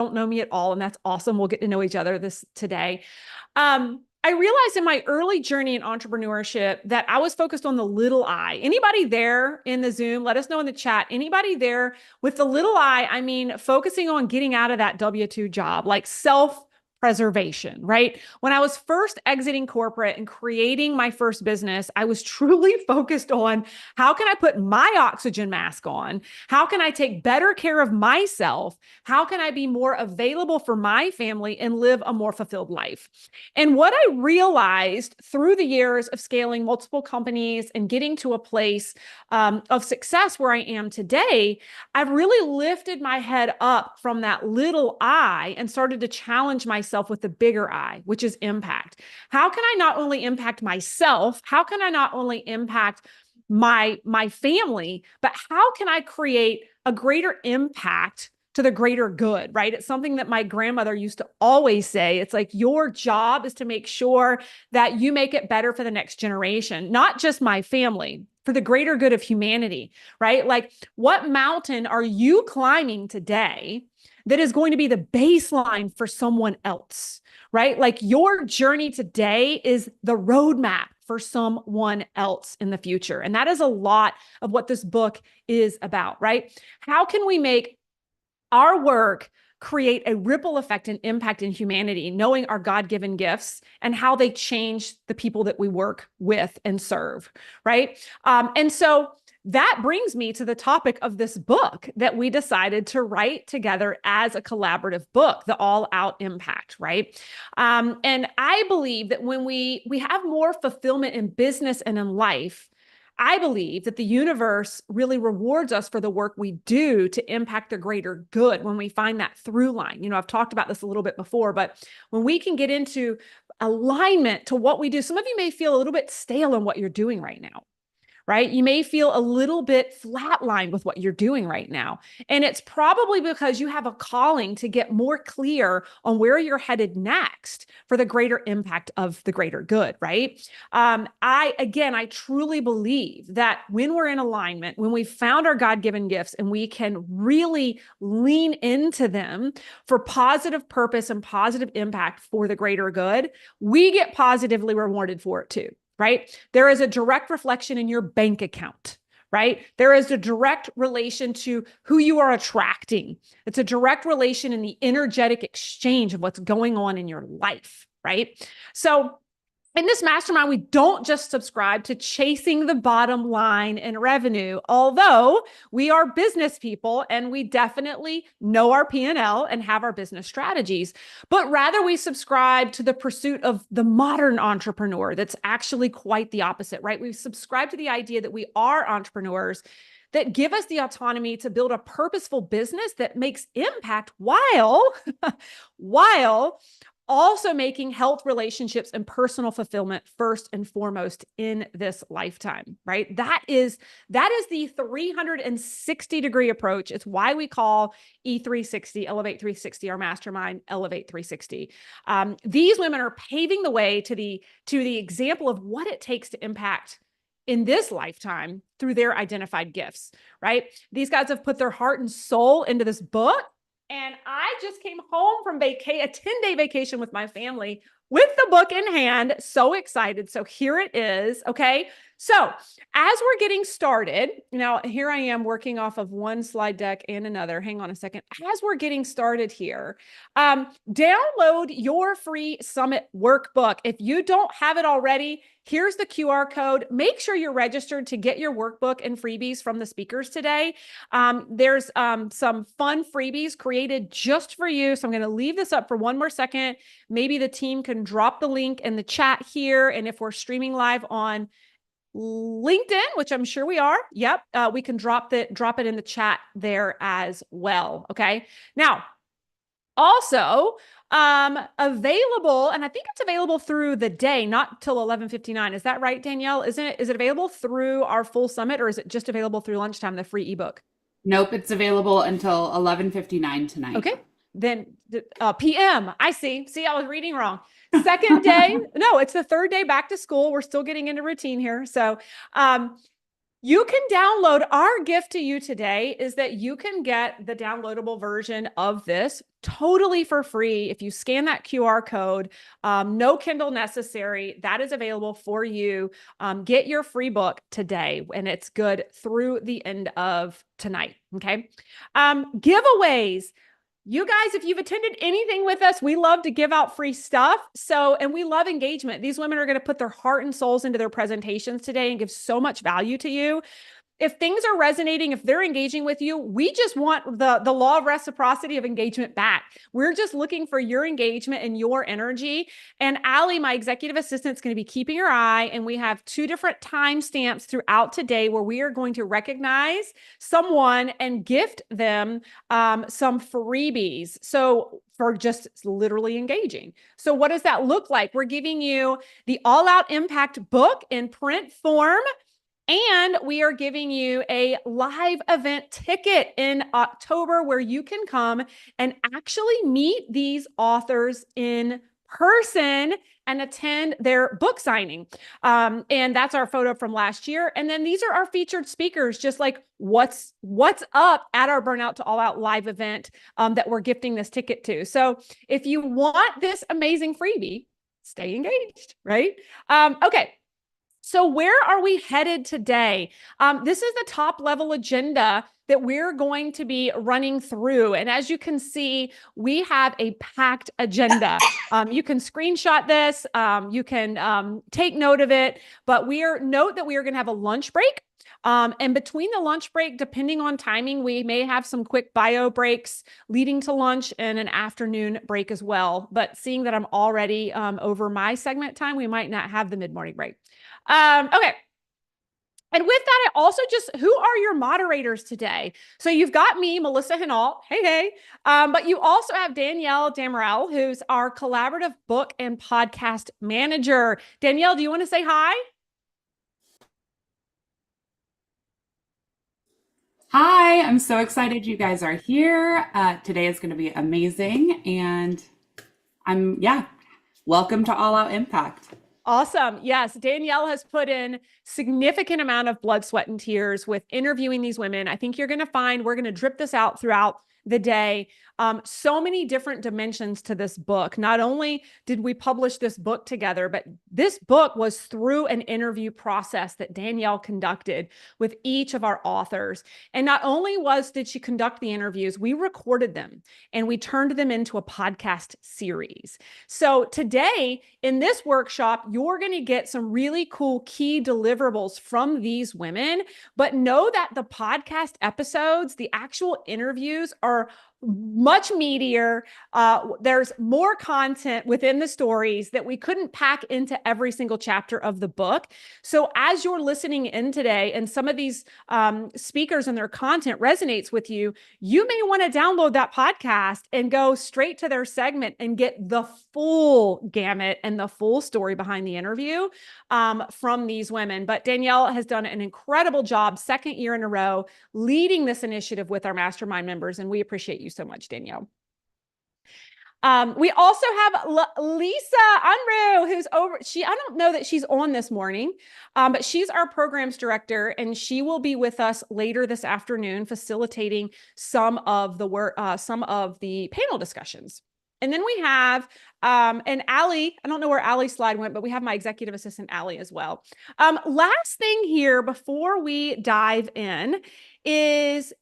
don't know me at all, and that's awesome. We'll get to know each other today. I realized in my early journey in entrepreneurship that I was focused on the little I. Anybody there in the Zoom? Let us know in the chat. Anybody there with the little I? I mean, focusing on getting out of that W-2 job, like self-preservation, right? When I was first exiting corporate and creating my first business, I was truly focused on how can I put my oxygen mask on? How can I take better care of myself? How can I be more available for my family and live a more fulfilled life? And what I realized through the years of scaling multiple companies and getting to a place of success where I am today, I've really lifted my head up from that little I and started to challenge myself with the bigger I, which is impact. How can I not only impact myself? How can I not only impact my family, but how can I create a greater impact to the greater good, right? It's something that my grandmother used to always say. It's like, your job is to make sure that you make it better for the next generation, not just my family, for the greater good of humanity, right? Like, what mountain are you climbing today that is going to be the baseline for someone else, right? Like, your journey today is the roadmap for someone else in the future. And that is a lot of what this book is about, right? How can we make our work create a ripple effect and impact in humanity, knowing our God-given gifts and how they change the people that we work with and serve, right? And so that brings me to the topic of this book that we decided to write together as a collaborative book, the All Out Impact, right? And I believe that when we have more fulfillment in business and in life, I believe that the universe really rewards us for the work we do to impact the greater good when we find that through line. You know, I've talked about this a little bit before, but when we can get into alignment to what we do, some of you may feel a little bit stale in what you're doing right now, right? You may feel a little bit flatlined with what you're doing right now. And it's probably because you have a calling to get more clear on where you're headed next for the greater impact of the greater good, right? I truly believe that when we're in alignment, when we found our God-given gifts and we can really lean into them for positive purpose and positive impact for the greater good, we get positively rewarded for it too. Right? There is a direct reflection in your bank account, right? There is a direct relation to who you are attracting. It's a direct relation in the energetic exchange of what's going on in your life, right? So in this mastermind, we don't just subscribe to chasing the bottom line and revenue, although we are business people and we definitely know our P&L and have our business strategies, but rather we subscribe to the pursuit of the modern entrepreneur. That's actually quite the opposite, right? We subscribe to the idea that we are entrepreneurs that give us the autonomy to build a purposeful business that makes impact while also making health, relationships, and personal fulfillment first and foremost in this lifetime, right? That is the 360-degree approach. It's why we call E360, Elevate 360, our mastermind, Elevate 360. These women are paving the way to the example of what it takes to impact in this lifetime through their identified gifts, right? These guys have put their heart and soul into this book. And I just came home from a 10-day vacation with my family with the book in hand. So excited. So here it is. Okay. So as we're getting started, now here I am working off of one slide deck and another. Hang on a second. As we're getting started here, download your free summit workbook. If you don't have it already, here's the QR code. Make sure you're registered to get your workbook and freebies from the speakers today. There's some fun freebies created just for you. So I'm going to leave this up for one more second. Maybe the team can drop the link in the chat here. And if we're streaming live on LinkedIn, which I'm sure we are, yep, we can drop it in the chat there as well. Okay. Now, also available, and I think it's available through the day, not till 11:59. Is that right, Danielle? Is it available through our full summit, or is it just available through lunchtime, the free ebook? Nope, it's available until 11:59 tonight. Okay. Then PM. I see. See, I was reading wrong. Second day. No, it's the third day back to school. We're still getting into routine here. So You can download. Our gift to you today is that you can get the downloadable version of this totally for free. If you scan that QR code, no Kindle necessary. That is available for you. Get your free book today, and it's good through the end of tonight. Okay. Giveaways. You guys, if you've attended anything with us, we love to give out free stuff. And we love engagement. These women are going to put their heart and souls into their presentations today and give so much value to you. If things are resonating, if they're engaging with you, we just want the law of reciprocity of engagement back. We're just looking for your engagement and your energy. And Allie, my executive assistant, is going to be keeping your eye. And we have 2 different timestamps throughout today where we are going to recognize someone and gift them some freebies. So for just literally engaging. So what does that look like? We're giving you the All Out Impact book in print form. And we are giving you a live event ticket in October where you can come and actually meet these authors in person and attend their book signing. And that's our photo from last year. And then these are our featured speakers, just like what's up at our Burnout to All Out live event that we're gifting this ticket to. So if you want this amazing freebie, stay engaged, right? Okay. So where are we headed today? This is the top level agenda that we're going to be running through. And as you can see, we have a packed agenda. You can screenshot this, you can take note of it, but note that we are going to have a lunch break. And between the lunch break, depending on timing, we may have some quick bio breaks leading to lunch and an afternoon break as well. But seeing that I'm already over my segment time, we might not have the mid-morning break. Okay. And with that, who are your moderators today? So you've got me, Melissa Hinault. Hey. But you also have Danielle Damerel, who's our collaborative book and podcast manager. Danielle, do you want to say hi? Hi, I'm so excited you guys are here. Today is going to be amazing. And welcome to All Out Impact. Awesome. Yes. Danielle has put in significant amount of blood, sweat, and tears with interviewing these women. I think you're going to find we're going to drip this out throughout the day. So many different dimensions to this book. Not only did we publish this book together, but this book was through an interview process that Danielle conducted with each of our authors. And not only did she conduct the interviews, we recorded them and we turned them into a podcast series. So today in this workshop, you're going to get some really cool key deliverables from these women, but know that the podcast episodes, the actual interviews are much meatier. There's more content within the stories that we couldn't pack into every single chapter of the book. So as you're listening in today and some of these speakers and their content resonates with you, you may want to download that podcast and go straight to their segment and get the full gamut and the full story behind the interview from these women. But Danielle has done an incredible job, 2nd year in a row, leading this initiative with our mastermind members. And we appreciate you so much, Danielle. We also have Lisa Unruh, who's I don't know that she's on this morning, but she's our programs director, and she will be with us later this afternoon, facilitating some of the panel discussions. And then we have, and Allie, I don't know where Allie's slide went, but we have my executive assistant, Allie, as well. Last thing here before we dive in is,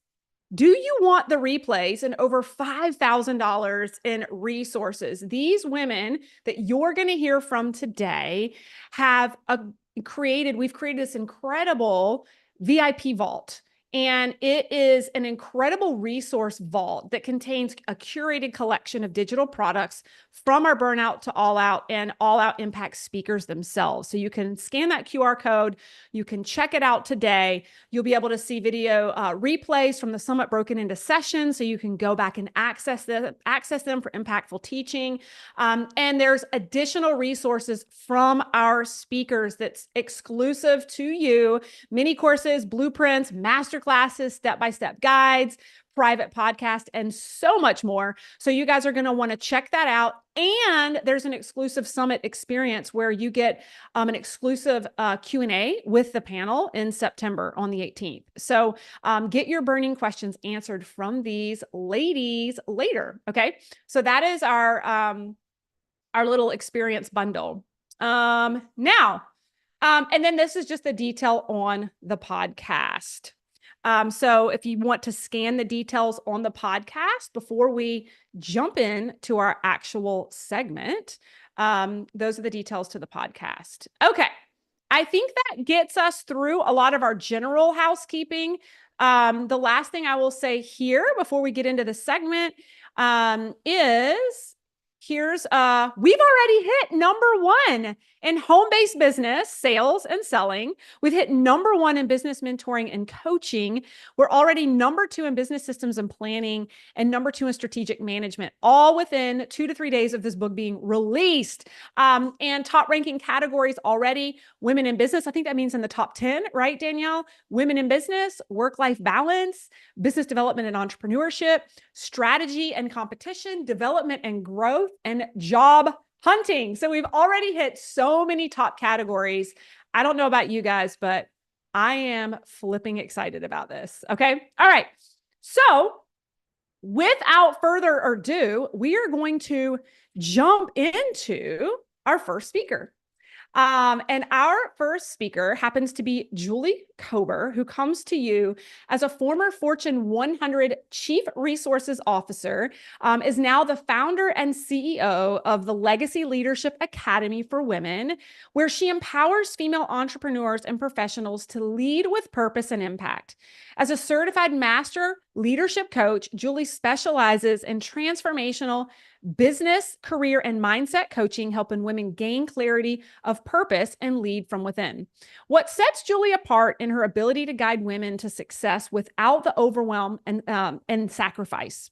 do you want the replays and over $5,000 in resources? These women that you're going to hear from today we've created this incredible VIP vault. And it is an incredible resource vault that contains a curated collection of digital products from our Burnout to All Out and All Out Impact speakers themselves. So you can scan that QR code. You can check it out today. You'll be able to see video replays from the summit broken into sessions. So you can go back and access them for impactful teaching. And there's additional resources from our speakers that's exclusive to you. Mini courses, blueprints, master classes, step-by-step guides, private podcast, and so much more. So you guys are going to want to check that out. And there's an exclusive summit experience where you get an exclusive Q&A with the panel in September on the 18th. So get your burning questions answered from these ladies later. Okay. So that is our little experience bundle. And then this is just the detail on the podcast. So if you want to scan the details on the podcast before we jump in to our actual segment, those are the details to the podcast. Okay. I think that gets us through a lot of our general housekeeping. The last thing I will say here before we get into the segment is we've already hit #1 in home-based business sales and selling. We've hit #1 in business mentoring and coaching. We're already #2 in business systems and planning and #2 in strategic management, all within 2 to 3 days of this book being released. And top ranking categories already: women in business. I think that means in the top 10, right, Danielle? Women in business, work-life balance, business development and entrepreneurship, strategy and competition, development and growth, and job hunting. So we've already hit so many top categories. I don't know about you guys, but I am flipping excited about this. Okay. All right. So without further ado, we are going to jump into our first speaker. And our first speaker happens to be Julie Kober, who comes to you as a former Fortune 100 Chief Resources Officer, is now the founder and CEO of the Legacy Leadership Academy for Women, where she empowers female entrepreneurs and professionals to lead with purpose and impact. As a certified master leadership coach, Julie specializes in transformational business, career, and mindset coaching, helping women gain clarity of purpose and lead from within. What sets Julie apart in her ability to guide women to success without the overwhelm and sacrifice.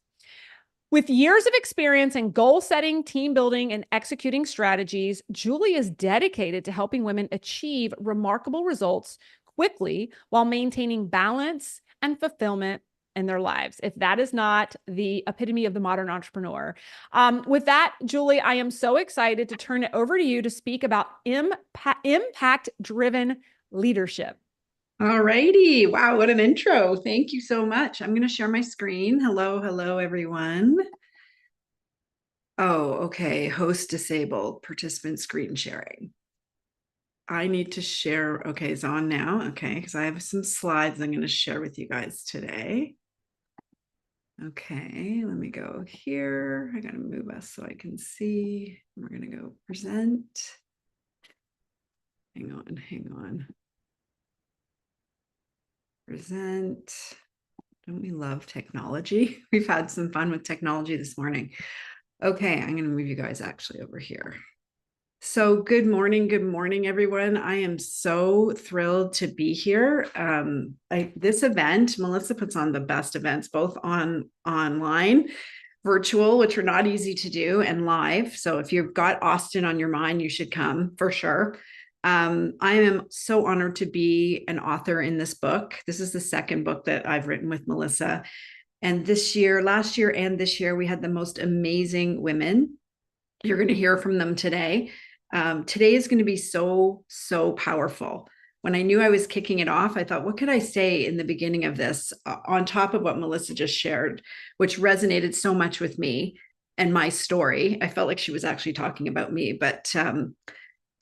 With years of experience in goal setting, team building, and executing strategies, Julie is dedicated to helping women achieve remarkable results quickly while maintaining balance and fulfillment in their lives. If that is not the epitome of the modern entrepreneur. With that, Julie, I am so excited to turn it over to you to speak about impact-driven leadership. All righty. Wow, what an intro. Thank you so much. I'm going to share my screen. Hello, everyone. Oh, okay. Host disabled, participant screen sharing. I need to share. Okay, it's on now. Okay, because I have some slides I'm going to share with you guys today. Okay, let me go here. I got to move us so I can see. We're going to go present. Hang on. Present. Don't we love technology? We've had some fun with technology this morning. Okay, I'm going to move you guys actually over here. So good morning, everyone. I am so thrilled to be here. This event, Melissa puts on the best events, both online, virtual, which are not easy to do, and live. So if you've got Austin on your mind, you should come for sure. I am so honored to be an author in this book. This is the second book that I've written with Melissa. And last year and this year, we had the most amazing women. You're going to hear from them today. Today is going to be so powerful. When I knew I was kicking it off, I thought, what could I say in the beginning of this on top of what Melissa just shared, which resonated so much with me and my story. I felt like she was actually talking about me, but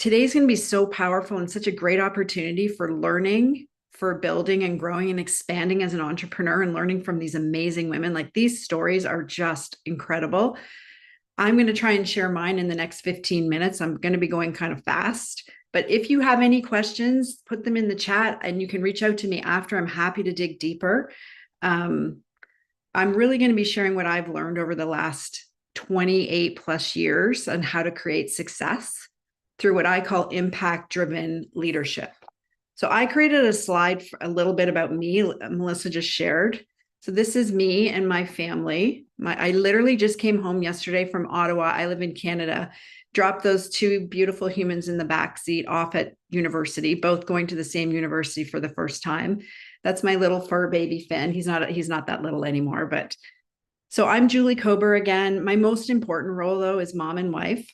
today's going to be so powerful and such a great opportunity for learning, for building and growing and expanding as an entrepreneur and learning from these amazing women. Like, these stories are just incredible. I'm going to try and share mine in the next 15 minutes. I'm going to be going kind of fast, but if you have any questions, put them in the chat and you can reach out to me after. I'm happy to dig deeper. I'm really going to be sharing what I've learned over the last 28 plus years on how to create success through what I call impact-driven leadership. So I created a slide a little bit about me. Melissa just shared. So this is me and my family. I literally just came home yesterday from Ottawa. I live in Canada. Dropped those two beautiful humans in the back seat off at university, both going to the same university for the first time. That's my little fur baby Finn. He's not that little anymore, but so I'm Julie Kober again. My most important role though is mom and wife.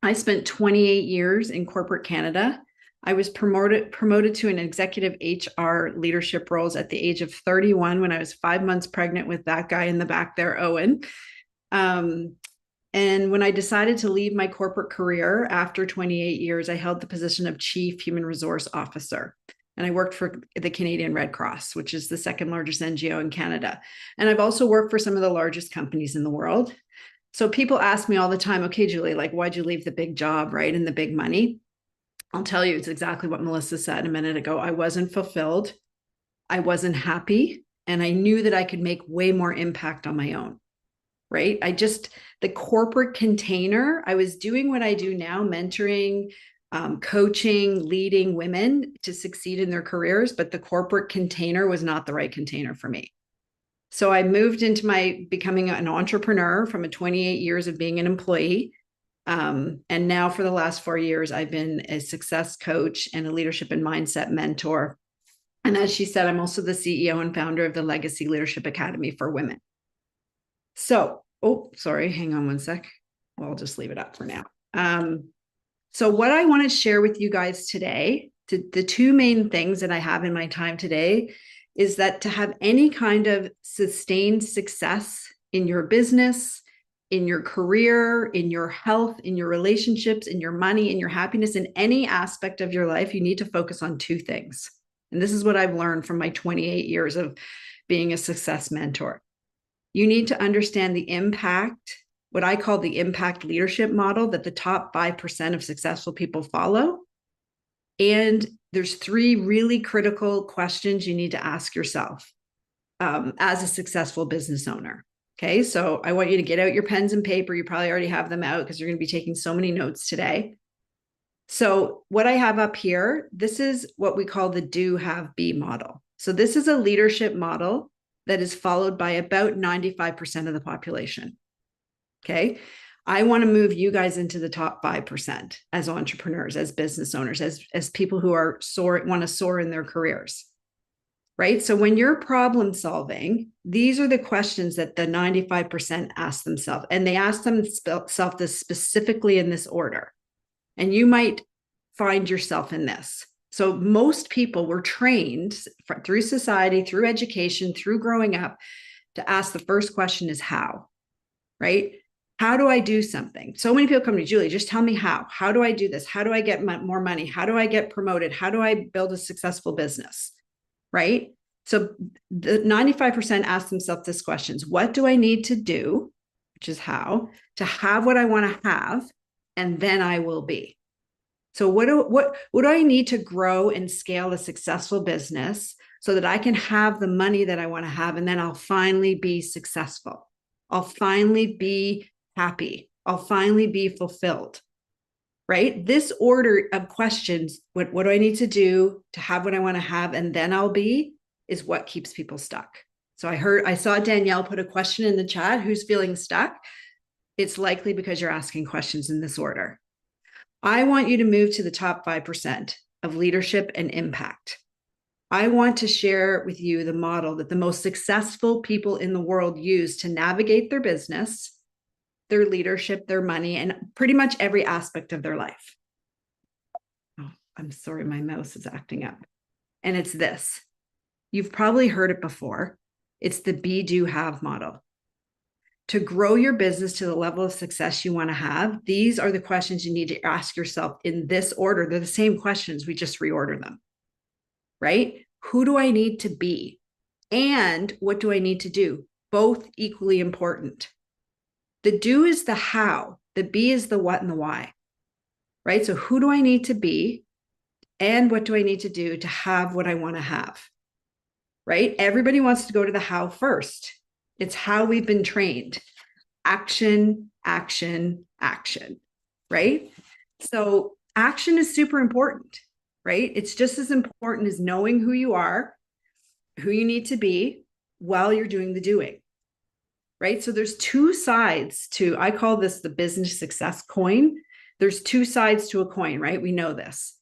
I spent 28 years in corporate Canada. I was promoted to an executive HR leadership roles at the age of 31 when I was 5 months pregnant with that guy in the back there, Owen. And when I decided to leave my corporate career after 28 years, I held the position of Chief Human Resource Officer. And I worked for the Canadian Red Cross, which is the second largest NGO in Canada. And I've also worked for some of the largest companies in the world. So people ask me all the time, okay, Julie, like, why'd you leave the big job, right? And the big money? I'll tell you, it's exactly what Melissa said a minute ago. I wasn't fulfilled. I wasn't happy. And I knew that I could make way more impact on my own, right? The corporate container, I was doing what I do now, mentoring, coaching, leading women to succeed in their careers, but the corporate container was not the right container for me. So I moved into becoming an entrepreneur from 28 years of being an employee. And now for the last 4 years, I've been a success coach and a leadership and mindset mentor. And as she said, I'm also the CEO and founder of the Legacy Leadership Academy for Women. So, hang on one sec. Well, I'll just leave it up for now. So what I want to share with you guys today, the two main things that I have in my time today is that to have any kind of sustained success in your business, in your career, in your health, in your relationships, in your money, in your happiness, in any aspect of your life, you need to focus on two things. And this is what I've learned from my 28 years of being a success mentor. You need to understand the impact, what I call the impact leadership model that the top 5% of successful people follow. And there's 3 really critical questions you need to ask yourself as a successful business owner. Okay, so I want you to get out your pens and paper. You probably already have them out because you're going to be taking so many notes today. So what I have up here, this is what we call the do, have, be model. So this is a leadership model that is followed by about 95% of the population. Okay. I want to move you guys into the top 5% as entrepreneurs, as business owners, as people who want to soar in their careers. Right. So when you're problem solving, these are the questions that the 95% ask themselves, and they ask themselves this specifically in this order. And you might find yourself in this. So most people were trained through society, through education, through growing up to ask the first question is how, right? How do I do something? So many people come to me, Julie, just tell me how. How do I do this? How do I get more money? How do I get promoted? How do I build a successful business? Right? So the 95% ask themselves this questions. What do I need to do, which is how, to have what I want to have, and then I will be. So what do I need to grow and scale a successful business so that I can have the money that I want to have, and then I'll finally be successful. I'll finally be happy. I'll finally be fulfilled. Right? This order of questions, what do I need to do to have what I want to have, and then I'll be, is what keeps people stuck. So I saw Danielle put a question in the chat, who's feeling stuck? It's likely because you're asking questions in this order. I want you to move to the top 5% of leadership and impact. I want to share with you the model that the most successful people in the world use to navigate their business, their leadership, their money, and pretty much every aspect of their life. Oh, I'm sorry, my mouse is acting up. And it's this. You've probably heard it before. It's the be, do, have model. To grow your business to the level of success you want to have, these are the questions you need to ask yourself in this order. They're the same questions, we just reorder them, right? Who do I need to be? And what do I need to do? Both equally important. The do is the how, the be is the what and the why, right? So who do I need to be? And what do I need to do to have what I want to have, right? Everybody wants to go to the how first. It's how we've been trained. Action, action, action, right? So action is super important, right? It's just as important as knowing who you are, who you need to be while you're doing the doing, right? So there's 2 sides to, I call this the business success coin. There's 2 sides to a coin, right? We know this.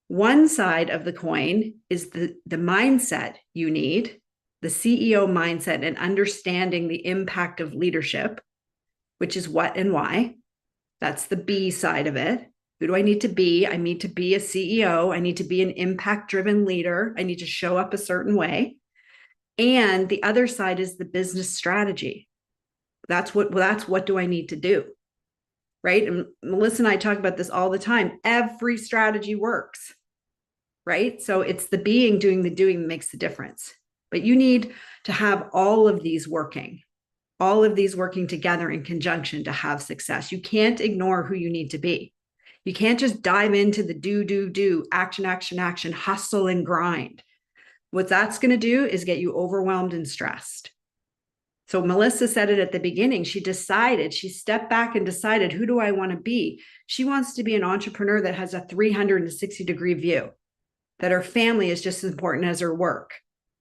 One side of the coin is the mindset you need, the CEO mindset, and understanding the impact of leadership, which is what and why. That's the B side of it. Who do I need to be? I need to be a CEO. I need to be an impact-driven leader. I need to show up a certain way. And the other side is the business strategy. That's what do I need to do? Right? And Melissa and I talk about this all the time. Every strategy works, right? So it's the being doing the doing that makes the difference. But you need to have all of these working together in conjunction to have success. You can't ignore who you need to be. You can't just dive into the do, action, hustle and grind. What that's going to do is get you overwhelmed and stressed. So Melissa said it at the beginning. She stepped back and decided, who do I want to be? She wants to be an entrepreneur that has a 360-degree view, that her family is just as important as her work,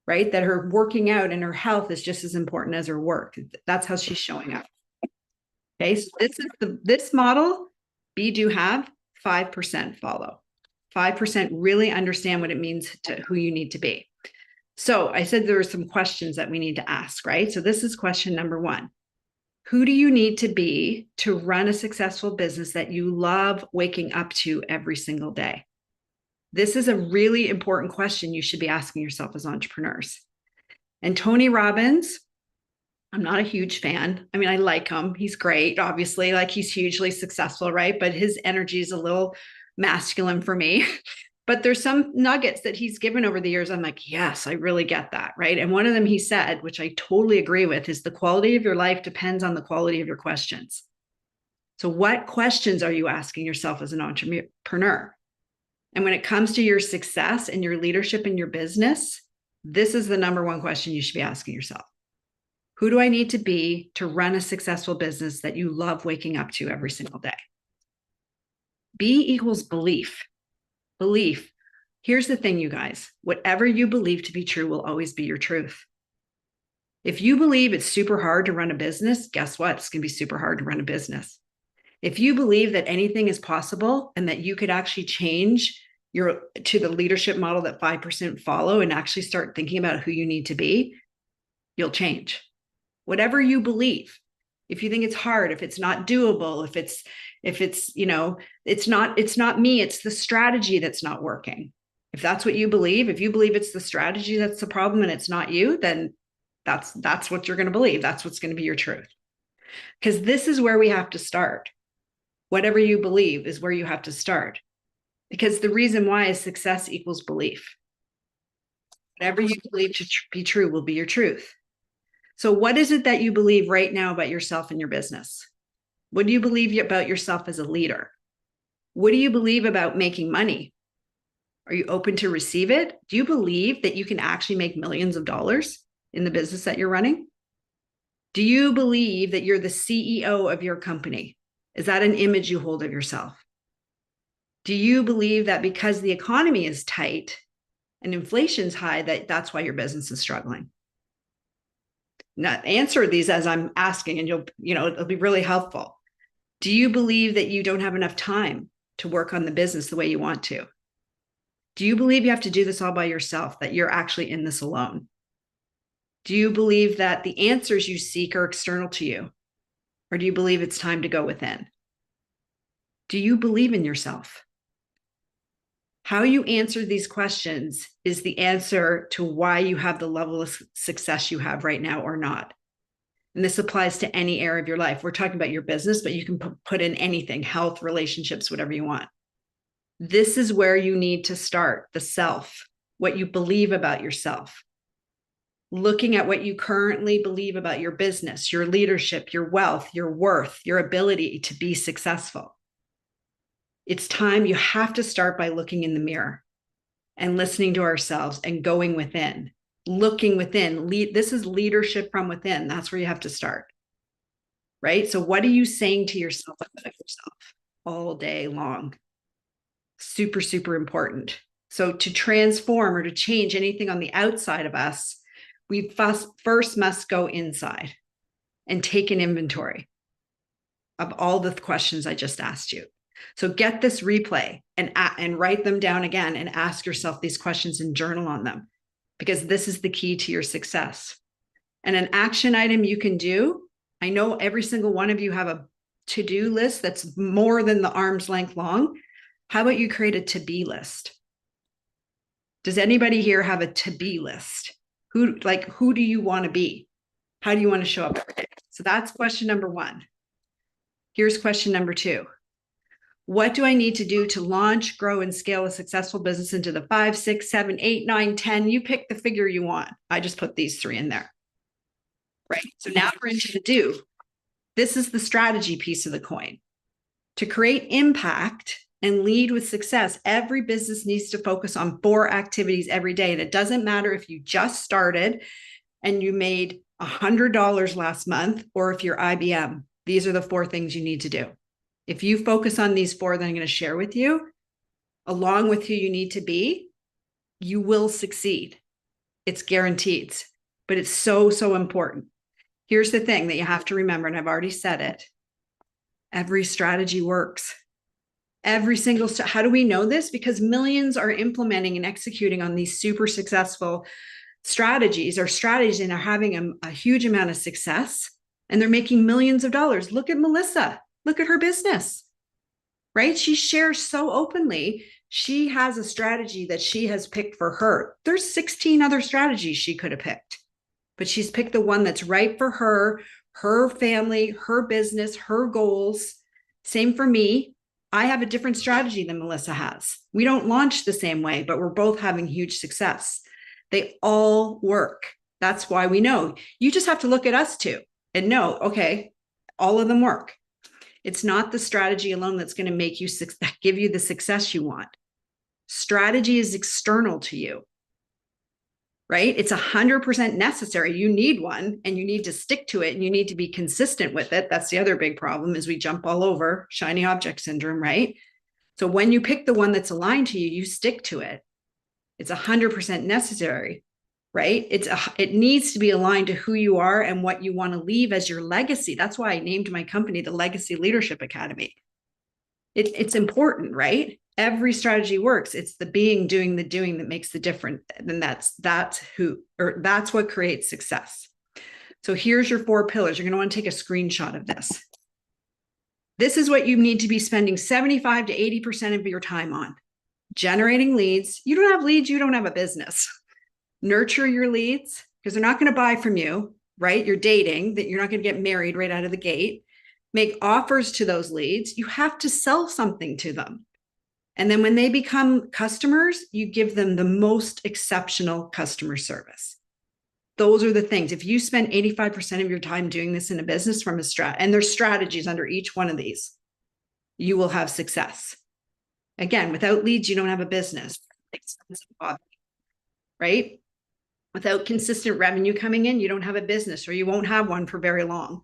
right? That her working out and her health is just as important as her work. That's how she's showing up. Okay, so this model, be, do, have, 5% follow. 5% really understand what it means to who you need to be. So I said there were some questions that we need to ask, right? So this is question number 1. Who do you need to be to run a successful business that you love waking up to every single day? This is a really important question you should be asking yourself as entrepreneurs. And Tony Robbins, I'm not a huge fan. I mean, I like him. He's great, obviously. Like, he's hugely successful, right? But his energy is a little masculine for me. But there's some nuggets that he's given over the years. I'm like, yes, I really get that, right? And one of them he said, which I totally agree with, is the quality of your life depends on the quality of your questions. So what questions are you asking yourself as an entrepreneur? And when it comes to your success and your leadership in your business, this is the number 1 question you should be asking yourself. Who do I need to be to run a successful business that you love waking up to every single day? B equals belief. Belief. Here's the thing, you guys. Whatever you believe to be true will always be your truth. If you believe it's super hard to run a business, guess what? It's going to be super hard to run a business. If you believe that anything is possible and that you could actually change to the leadership model that 5% follow and actually start thinking about who you need to be, you'll change. Whatever you believe. If you think it's hard, if it's not doable, if it's, it's not me, it's the strategy that's not working. If that's what you believe, if you believe it's the strategy that's the problem and it's not you, then that's what you're going to believe. That's what's going to be your truth. Because this is where we have to start. Whatever you believe is where you have to start. Because the reason why is success equals belief. Whatever you believe to be true will be your truth. So what is it that you believe right now about yourself and your business? What do you believe about yourself as a leader? What do you believe about making money? Are you open to receive it? Do you believe that you can actually make millions of dollars in the business that you're running? Do you believe that you're the CEO of your company? Is that an image you hold of yourself? Do you believe that because the economy is tight and inflation's high, that's why your business is struggling? Not answer these as I'm asking, and it'll be really helpful. Do you believe that you don't have enough time to work on the business the way you want to? Do you believe you have to do this all by yourself, that you're actually in this alone? Do you believe that the answers you seek are external to you? Or do you believe it's time to go within? Do you believe in yourself? How you answer these questions is the answer to why you have the level of success you have right now or not. And this applies to any area of your life. We're talking about your business, but you can put in anything, health, relationships, whatever you want. This is where you need to start, the self, what you believe about yourself. Looking at what you currently believe about your business, your leadership, your wealth, your worth, your ability to be successful. It's time. You have to start by looking in the mirror and listening to ourselves and going within, looking within. This is leadership from within. That's where you have to start, right? So what are you saying to yourself about yourself all day long? Super, super important. So to transform or to change anything on the outside of us, we first must go inside and take an inventory of all the questions I just asked you. So get this replay and write them down again and ask yourself these questions and journal on them, because this is the key to your success. And an action item you can do, I know every single one of you have a to-do list that's more than the arm's length long. How about you create a to-be list? Does anybody here have a to-be list? Who do you want to be? How do you want to show up every day? So that's question number one. Here's question number two. What do I need to do to launch, grow, and scale a successful business into the 5, 6, 7, 8, 9, 10? You pick the figure you want. I just put these 3 in there. Right. So now we're into the do. This is the strategy piece of the coin. To create impact and lead with success, every business needs to focus on 4 activities every day. And it doesn't matter if you just started and you made $100 last month, or if you're IBM. These are the 4 things you need to do. If you focus on these 4 that I'm going to share with you, along with who you need to be, you will succeed. It's guaranteed, but it's so, so important. Here's the thing that you have to remember, and I've already said it. Every strategy works. Every single, how do we know this? Because millions are implementing and executing on these super successful strategies and are having a huge amount of success, and they're making millions of dollars. Look at Melissa. Look at her business, right? She shares so openly. She has a strategy that she has picked for her. There's 16 other strategies she could have picked, but she's picked the one that's right for her, her family, her business, her goals. Same for me. I have a different strategy than Melissa has. We don't launch the same way, but we're both having huge success. They all work. That's why we know. You just have to look at us too and know, okay, all of them work. It's not the strategy alone that's going to make you give you the success you want. Strategy is external to you, right? It's 100% necessary. You need one, and you need to stick to it, and you need to be consistent with it. That's the other big problem, is we jump all over shiny object syndrome, right? So when you pick the one that's aligned to you, you stick to it. It's 100% necessary, right? It needs to be aligned to who you are and what you want to leave as your legacy. That's why I named my company the Legacy Leadership Academy. It's important, right? Every strategy works. It's the doing that makes the difference. And that's what creates success. So here's your 4 pillars. You're going to want to take a screenshot of this. This is what you need to be spending 75 to 80% of your time on. Generating leads. You don't have leads, you don't have a business. Nurture your leads, because they're not going to buy from you, right? You're dating, that you're not going to get married right out of the gate. Make offers to those leads. You have to sell something to them. And then when they become customers, you give them the most exceptional customer service. Those are the things. If you spend 85% of your time doing this in a business from and there's strategies under each one of these, you will have success. Again, without leads, you don't have a business. Expensive hobby, right? Without consistent revenue coming in, you don't have a business, or you won't have one for very long,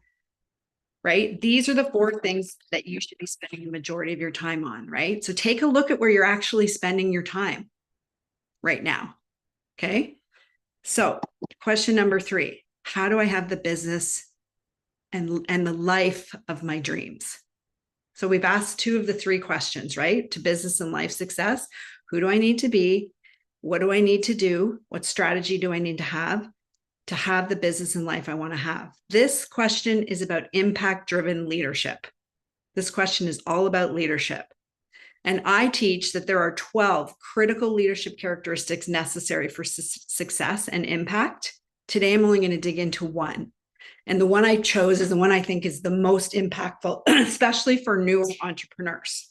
right? These are the 4 things that you should be spending the majority of your time on, right? So take a look at where you're actually spending your time right now, okay? So question number 3, how do I have the business and the life of my dreams? So we've asked 2 of the 3 questions, right? To business and life success. Who do I need to be? What do I need to do? What strategy do I need to have the business and life I want to have? This question is about impact-driven leadership. This question is all about leadership. And I teach that there are 12 critical leadership characteristics necessary for success and impact. Today, I'm only going to dig into 1. And the one I chose is the one I think is the most impactful, especially for newer entrepreneurs.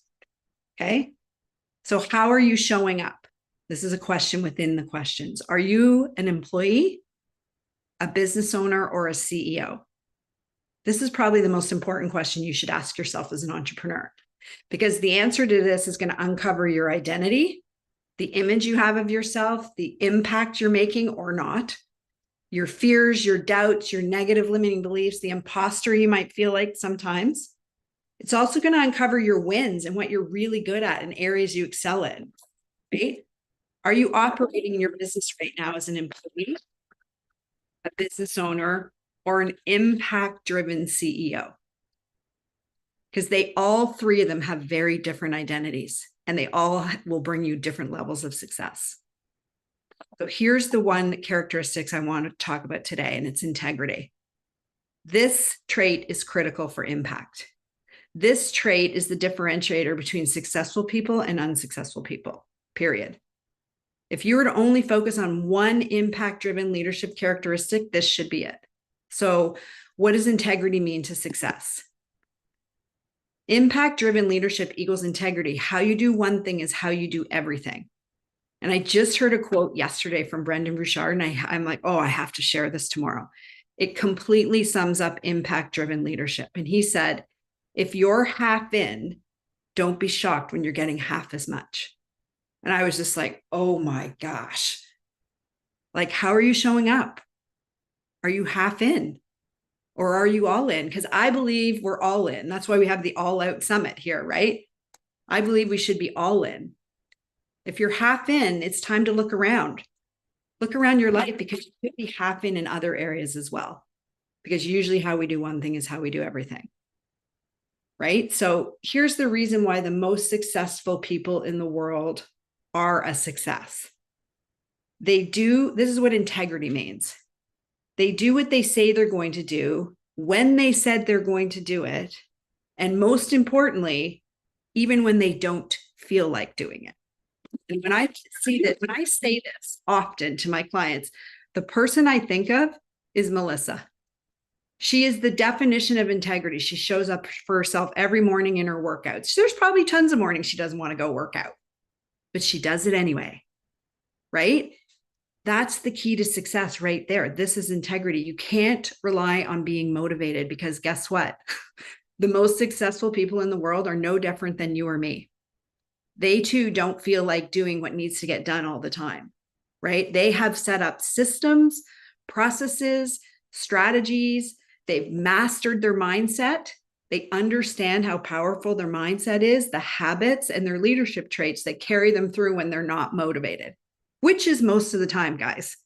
Okay. So how are you showing up? This is a question within the questions. Are you an employee, a business owner, or a CEO? This is probably the most important question you should ask yourself as an entrepreneur, because the answer to this is going to uncover your identity, the image you have of yourself, the impact you're making or not, your fears, your doubts, your negative limiting beliefs, the imposter you might feel like sometimes. It's also going to uncover your wins and what you're really good at and areas you excel in, right? Are you operating in your business right now as an employee, a business owner, or an impact-driven CEO? because all three of them have very different identities and they all will bring you different levels of success. So here's the one characteristics I want to talk about today, and it's integrity. This trait is critical for impact. This trait is the differentiator between successful people and unsuccessful people, period. If you were to only focus on one impact-driven leadership characteristic, this should be it. So what does integrity mean to success? Impact-driven leadership equals integrity. How you do one thing is how you do everything. And I just heard a quote yesterday from Brendan Bouchard, and I'm like, oh, I have to share this tomorrow. It completely sums up impact-driven leadership. And he said, if you're half in, don't be shocked when you're getting half as much. And I was just like, oh my gosh. Like, how are you showing up? Are you half in? Or are you all in? Because I believe we're all in. That's why we have the All Out Summit here, right? I believe we should be all in. If you're half in, it's time to look around. Look around your life, because you could be half in other areas as well. Because usually how we do one thing is how we do everything. Right? So here's the reason why the most successful people in the world are a success. This is what integrity means. They do what they say they're going to do, when they said they're going to do it, and most importantly, even when they don't feel like doing it. And when I say this often to my clients, the person I think of is Melissa. She is the definition of integrity. She shows up for herself every morning in her workouts. There's probably tons of mornings she doesn't want to go work out, but she does it anyway, right? That's the key to success right there. This is integrity. You can't rely on being motivated, because guess what? The most successful people in the world are no different than you or me. They too don't feel like doing what needs to get done all the time, right? They have set up systems, processes, strategies. They've mastered their mindset. They understand how powerful their mindset is, the habits and their leadership traits that carry them through when they're not motivated, which is most of the time, guys.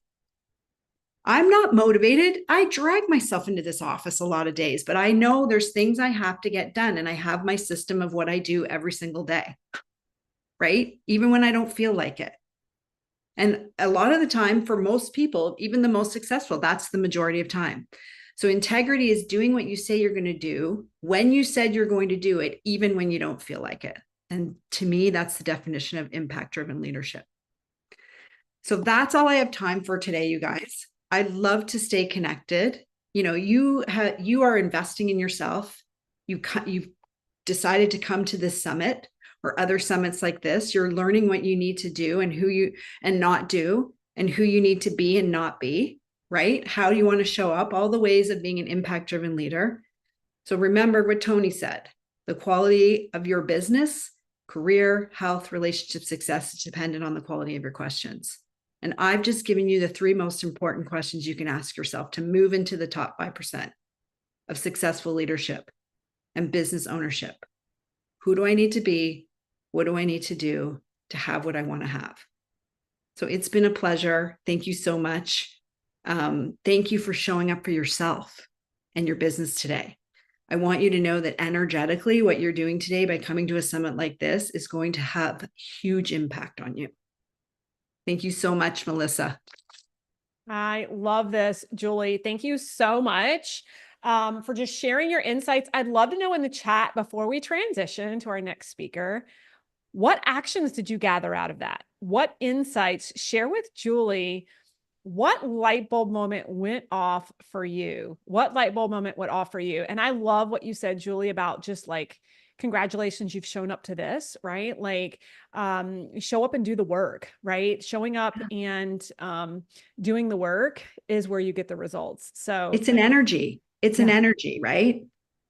I'm not motivated. I drag myself into this office a lot of days, but I know there's things I have to get done, and I have my system of what I do every single day, right? Even when I don't feel like it. And a lot of the time, for most people, even the most successful, that's the majority of time. So integrity is doing what you say you're going to do when you said you're going to do it, even when you don't feel like it. And to me, that's the definition of impact-driven leadership. So that's all I have time for today, you guys. I'd love to stay connected. You are investing in yourself. You've decided to come to this summit or other summits like this. You're learning what you need to do and not do, and who you need to be and not be, right? How do you want to show up? All the ways of being an impact-driven leader. So remember what Tony said, the quality of your business, career, health, relationship success is dependent on the quality of your questions. And I've just given you the 3 most important questions you can ask yourself to move into the top 5% of successful leadership and business ownership. Who do I need to be? What do I need to do to have what I want to have? So it's been a pleasure. Thank you so much. Thank you for showing up for yourself and your business today. I want you to know that energetically, what you're doing today by coming to a summit like this is going to have huge impact on you. Thank you so much, Melissa. I love this, Julie. Thank you so much for just sharing your insights. I'd love to know in the chat, before we transition to our next speaker, what actions did you gather out of that? What insights? Share with Julie. What light bulb moment went off for you? What light bulb moment went off for you? And I love what you said, Julie, about just like, congratulations, you've shown up to this, right? Like, show up and do the work, right? Showing up and doing the work is where you get the results. So it's an energy. It's an energy, right?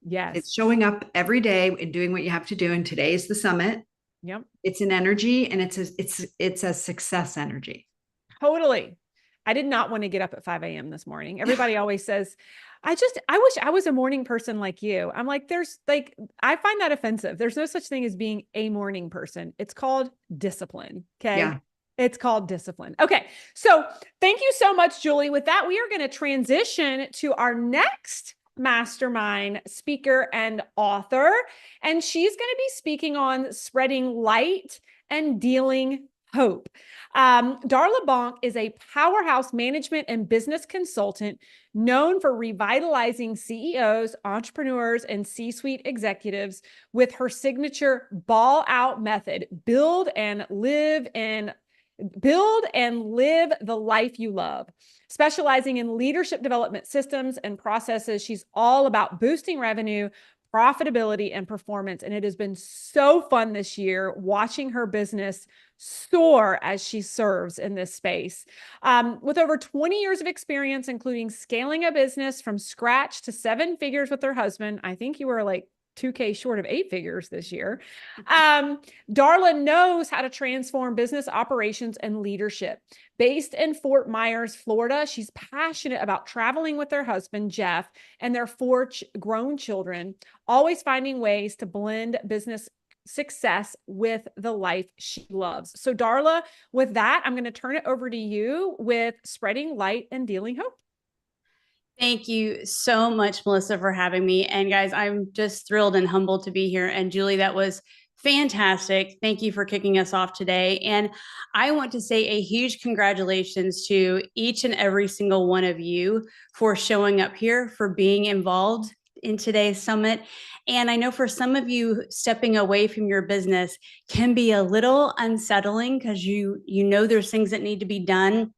Yes. It's showing up every day and doing what you have to do. And today is the summit. Yep. It's an energy, and it's a success energy. Totally. I did not want to get up at 5 a.m. this morning. Everybody always says, I wish I was a morning person like you. I'm like, I find that offensive. There's no such thing as being a morning person. It's called discipline. Okay. Yeah. It's called discipline. Okay. So thank you so much, Julie. With that, we are going to transition to our next Mastermind speaker and author. And she's going to be speaking on spreading light and dealing hope. Darla Bonk is a powerhouse management and business consultant known for revitalizing CEOs, entrepreneurs, and C-suite executives with her signature Ball Out method. Build and live the life you love. Specializing in leadership development systems and processes, she's all about boosting revenue, profitability, and performance. And it has been so fun this year watching her business soar as she serves in this space. With over 20 years of experience, including scaling a business from scratch to 7 figures with her husband. I think you were like 2K short of 8 figures this year. Darla knows how to transform business operations and leadership. Based in Fort Myers, Florida, she's passionate about traveling with her husband, Jeff, and their 4 grown children, always finding ways to blend business success with the life she loves. So Darla, with that, I'm going to turn it over to you with spreading light and dealing hope. Thank you so much, Melissa, for having me. And guys, I'm just thrilled and humbled to be here. And Julie, that was fantastic. Thank you for kicking us off today. And I want to say a huge congratulations to each and every single one of you for showing up here, for being involved in today's summit. And I know for some of you, stepping away from your business can be a little unsettling because you know there's things that need to be done.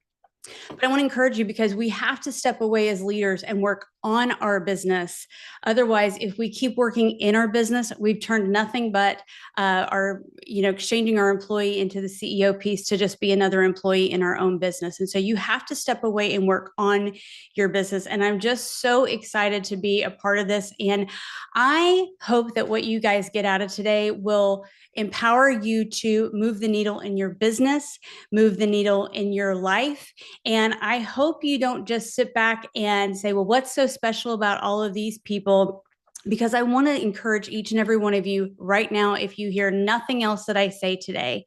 But I want to encourage you because we have to step away as leaders and work on our business. Otherwise, if we keep working in our business, we've turned nothing but exchanging our employee into the CEO piece to just be another employee in our own business. And so you have to step away and work on your business. And I'm just so excited to be a part of this. And I hope that what you guys get out of today will empower you to move the needle in your business, move the needle in your life. And I hope you don't just sit back and say, well, what's so special about all of these people? Because I want to encourage each and every one of you right now, if you hear nothing else that I say today,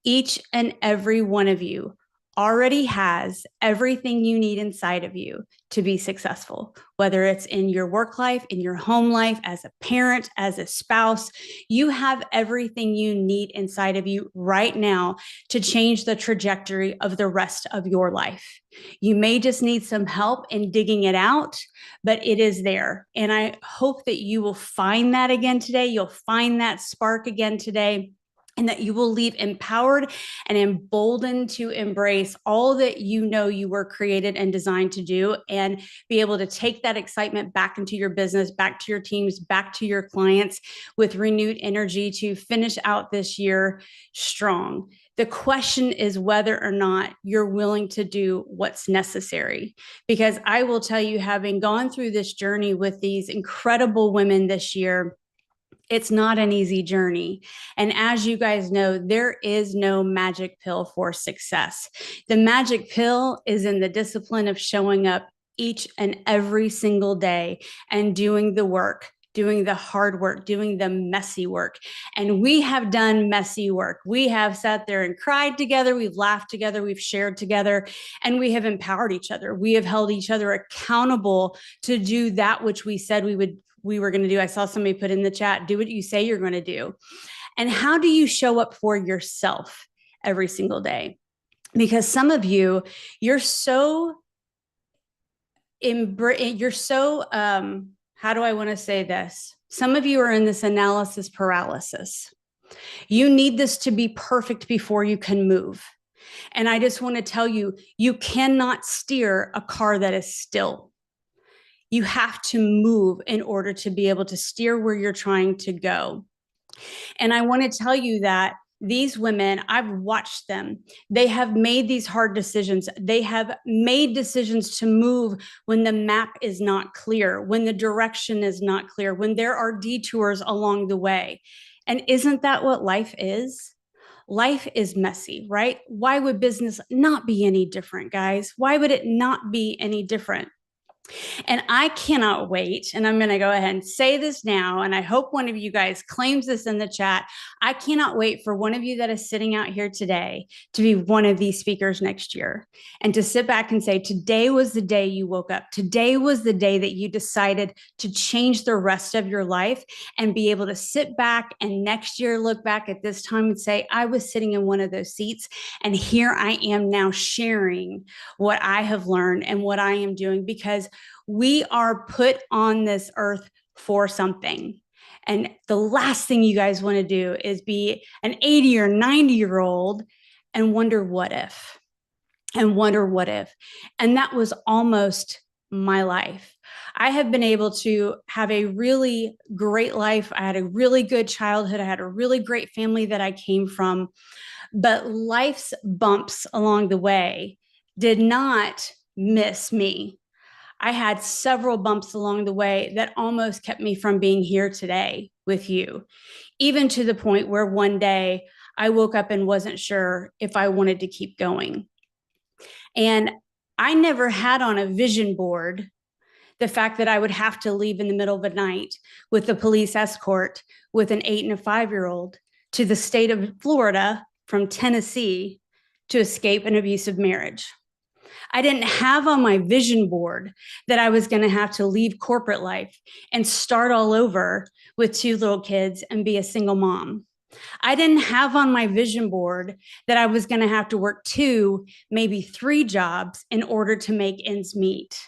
each and every one of you already has everything you need inside of you to be successful, whether it's in your work life, in your home life, as a parent, as a spouse. You have everything you need inside of you right now to change the trajectory of the rest of your life. You may just need some help in digging it out, but it is there. And I hope that you will find that again today. You'll find that spark again today. And that you will leave empowered and emboldened to embrace all that you know you were created and designed to do, and be able to take that excitement back into your business, back to your teams, back to your clients with renewed energy to finish out this year strong. The question is whether or not you're willing to do what's necessary. Because I will tell you, having gone through this journey with these incredible women this year, it's not an easy journey. And as you guys know, there is no magic pill for success. The magic pill is in the discipline of showing up each and every single day and doing the work, doing the hard work, doing the messy work. And we have done messy work. We have sat there and cried together. We've laughed together. We've shared together, and we have empowered each other. We have held each other accountable to do that which we said we were going to do. I saw somebody put in the chat, do what you say you're going to do. And how do you show up for yourself every single day? Because some of you, how do I want to say this? Some of you are in this analysis paralysis. You need this to be perfect before you can move. And I just want to tell you, you cannot steer a car that is still. You have to move in order to be able to steer where you're trying to go. And I want to tell you that these women, I've watched them. They have made these hard decisions. They have made decisions to move when the map is not clear, when the direction is not clear, when there are detours along the way. And isn't that what life is? Life is messy, right? Why would business not be any different, guys? Why would it not be any different? And I cannot wait. And I'm going to go ahead and say this now. And I hope one of you guys claims this in the chat. I cannot wait for one of you that is sitting out here today to be one of these speakers next year and to sit back and say, today was the day you woke up. Today was the day that you decided to change the rest of your life and be able to sit back and next year look back at this time and say, I was sitting in one of those seats. And here I am now sharing what I have learned and what I am doing, because we are put on this earth for something. And the last thing you guys want to do is be an 80 or 90-year-old and wonder what if, and wonder what if. And that was almost my life. I have been able to have a really great life. I had a really good childhood. I had a really great family that I came from. But life's bumps along the way did not miss me. I had several bumps along the way that almost kept me from being here today with you, even to the point where one day I woke up and wasn't sure if I wanted to keep going. And I never had on a vision board the fact that I would have to leave in the middle of the night with a police escort with an 8 and a 5-year-old to the state of Florida from Tennessee to escape an abusive marriage. I didn't have on my vision board that I was going to have to leave corporate life and start all over with 2 little kids and be a single mom. I didn't have on my vision board that I was going to have to work 2, maybe 3 jobs in order to make ends meet.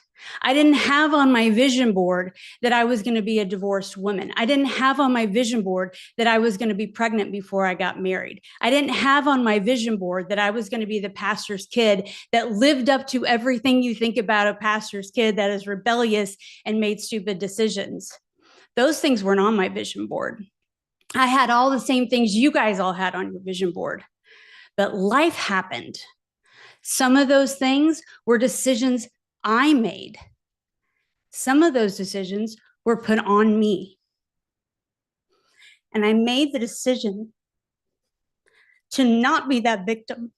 I didn't have on my vision board that I was going to be a divorced woman. I didn't have on my vision board that I was going to be pregnant before I got married. I didn't have on my vision board that I was going to be the pastor's kid that lived up to everything you think about a pastor's kid that is rebellious and made stupid decisions. Those things weren't on my vision board. I had all the same things you guys all had on your vision board, but life happened. Some of those things were decisions I made. Some of those decisions were put on me. And I made the decision to not be that victim.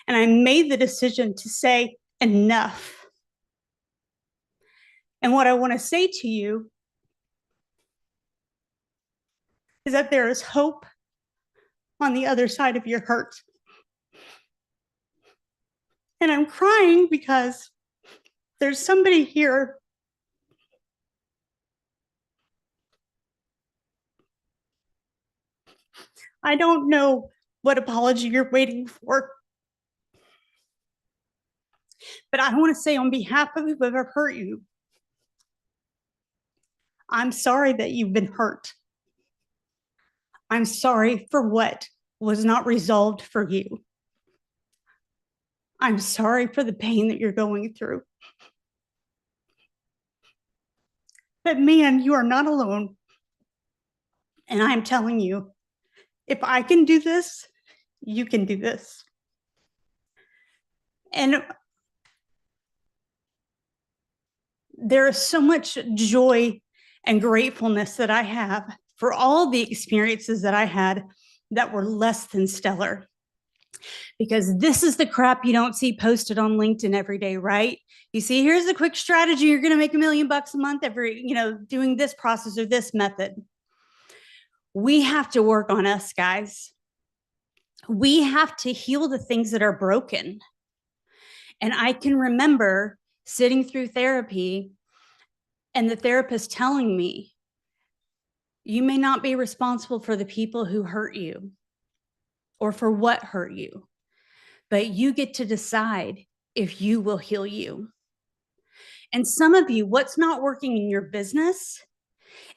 And I made the decision to say enough. And what I want to say to you is that there is hope on the other side of your hurt. And I'm crying because there's somebody here I don't know what apology you're waiting for, but I want to say on behalf of whoever hurt you, I'm sorry that you've been hurt. I'm sorry for what was not resolved for you. I'm sorry for the pain that you're going through. But man, you are not alone. And I'm telling you, if I can do this, you can do this. And there is so much joy and gratefulness that I have for all the experiences that I had that were less than stellar. Because this is the crap you don't see posted on LinkedIn every day, right? You see, here's a quick strategy. You're going to make $1 million a month doing this process or this method. We have to work on us, guys. We have to heal the things that are broken. And I can remember sitting through therapy and the therapist telling me, you may not be responsible for the people who hurt you or for what hurt you, but you get to decide if you will heal you. And some of you, what's not working in your business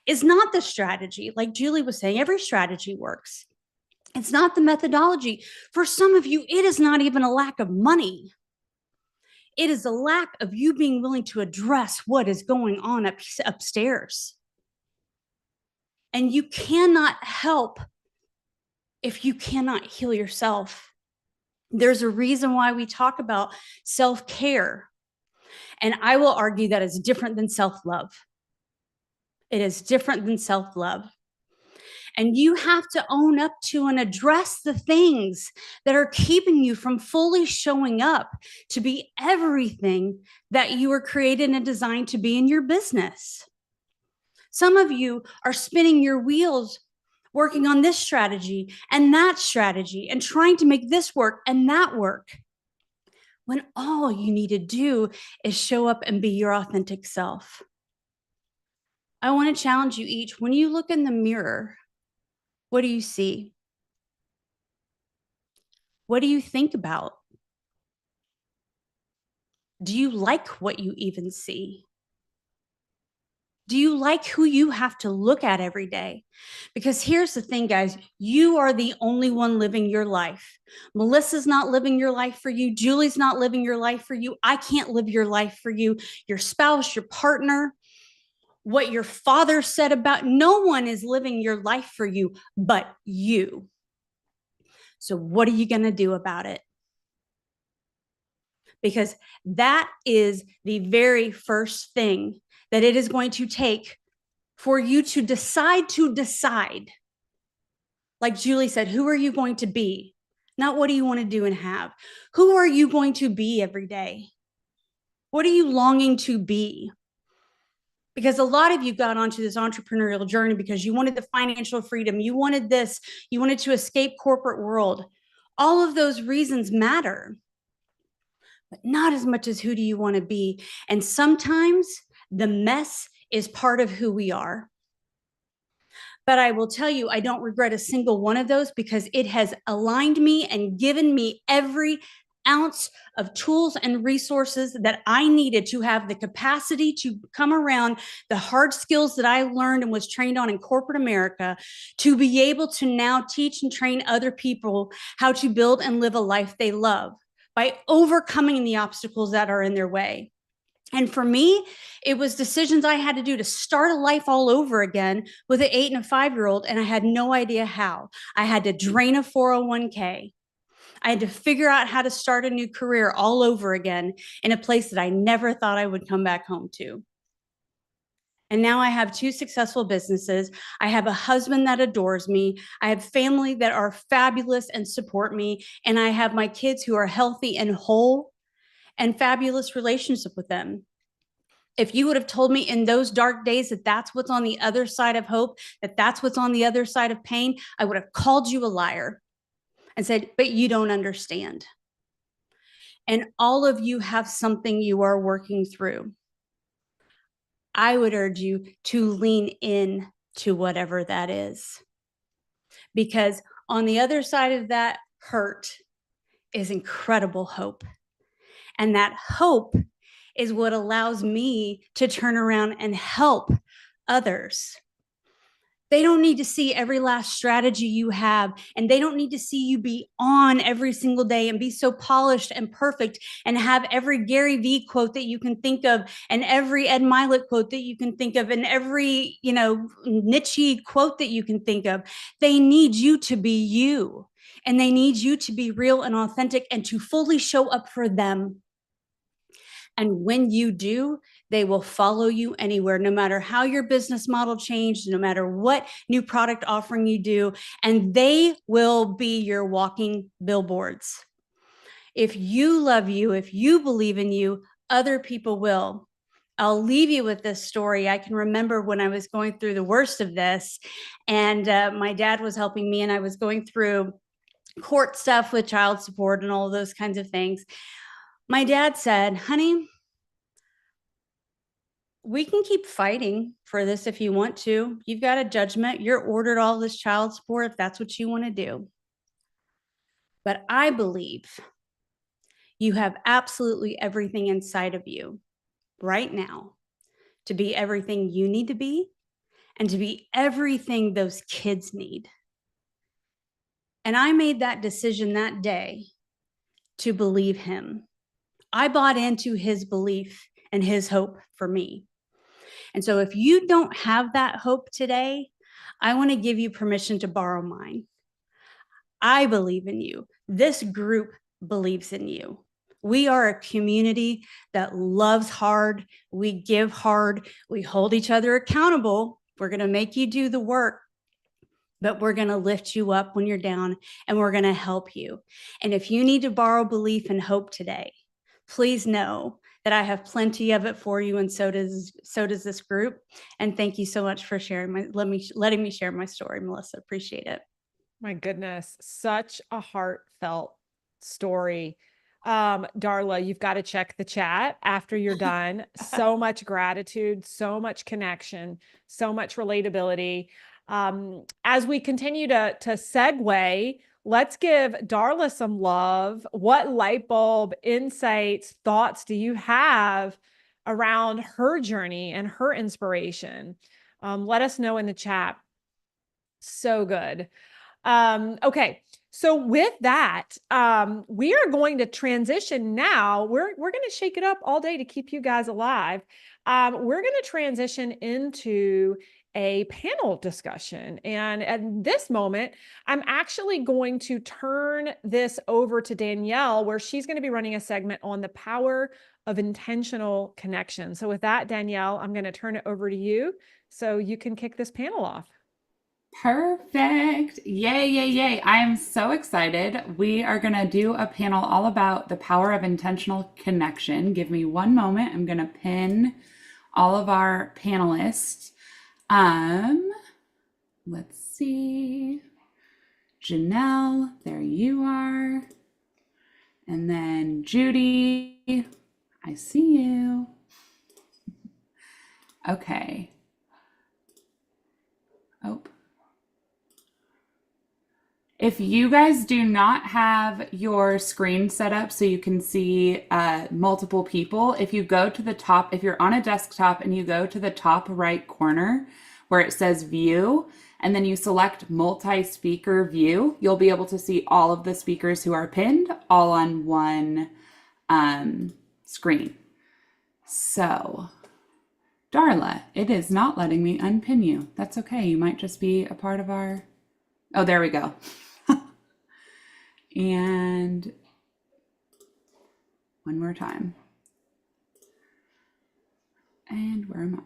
is not the strategy. Like Julie was saying, every strategy works. It's not the methodology. For some of you, it is not even a lack of money. It is a lack of you being willing to address what is going on upstairs. And you cannot help if you cannot heal yourself. There's a reason why we talk about self-care. And I will argue that it's different than self-love. It is different than self-love. And you have to own up to and address the things that are keeping you from fully showing up to be everything that you were created and designed to be in your business. Some of you are spinning your wheels working on this strategy and that strategy and trying to make this work and that work, when all you need to do is show up and be your authentic self. I want to challenge you each. When you look in the mirror, what do you see? What do you think about? Do you like what you even see? Do you like who you have to look at every day? Because here's the thing, guys, you are the only one living your life. Melissa's not living your life for you. Julie's not living your life for you. I can't live your life for you. Your spouse, your partner, what your father said about, no one is living your life for you but you. So what are you going to do about it? Because that is the very first thing that it is going to take for you to decide. Like Julie said, who are you going to be? Not what do you want to do and have. Who are you going to be every day? What are you longing to be? Because a lot of you got onto this entrepreneurial journey because you wanted the financial freedom. You wanted this. You wanted to escape corporate world. All of those reasons matter, but not as much as who do you want to be. And sometimes the mess is part of who we are. But I will tell you, I don't regret a single one of those because it has aligned me and given me every ounce of tools and resources that I needed to have the capacity to come around the hard skills that I learned and was trained on in corporate America to be able to now teach and train other people how to build and live a life they love by overcoming the obstacles that are in their way. And for me, it was decisions I had to do to start a life all over again with an 8 and a 5-year-old, and I had no idea how. I had to drain a 401k. I had to figure out how to start a new career all over again in a place that I never thought I would come back home to. And now I have 2 successful businesses. I have a husband that adores me. I have family that are fabulous and support me. And I have my kids who are healthy and whole and fabulous relationship with them. If you would have told me in those dark days that that's what's on the other side of hope, that that's what's on the other side of pain, I would have called you a liar and said, but you don't understand. And all of you have something you are working through. I would urge you to lean in to whatever that is. Because on the other side of that hurt is incredible hope. And that hope is what allows me to turn around and help others. They don't need to see every last strategy you have, and they don't need to see you be on every single day and be so polished and perfect and have every Gary Vee quote that you can think of and every Ed Mylett quote that you can think of and every, niche quote that you can think of. They need you to be you, and they need you to be real and authentic and to fully show up for them. And when you do, they will follow you anywhere, no matter how your business model changed, no matter what new product offering you do, and they will be your walking billboards. If you love you, if you believe in you, other people will. I'll leave you with this story. I can remember when I was going through the worst of this, and my dad was helping me, and I was going through court stuff with child support and all those kinds of things. My dad said, honey, we can keep fighting for this if you want to. You've got a judgment. You're ordered all this child support if that's what you want to do. But I believe you have absolutely everything inside of you right now to be everything you need to be and to be everything those kids need. And I made that decision that day to believe him. I bought into his belief and his hope for me. And so if you don't have that hope today, I want to give you permission to borrow mine. I believe in you. This group believes in you. We are a community that loves hard. We give hard. We hold each other accountable. We're going to make you do the work. but we're going to lift you up when you're down, and we're going to help you. And if you need to borrow belief and hope today, please know that I have plenty of it for you, and so does this group. And thank you so much for sharing letting me share my story, Melissa. Appreciate it. My goodness, such a heartfelt story. Darla, you've got to check the chat after you're done. So much gratitude, so much connection, so much relatability. As we continue to segue, let's give Darla some love. What light bulb insights, thoughts do you have around her journey and her inspiration? Let us know in the chat. So good. Okay. So with that, we are going to transition now. We're going to shake it up all day to keep you guys alive. We're going to transition into a panel discussion. And at this moment, I'm actually going to turn this over to Danielle, where she's going to be running a segment on the power of intentional connection. So with that, Danielle, I'm going to turn it over to you so you can kick this panel off. Perfect. Yay, yay, yay. I am so excited. We are going to do a panel all about the power of intentional connection. Give me one moment. I'm going to pin all of our panelists. Let's see. Janelle, there you are. And then Judy, I see you. Okay. Oh. If you guys do not have your screen set up so you can see multiple people, if you go to the top, if you're on a desktop and you go to the top right corner where it says view, and then you select multi-speaker view, you'll be able to see all of the speakers who are pinned all on one screen. So, Darla, it is not letting me unpin you. That's okay. You might just be a part of our... Oh, there we go. And one more time. And where am I?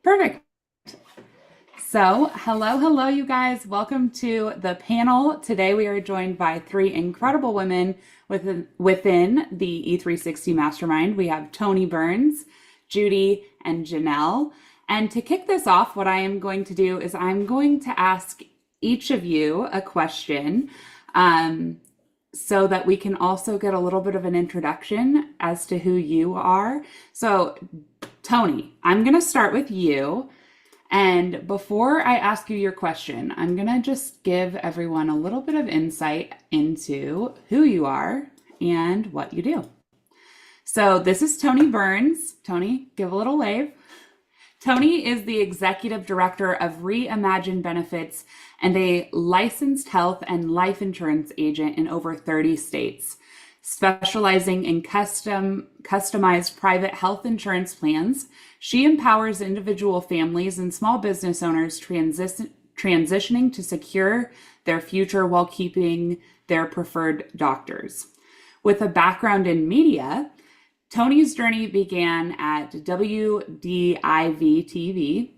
Perfect. So, hello, you guys. Welcome to the panel. Today we are joined by three incredible women within the E360 Mastermind. We have Tony Burns, Judy, and Janelle. And to kick this off, what I am going to do is I'm going to ask each of you a question so that we can also get a little bit of an introduction as to who you are. So, Tony, I'm going to start with you. And before I ask you your question, I'm going to just give everyone a little bit of insight into who you are and what you do. So this is Tony Burns. Tony, give a little wave. Tony is the executive director of Reimagine Benefits and a licensed health and life insurance agent in over 30 states, specializing in customized private health insurance plans. She empowers individual families and small business owners transitioning to secure their future while keeping their preferred doctors. With a background in media, Tony's journey began at WDIV-TV,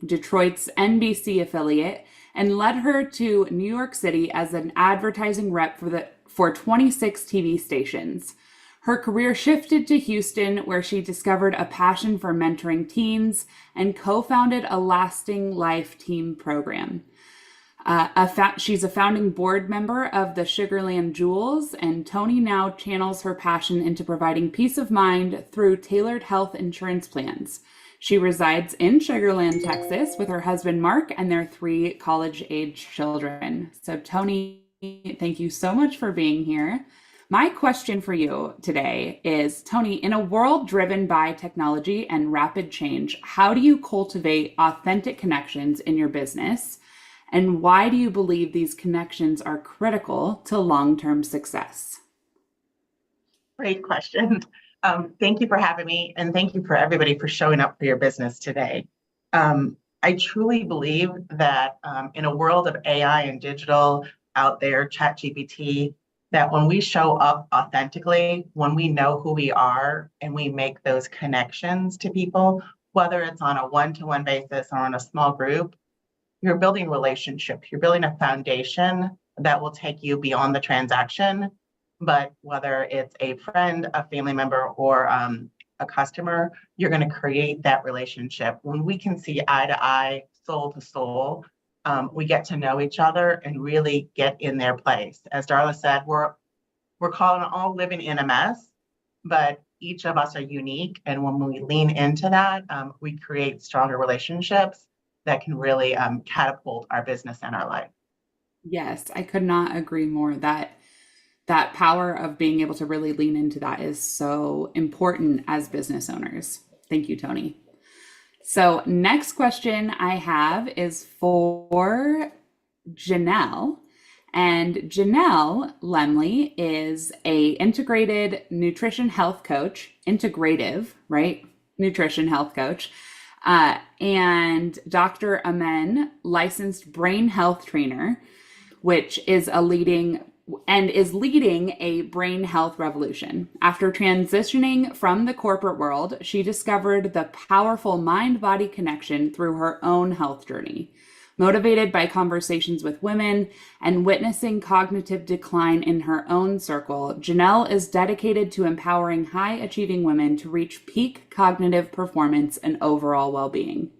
Detroit's NBC affiliate, and led her to New York City as an advertising rep for 26 TV stations. Her career shifted to Houston, where she discovered a passion for mentoring teens and co-founded a Lasting Life team program. She's a founding board member of the Sugarland Jewels, and Tony now channels her passion into providing peace of mind through tailored health insurance plans. She resides in Sugarland, Texas, with her husband, Mark, and their 3 college-age children. So, Tony, thank you so much for being here. My question for you today is, Tony, in a world driven by technology and rapid change, how do you cultivate authentic connections in your business? And why do you believe these connections are critical to long-term success? Great question. Thank you for having me, and thank you for everybody for showing up for your business today. I truly believe that in a world of AI and digital out there, ChatGPT, that when we show up authentically, when we know who we are and we make those connections to people, whether it's on a one-to-one basis or on a small group, you're building relationships, you're building a foundation that will take you beyond the transaction. But whether it's a friend, a family member, or a customer, you're going to create that relationship. When we can see eye to eye, soul to soul, we get to know each other and really get in their place. As Darla said, we're calling it all living in a mess, but each of us are unique. And when we lean into that, we create stronger relationships that can really catapult our business and our life. Yes, I could not agree more. That power of being able to really lean into that is so important as business owners. Thank you, Tony. So next question I have is for Janelle. And Janelle Lemley is a integrated nutrition health coach, integrative, right? Nutrition health coach. And Dr. Amen, licensed brain health trainer, which is leading a brain health revolution. After transitioning from the corporate world, she discovered the powerful mind-body connection through her own health journey. Motivated by conversations with women and witnessing cognitive decline in her own circle, Janelle is dedicated to empowering high-achieving women to reach peak cognitive performance and overall well-being.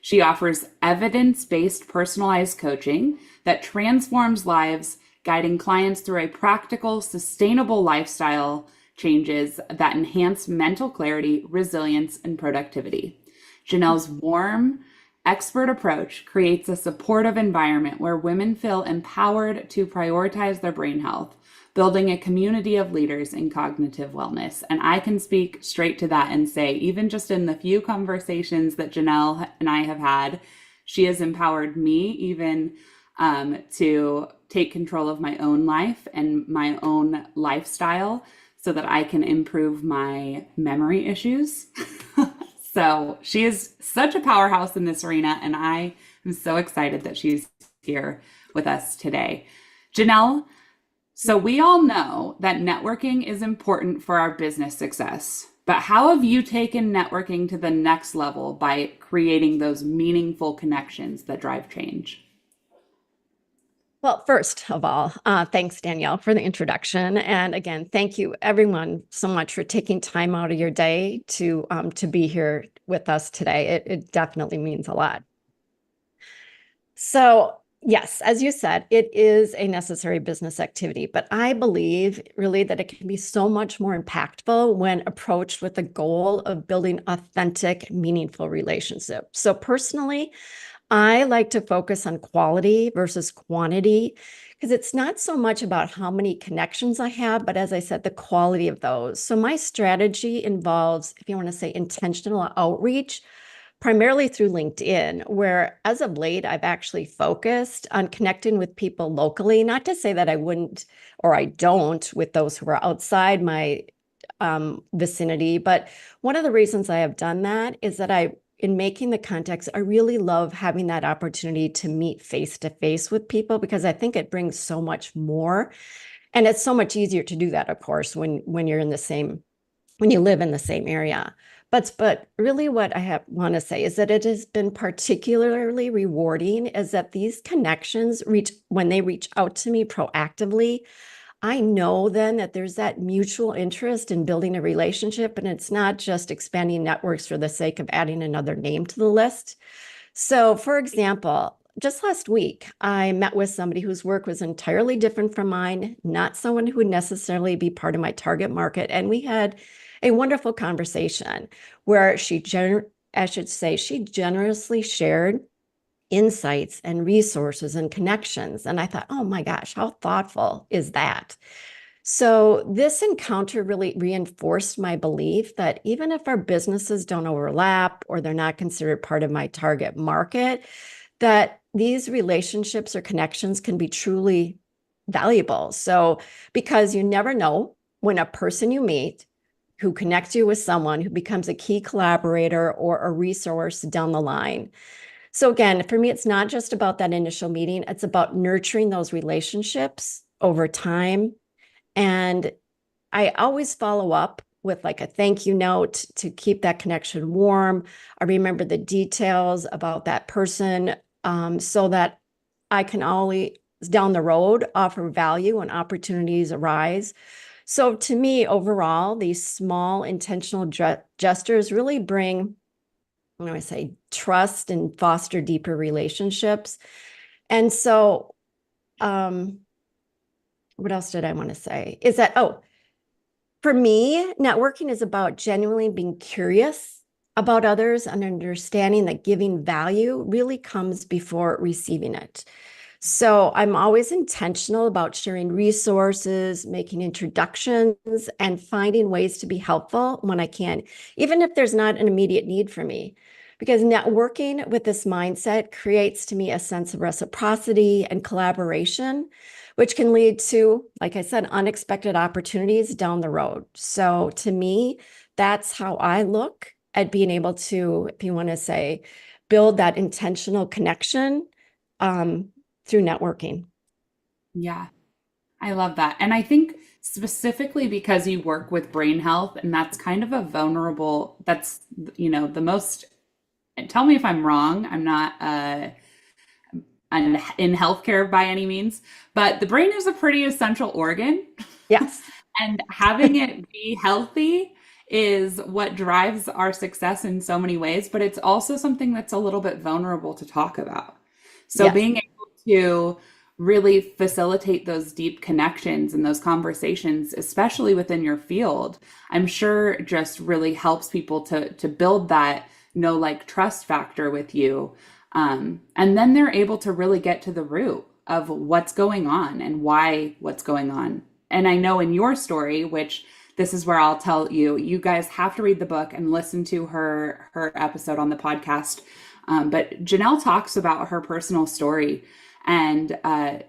She offers evidence-based personalized coaching that transforms lives, guiding clients through a practical, sustainable lifestyle changes that enhance mental clarity, resilience, and productivity. Janelle's warm, expert approach creates a supportive environment where women feel empowered to prioritize their brain health, building a community of leaders in cognitive wellness. And I can speak straight to that and say, even just in the few conversations that Janelle and I have had, she has empowered me even to take control of my own life and my own lifestyle so that I can improve my memory issues. So she is such a powerhouse in this arena, and I am so excited that she's here with us today. Janelle, so we all know that networking is important for our business success, but how have you taken networking to the next level by creating those meaningful connections that drive change? Well, first of all, thanks, Danielle, for the introduction. And again, thank you everyone so much for taking time out of your day to be here with us today. It definitely means a lot. So yes, as you said, it is a necessary business activity, but I believe really that it can be so much more impactful when approached with the goal of building authentic, meaningful relationships. So personally, I like to focus on quality versus quantity because it's not so much about how many connections I have, but as I said, the quality of those. So my strategy involves, if you want to say, intentional outreach, primarily through LinkedIn, where as of late, I've actually focused on connecting with people locally, not to say that I wouldn't or I don't with those who are outside my vicinity. But one of the reasons I have done that is that in making the contacts, I really love having that opportunity to meet face to face with people because I think it brings so much more. And it's so much easier to do that, of course, when you're in the same, when you live in the same area. But really what I want to say is that it has been particularly rewarding is that these connections when they reach out to me proactively, I know then that there's that mutual interest in building a relationship, and it's not just expanding networks for the sake of adding another name to the list. So for example, just last week, I met with somebody whose work was entirely different from mine, not someone who would necessarily be part of my target market. And we had a wonderful conversation where she generously shared insights and resources and connections. And I thought, oh my gosh, how thoughtful is that? So this encounter really reinforced my belief that even if our businesses don't overlap or they're not considered part of my target market, that these relationships or connections can be truly valuable. So because you never know when a person you meet who connects you with someone who becomes a key collaborator or a resource down the line. So again, for me, it's not just about that initial meeting. It's about nurturing those relationships over time. And I always follow up with like a thank you note to keep that connection warm. I remember the details about that person so that I can always down the road offer value when opportunities arise. So to me, overall, these small intentional gestures really bring, what do I say, trust and foster deeper relationships. And so, what else did I want to say? Is that, for me, networking is about genuinely being curious about others and understanding that giving value really comes before receiving it. So I'm always intentional about sharing resources, making introductions, and finding ways to be helpful when I can, even if there's not an immediate need for me. Because networking with this mindset creates to me a sense of reciprocity and collaboration, which can lead to, like I said, unexpected opportunities down the road. So to me, that's how I look at being able to, if you want to say, build that intentional connection through networking. Yeah, I love that. And I think specifically because you work with brain health, and that's kind of a vulnerable, that's, the most, and tell me if I'm wrong. I'm not in healthcare by any means, but the brain is a pretty essential organ. Yes. And having it be healthy is what drives our success in so many ways, but it's also something that's a little bit vulnerable to talk about. So Yes. being able to really facilitate those deep connections and those conversations, especially within your field, I'm sure just really helps people to build that know, like, trust factor with you. And then they're able to really get to the root of what's going on and why what's going on. And I know in your story, which this is where I'll tell you, you guys have to read the book and listen to her episode on the podcast. But Janelle talks about her personal story, and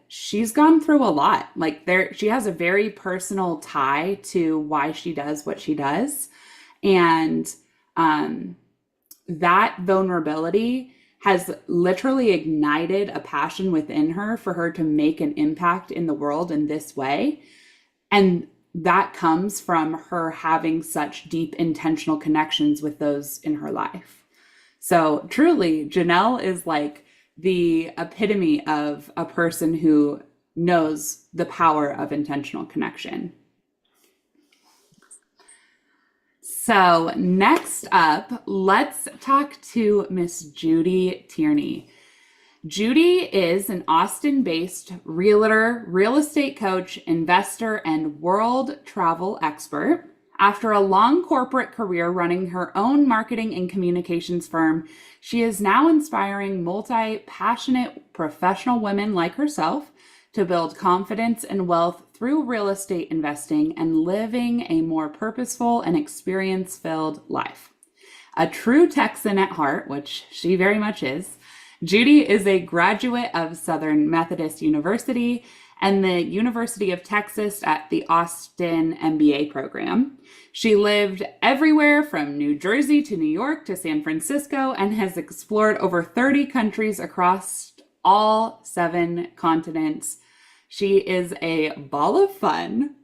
she's gone through a lot. Like, she has a very personal tie to why she does what she does. And that vulnerability has literally ignited a passion within her for her to make an impact in the world in this way. And that comes from her having such deep intentional connections with those in her life. So truly, Janelle is like the epitome of a person who knows the power of intentional connection. So next up, let's talk to Miss Judy Tierney. Judy is an Austin-based realtor, real estate coach, investor, and world travel expert. After a long corporate career running her own marketing and communications firm, she is now inspiring multi-passionate professional women like herself to build confidence and wealth through real estate investing and living a more purposeful and experience-filled life. A true Texan at heart, which she very much is, Judy is a graduate of Southern Methodist University and the University of Texas at the Austin MBA program. She lived everywhere from New Jersey to New York to San Francisco and has explored over 30 countries across all 7 continents. She is a ball of fun.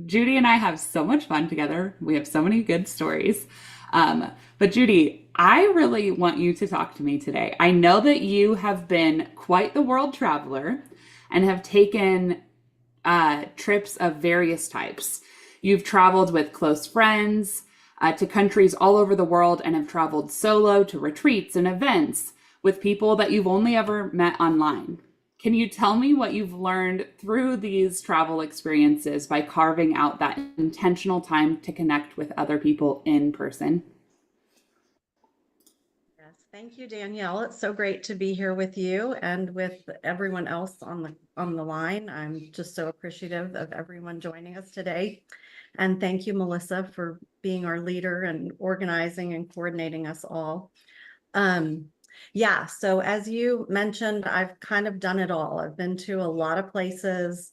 Judy and I have so much fun together. We have so many good stories. But Judy, I really want you to talk to me today. I know that you have been quite the world traveler and have taken trips of various types. You've traveled with close friends to countries all over the world and have traveled solo to retreats and events with people that you've only ever met online. Can you tell me what you've learned through these travel experiences by carving out that intentional time to connect with other people in person? Yes, thank you, Danielle. It's so great to be here with you and with everyone else on the line. I'm just so appreciative of everyone joining us today. And thank you, Melissa, for being our leader and organizing and coordinating us all. Yeah, so as you mentioned, I've kind of done it all. I've been to a lot of places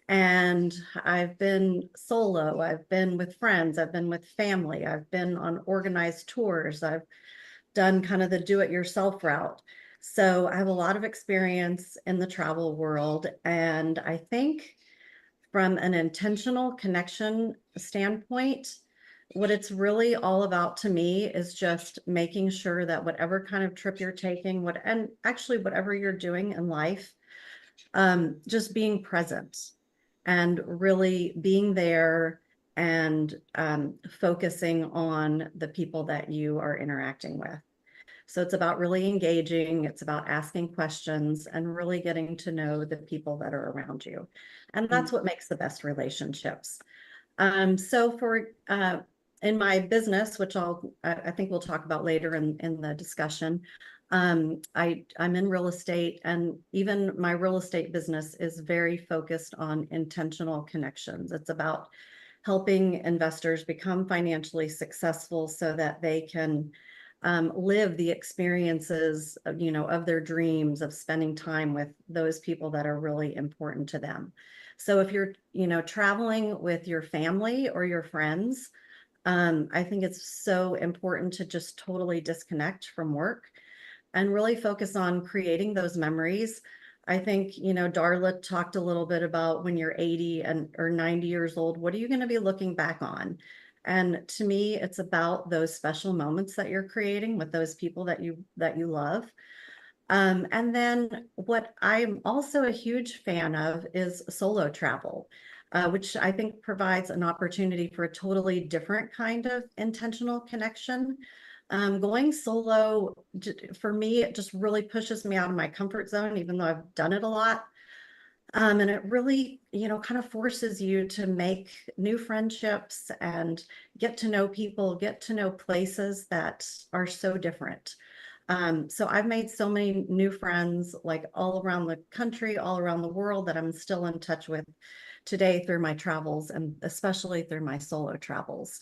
and I've been solo, I've been with friends, I've been with family, I've been on organized tours, I've done kind of the do-it-yourself route. So I have a lot of experience in the travel world. And I think from an intentional connection standpoint, what it's really all about to me is just making sure that whatever kind of trip you're taking, and actually whatever you're doing in life, just being present and really being there and focusing on the people that you are interacting with. So it's about really engaging, it's about asking questions and really getting to know the people that are around you. And that's what makes the best relationships. So for in my business, which I think we'll talk about later in the discussion, I'm in real estate, and even my real estate business is very focused on intentional connections. It's about helping investors become financially successful so that they can live the experiences of, of their dreams, of spending time with those people that are really important to them. So if you're, traveling with your family or your friends, I think it's so important to just totally disconnect from work and really focus on creating those memories. I think, Darla talked a little bit about when you're 80 or 90 years old, what are you going to be looking back on? And to me, it's about those special moments that you're creating with those people that you love. And then what I'm also a huge fan of is solo travel, which I think provides an opportunity for a totally different kind of intentional connection. Going solo, for me, it just really pushes me out of my comfort zone, even though I've done it a lot. And it really, kind of forces you to make new friendships and get to know people, get to know places that are so different. So I've made so many new friends, like all around the country, all around the world, that I'm still in touch with today through my travels, and especially through my solo travels.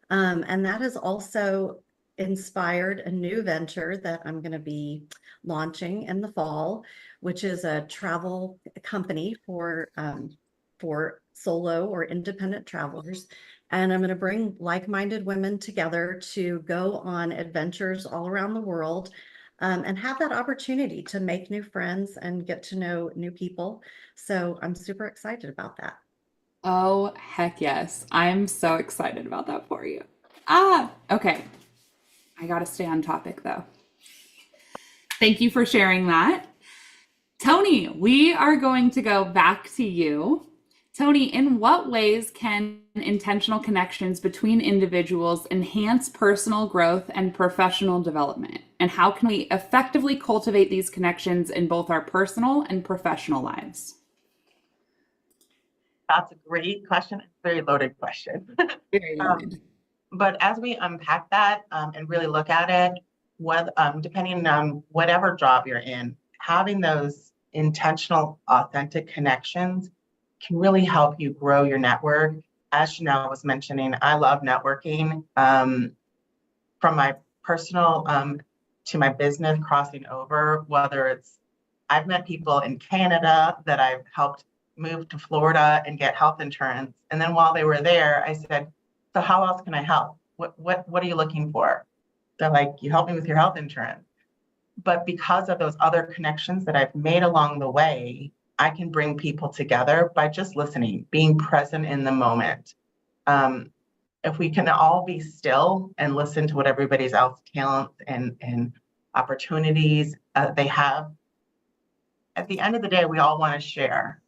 And that has also inspired a new venture that I'm going to be launching in the fall, which is a travel company for solo or independent travelers. And I'm going to bring like-minded women together to go on adventures all around the world, and have that opportunity to make new friends and get to know new people. So I'm super excited about that. Oh, heck yes. I'm so excited about that for you. Okay. I gotta stay on topic though. Thank you for sharing that. Tony, we are going to go back to you. Tony, in what ways can intentional connections between individuals enhance personal growth and professional development? And how can we effectively cultivate these connections in both our personal and professional lives? That's a great question. It's a very loaded question. Very loaded. But as we unpack that and really look at it, depending on whatever job you're in, having those intentional, authentic connections can really help you grow your network. As Janelle was mentioning, I love networking, from my personal to my business, crossing over, whether it's I've met people in Canada that I've helped move to Florida and get health insurance. And then while they were there, I said, so how else can I help? What are you looking for? They're like, you help me with your health insurance. But because of those other connections that I've made along the way, I can bring people together by just listening, being present in the moment. If we can all be still and listen to what everybody's else talents and opportunities they have, at the end of the day, we all want to share.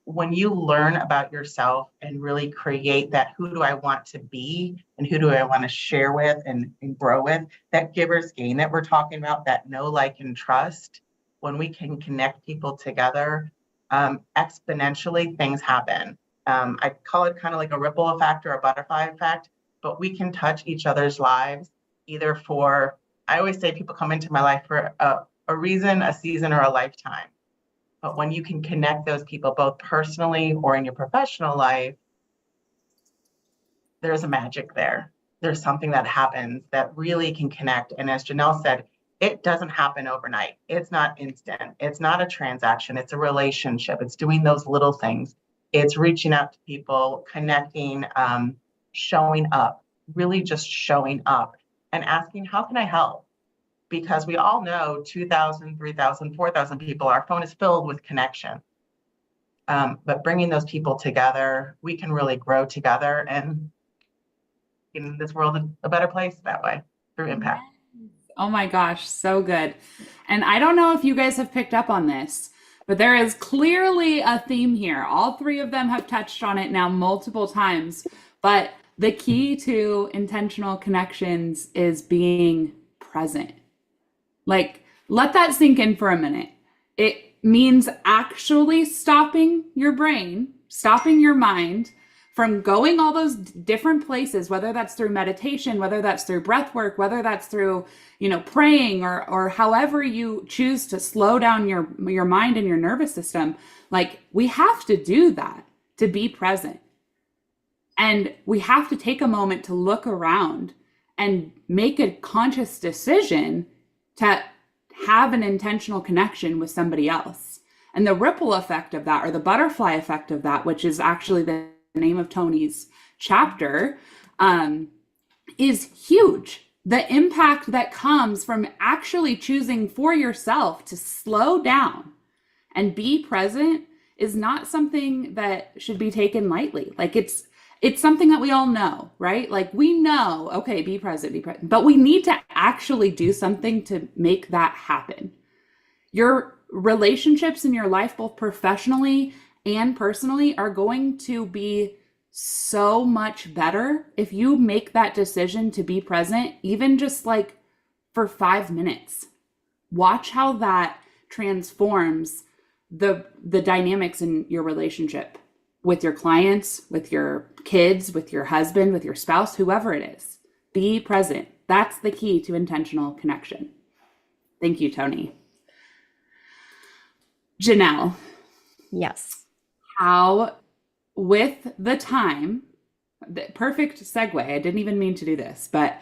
When you learn about yourself and really create that, who do I want to be and who do I want to share with and grow with, that giver's gain that we're talking about, that know, like, and trust, when we can connect people together, exponentially things happen. I call it kind of like a ripple effect or a butterfly effect, but we can touch each other's lives either for, I always say people come into my life for a reason, a season, or a lifetime. But when you can connect those people, both personally or in your professional life, there's a magic there. There's something that happens that really can connect. And as Janelle said, it doesn't happen overnight. It's not instant. It's not a transaction. It's a relationship. It's doing those little things. It's reaching out to people, connecting, showing up, really just showing up and asking, how can I help? Because we all know 2,000, 3,000, 4,000 people, our phone is filled with connection. But bringing those people together, we can really grow together. And making this world a better place that way through impact. Oh my gosh, so good. And I don't know if you guys have picked up on this, but there is clearly a theme here. All three of them have touched on it now multiple times, but the key to intentional connections is being present. Like, let that sink in for a minute. It means actually stopping your brain, stopping your mind from going all those different places, whether that's through meditation, whether that's through breath work, whether that's through, praying or however you choose to slow down your mind and your nervous system. Like, we have to do that to be present. And we have to take a moment to look around and make a conscious decision to have an intentional connection with somebody else. And the ripple effect of that, or the butterfly effect of that, which is actually the name of Tony's chapter, is huge. The impact that comes from actually choosing for yourself to slow down and be present is not something that should be taken lightly. Like, it's something that we all know, right? Like, we know, okay, be present, but we need to actually do something to make that happen. Your relationships in your life, both professionally and personally, are going to be so much better if you make that decision to be present, even just like for 5 minutes. Watch how that transforms the dynamics in your relationship with your clients, with your kids, with your husband, with your spouse, whoever it is. Be present. That's the key to intentional connection. Thank you, Tony. Janelle. Yes. How, with the time, the perfect segue, I didn't even mean to do this, but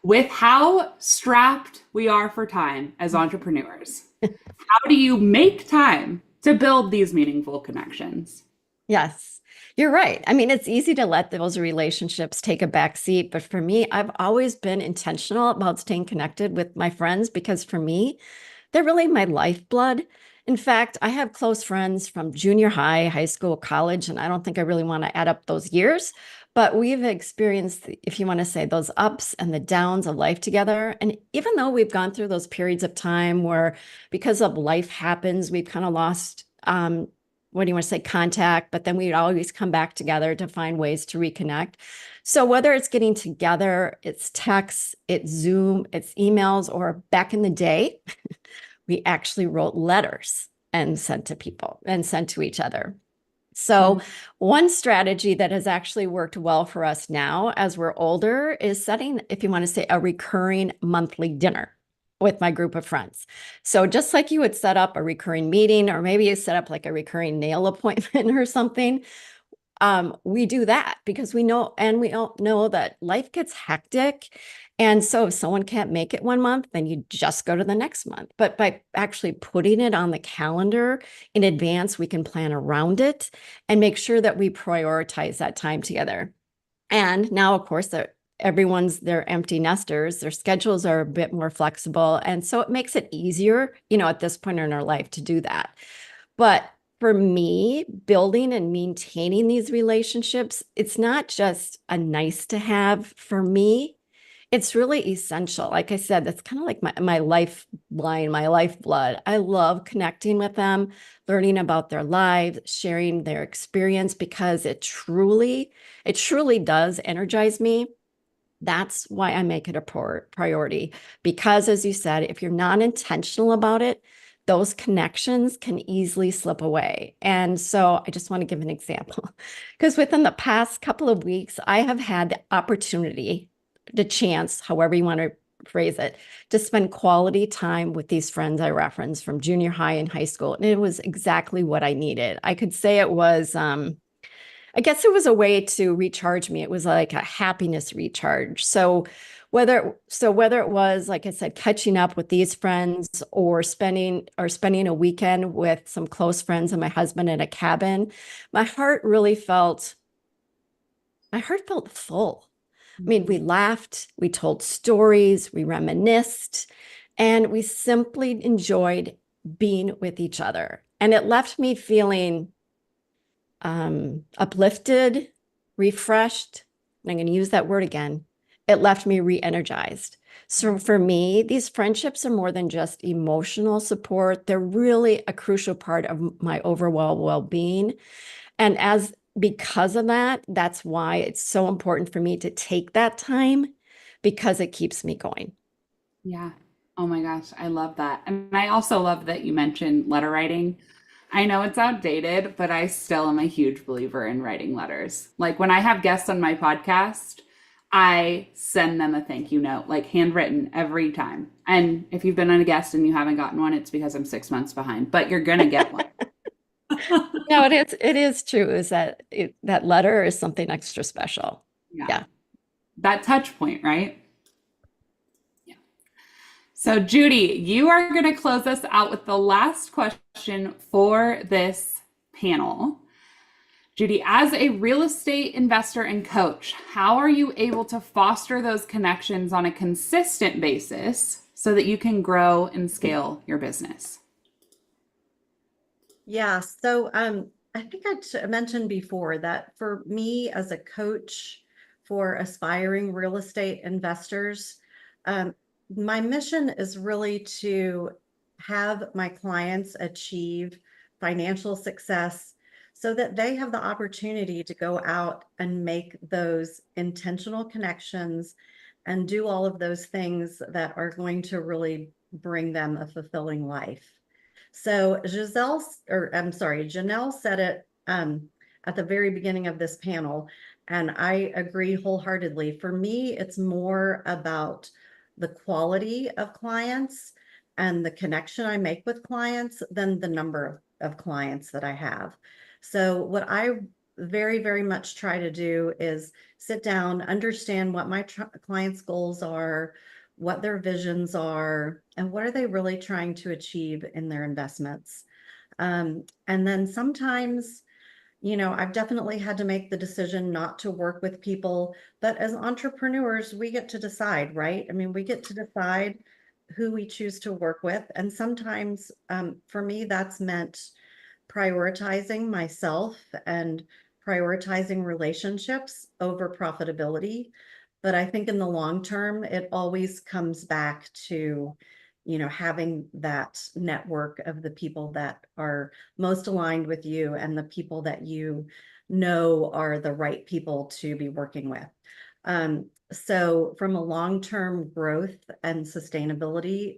with how strapped we are for time as entrepreneurs, how do you make time to build these meaningful connections? Yes, you're right. I mean, it's easy to let those relationships take a back seat, but for me, I've always been intentional about staying connected with my friends because for me, they're really my lifeblood. In fact, I have close friends from junior high, high school, college, and I don't think I really want to add up those years, but we've experienced, if you want to say, those ups and the downs of life together. And even though we've gone through those periods of time where because of life happens, we've kind of lost, what do you want to say, contact, but then we'd always come back together to find ways to reconnect. So whether it's getting together, it's texts, it's Zoom, it's emails, or back in the day, we actually wrote letters and sent to people and sent to each other. So one strategy that has actually worked well for us now as we're older is setting, if you want to say, a recurring monthly dinner with my group of friends. So just like you would set up a recurring meeting, or maybe you set up like a recurring nail appointment or something, we do that because we know, and we all know that life gets hectic. And so if someone can't make it 1 month, then you just go to the next month. But by actually putting it on the calendar in advance, we can plan around it and make sure that we prioritize that time together. And now, of course, they're empty nesters, their schedules are a bit more flexible. And so it makes it easier, at this point in our life to do that. But for me, building and maintaining these relationships, it's not just a nice to have for me. It's really essential. Like I said, that's kind of like my lifeline, my lifeblood. I love connecting with them, learning about their lives, sharing their experience, because it truly does energize me. That's why I make it a priority. Because as you said, if you're not intentional about it, those connections can easily slip away. And so I just want to give an example, because within the past couple of weeks, I have had the opportunity, the chance, however you want to phrase it, to spend quality time with these friends I referenced from junior high and high school. And it was exactly what I needed. I could say it was, I guess it was a way to recharge me. It was like a happiness recharge. So whether it was, like I said, catching up with these friends or spending a weekend with some close friends and my husband in a cabin, my heart felt full. I mean, we laughed, we told stories, we reminisced, and we simply enjoyed being with each other. And it left me feeling uplifted, refreshed. And I'm going to use that word again, it left me re-energized. So for me, these friendships are more than just emotional support. They're really a crucial part of my overall well-being. And because of that, that's why it's so important for me to take that time, because it keeps me going. Yeah. Oh my gosh, I love that. And I also love that you mentioned letter writing. I know it's outdated, but I still am a huge believer in writing letters. Like when I have guests on my podcast, I send them a thank you note, like handwritten every time. And if you've been on a guest and you haven't gotten one, it's because I'm 6 months behind, but you're going to get one. No, it is true, is that that letter is something extra special. Yeah. That touch point, right? Yeah. So Judy, you are going to close us out with the last question for this panel. Judy, as a real estate investor and coach, how are you able to foster those connections on a consistent basis so that you can grow and scale your business? Yeah, so I think I mentioned before that for me as a coach for aspiring real estate investors, my mission is really to have my clients achieve financial success so that they have the opportunity to go out and make those intentional connections and do all of those things that are going to really bring them a fulfilling life. So Janelle said it at the very beginning of this panel, and I agree wholeheartedly. For me, it's more about the quality of clients and the connection I make with clients than the number of clients that I have. So what I very, very much try to do is sit down, understand what my clients' goals are, what their visions are, and what are they really trying to achieve in their investments. And then sometimes, I've definitely had to make the decision not to work with people, but as entrepreneurs, we get to decide, right? I mean, we get to decide who we choose to work with. And sometimes for me, that's meant prioritizing myself and prioritizing relationships over profitability. But I think in the long term, it always comes back to, having that network of the people that are most aligned with you and the people that you know are the right people to be working with. So from a long-term growth and sustainability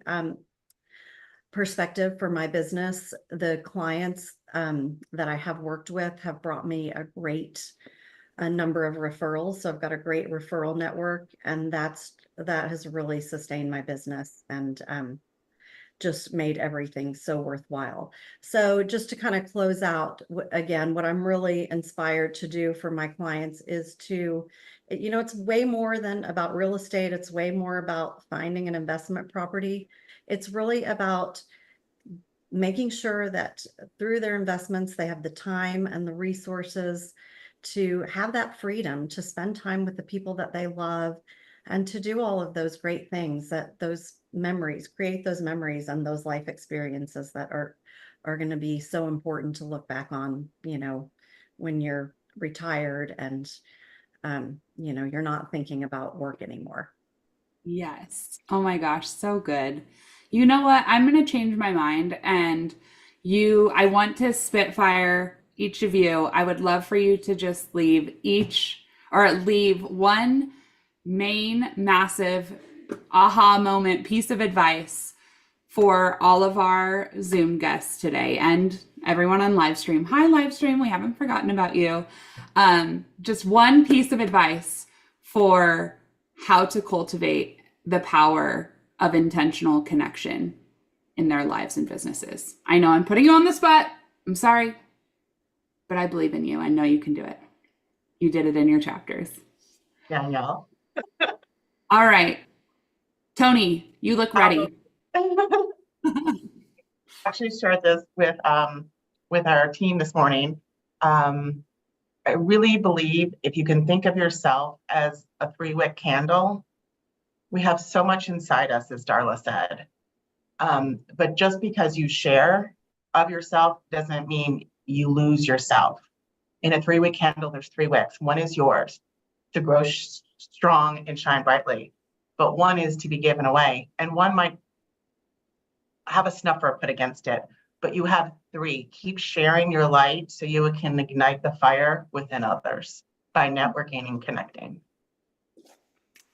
perspective for my business, the clients that I have worked with have brought me a number of referrals. So I've got a great referral network, and that has really sustained my business and just made everything so worthwhile. So just to kind of close out, again, what I'm really inspired to do for my clients is to, it's way more than about real estate. It's way more about finding an investment property. It's really about making sure that through their investments, they have the time and the resources to have that freedom to spend time with the people that they love and to do all of those great things, that those memories, create those memories and those life experiences that are going to be so important to look back on, when you're retired and, you're not thinking about work anymore. Yes. Oh my gosh, so good. You know what? I'm going to change my mind and I want to spitfire each of you. I would love for you to just leave one main massive aha moment piece of advice for all of our Zoom guests today and everyone on live stream. Hi, live stream. We haven't forgotten about you. Just one piece of advice for how to cultivate the power of intentional connection in their lives and businesses. I know I'm putting you on the spot. I'm sorry, but I believe in you. I know you can do it. You did it in your chapters. Danielle. All right. Tony, you look ready. Actually shared this with our team this morning. I really believe if you can think of yourself as a 3-wick candle, we have so much inside us, as Darla said. But just because you share of yourself doesn't mean you lose yourself. In a 3-wick candle, there's 3 wicks. One is yours to grow strong and shine brightly, but one is to be given away, and one might have a snuffer put against it, but you have three. Keep sharing your light so you can ignite the fire within others by networking and connecting.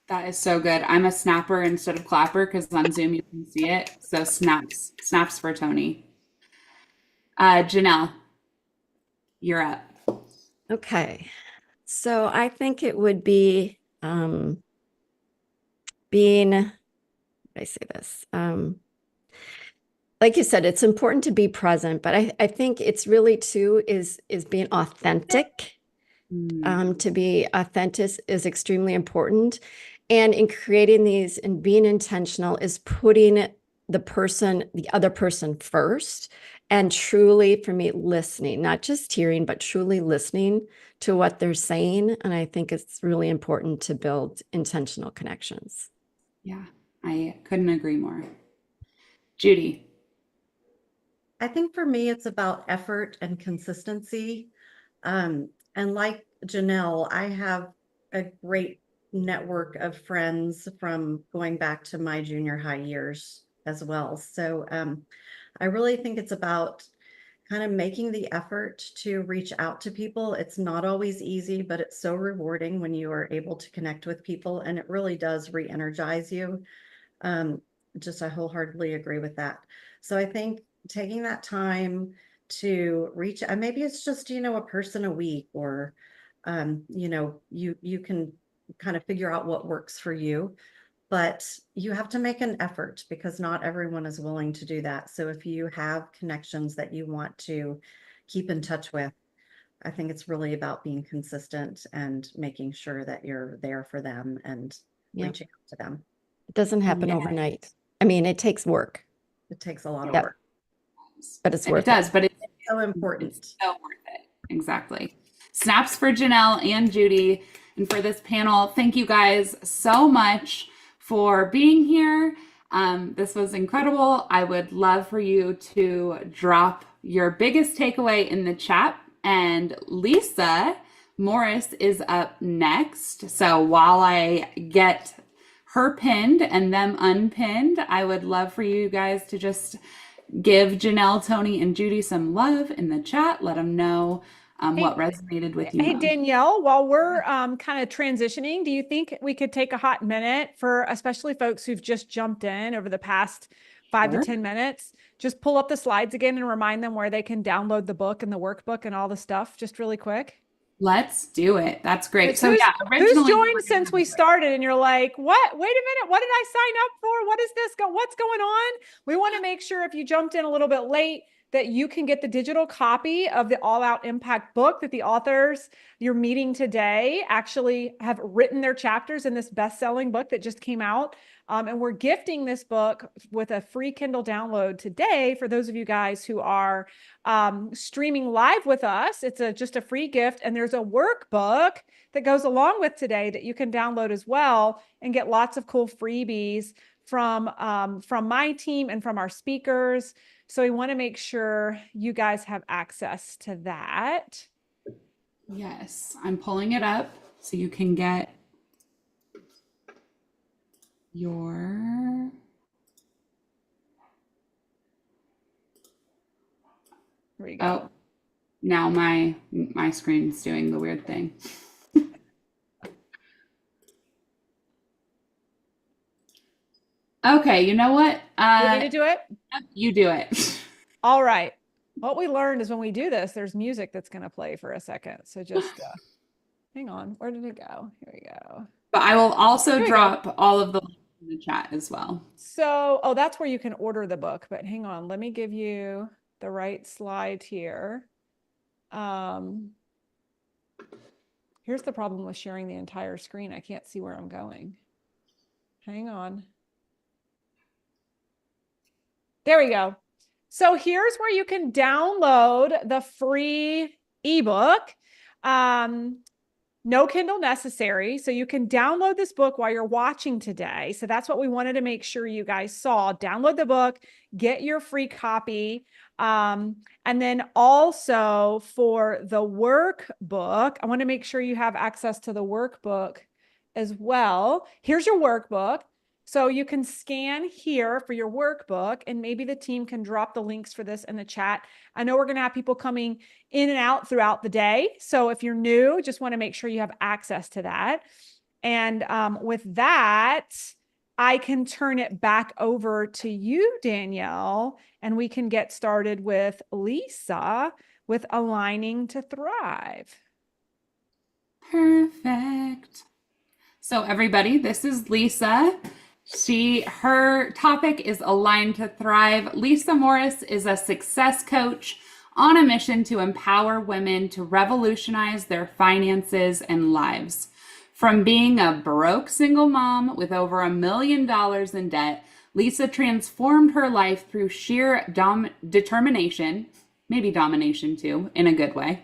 That is so good. I'm a snapper instead of clapper because on Zoom you can see it. So snaps for Tony. Janelle, you're up. Okay. So I think it would be being, how do I say this? Like you said, it's important to be present, but I think it's really too is being authentic. To be authentic is extremely important. And in creating these and being intentional is putting the other person first, and truly, for me, listening, not just hearing, but truly listening to what they're saying. And I think it's really important to build intentional connections. Yeah, I couldn't agree more. Judy. I think for me, it's about effort and consistency. And like Janelle, I have a great network of friends from going back to my junior high years as well. So I really think it's about kind of making the effort to reach out to people. It's not always easy, but it's so rewarding when you are able to connect with people, and it really does re-energize you. I wholeheartely agree with that. So I think taking that time to reach, and maybe it's just, a person a week, or, you can kind of figure out what works for you, but you have to make an effort because not everyone is willing to do that. So if you have connections that you want to keep in touch with, I think it's really about being consistent and making sure that you're there for them and reaching out to them. It doesn't happen overnight. I mean, it takes work. It takes a lot of Yep. work. But it's worth it. Does, but it's so important. It's so worth it. Exactly. Snaps for Janelle and Judy. And for this panel, thank you guys so much for being here. This was incredible. I would love for you to drop your biggest takeaway in the chat. And Lisa Morris is up next. So while I get her pinned and them unpinned, I would love for you guys to just give Janelle, Tony, and Judy some love in the chat. Let them know what resonated with you. Hey, Danielle, while we're kind of transitioning, do you think we could take a hot minute for especially folks who've just jumped in over the past 5 to 10 minutes? Just pull up the slides again and remind them where they can download the book and the workbook and all the stuff, just really quick. Let's do it. That's great. So who's joined since we started and you're like, what? Wait a minute. What did I sign up for? What is this? What's going on? We want to make sure if you jumped in a little bit late that you can get the digital copy of the All Out Impact book that the authors you're meeting today actually have written their chapters in this best-selling book that just came out. And we're gifting this book with a free Kindle download today for those of you guys who are streaming live with us. It's just a free gift. And there's a workbook that goes along with today that you can download as well and get lots of cool freebies from my team and from our speakers. So we want to make sure you guys have access to that. Yes, I'm pulling it up so you can get your... Here we go. Oh, now my screen's doing the weird thing. Okay, you know what? You need to do it? You do it. All right. What we learned is when we do this, there's music that's going to play for a second. So just hang on. Where did it go? Here we go. But I will also drop all of the links in the chat as well. So, that's where you can order the book. But hang on. Let me give you the right slide here. Here's the problem with sharing the entire screen. I can't see where I'm going. Hang on. There we go. So here's where you can download the free ebook. No Kindle necessary. So you can download this book while you're watching today. So that's what we wanted to make sure you guys saw. Download the book, get your free copy. And then also for the workbook, I want to make sure you have access to the workbook as well. Here's your workbook. So you can scan here for your workbook, and maybe the team can drop the links for this in the chat. I know we're going to have people coming in and out throughout the day. So if you're new, just want to make sure you have access to that. And with that, I can turn it back over to you, Danielle, and we can get started with Lisa with Aligning to Thrive. Perfect. So everybody, this is Lisa. Her topic is Align to Thrive. Lisa Morris is a success coach on a mission to empower women to revolutionize their finances and lives. From being a broke single mom with over $1 million in debt, Lisa transformed her life through sheer determination, maybe domination too, in a good way,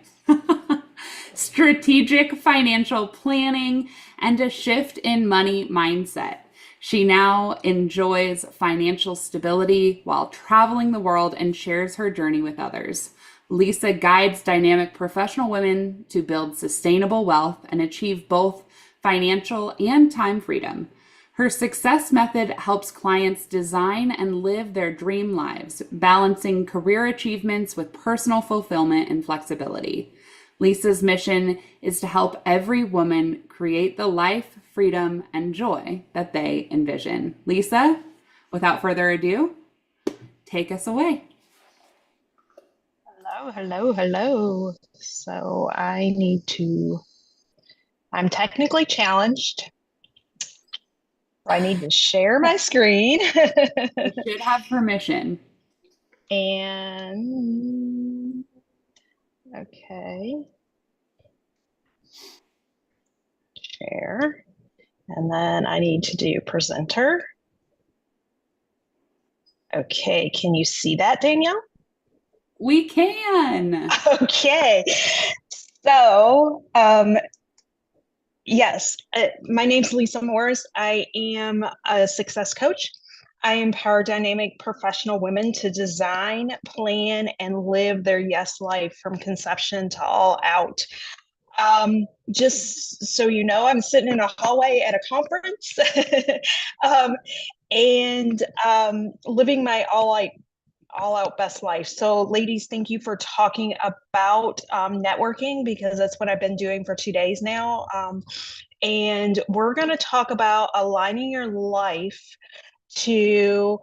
strategic financial planning, and a shift in money mindset. She now enjoys financial stability while traveling the world and shares her journey with others. Lisa guides dynamic professional women to build sustainable wealth and achieve both financial and time freedom. Her success method helps clients design and live their dream lives, balancing career achievements with personal fulfillment and flexibility. Lisa's mission is to help every woman create the life, freedom, and joy that they envision. Lisa, without further ado, take us away. Hello. So I'm technically challenged. I need to share my screen. You should have permission. And okay. Share. And then I need to do presenter. Okay, can you see that, Danielle? We can. Okay. So, yes, my name's Lisa Morris. I am a success coach. I empower dynamic professional women to design, plan, and live their yes life from conception to all out. Just so you know, I'm sitting in a hallway at a conference and living my all out best life. So ladies, thank you for talking about networking, because that's what I've been doing for 2 days now. And we're going to talk about aligning your life to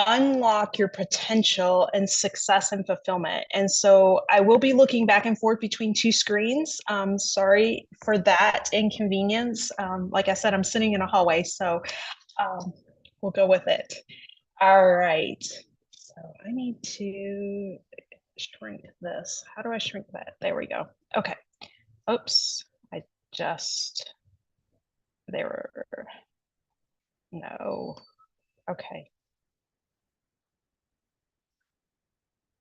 unlock your potential and success and fulfillment. And so I will be looking back and forth between two screens. Sorry for that inconvenience. Like I said, I'm sitting in a hallway, so we'll go with it. All right. So I need to shrink this. How do I shrink that? There we go. Okay. Oops. No. Okay.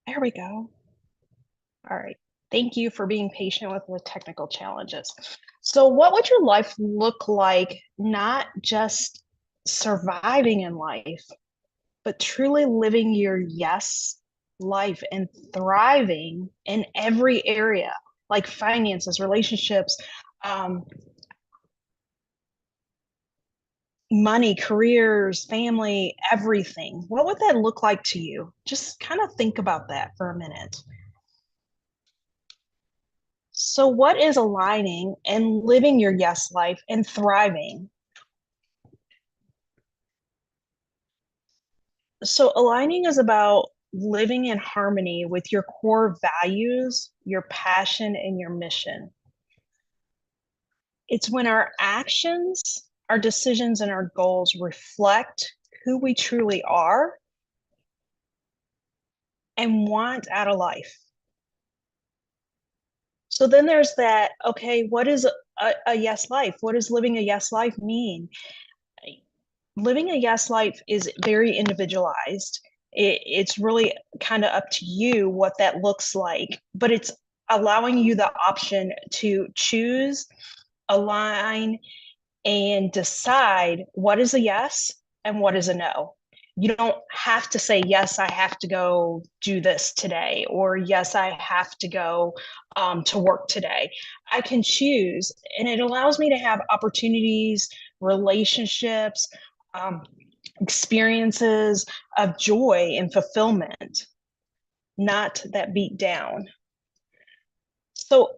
There we go. All right. Thank you for being patient with the technical challenges. So what would your life look like, not just surviving in life, but truly living your yes life and thriving in every area, like finances, relationships, money, careers, family, everything? What would that look like to you? Just kind of think about that for a minute. So what is aligning and living your yes life and thriving? So aligning is about living in harmony with your core values, your passion, and your mission. It's when our actions, our decisions, and our goals reflect who we truly are and want out of life. So then there's that, okay, what is a yes life? What does living a yes life mean? Living a yes life is very individualized. It's really kind of up to you what that looks like, but it's allowing you the option to choose, align, and decide what is a yes and what is a no. You don't have to say, yes, I have to go do this today, or yes, I have to go to work today. I can choose, and it allows me to have opportunities, relationships, experiences of joy and fulfillment, not that beat down. So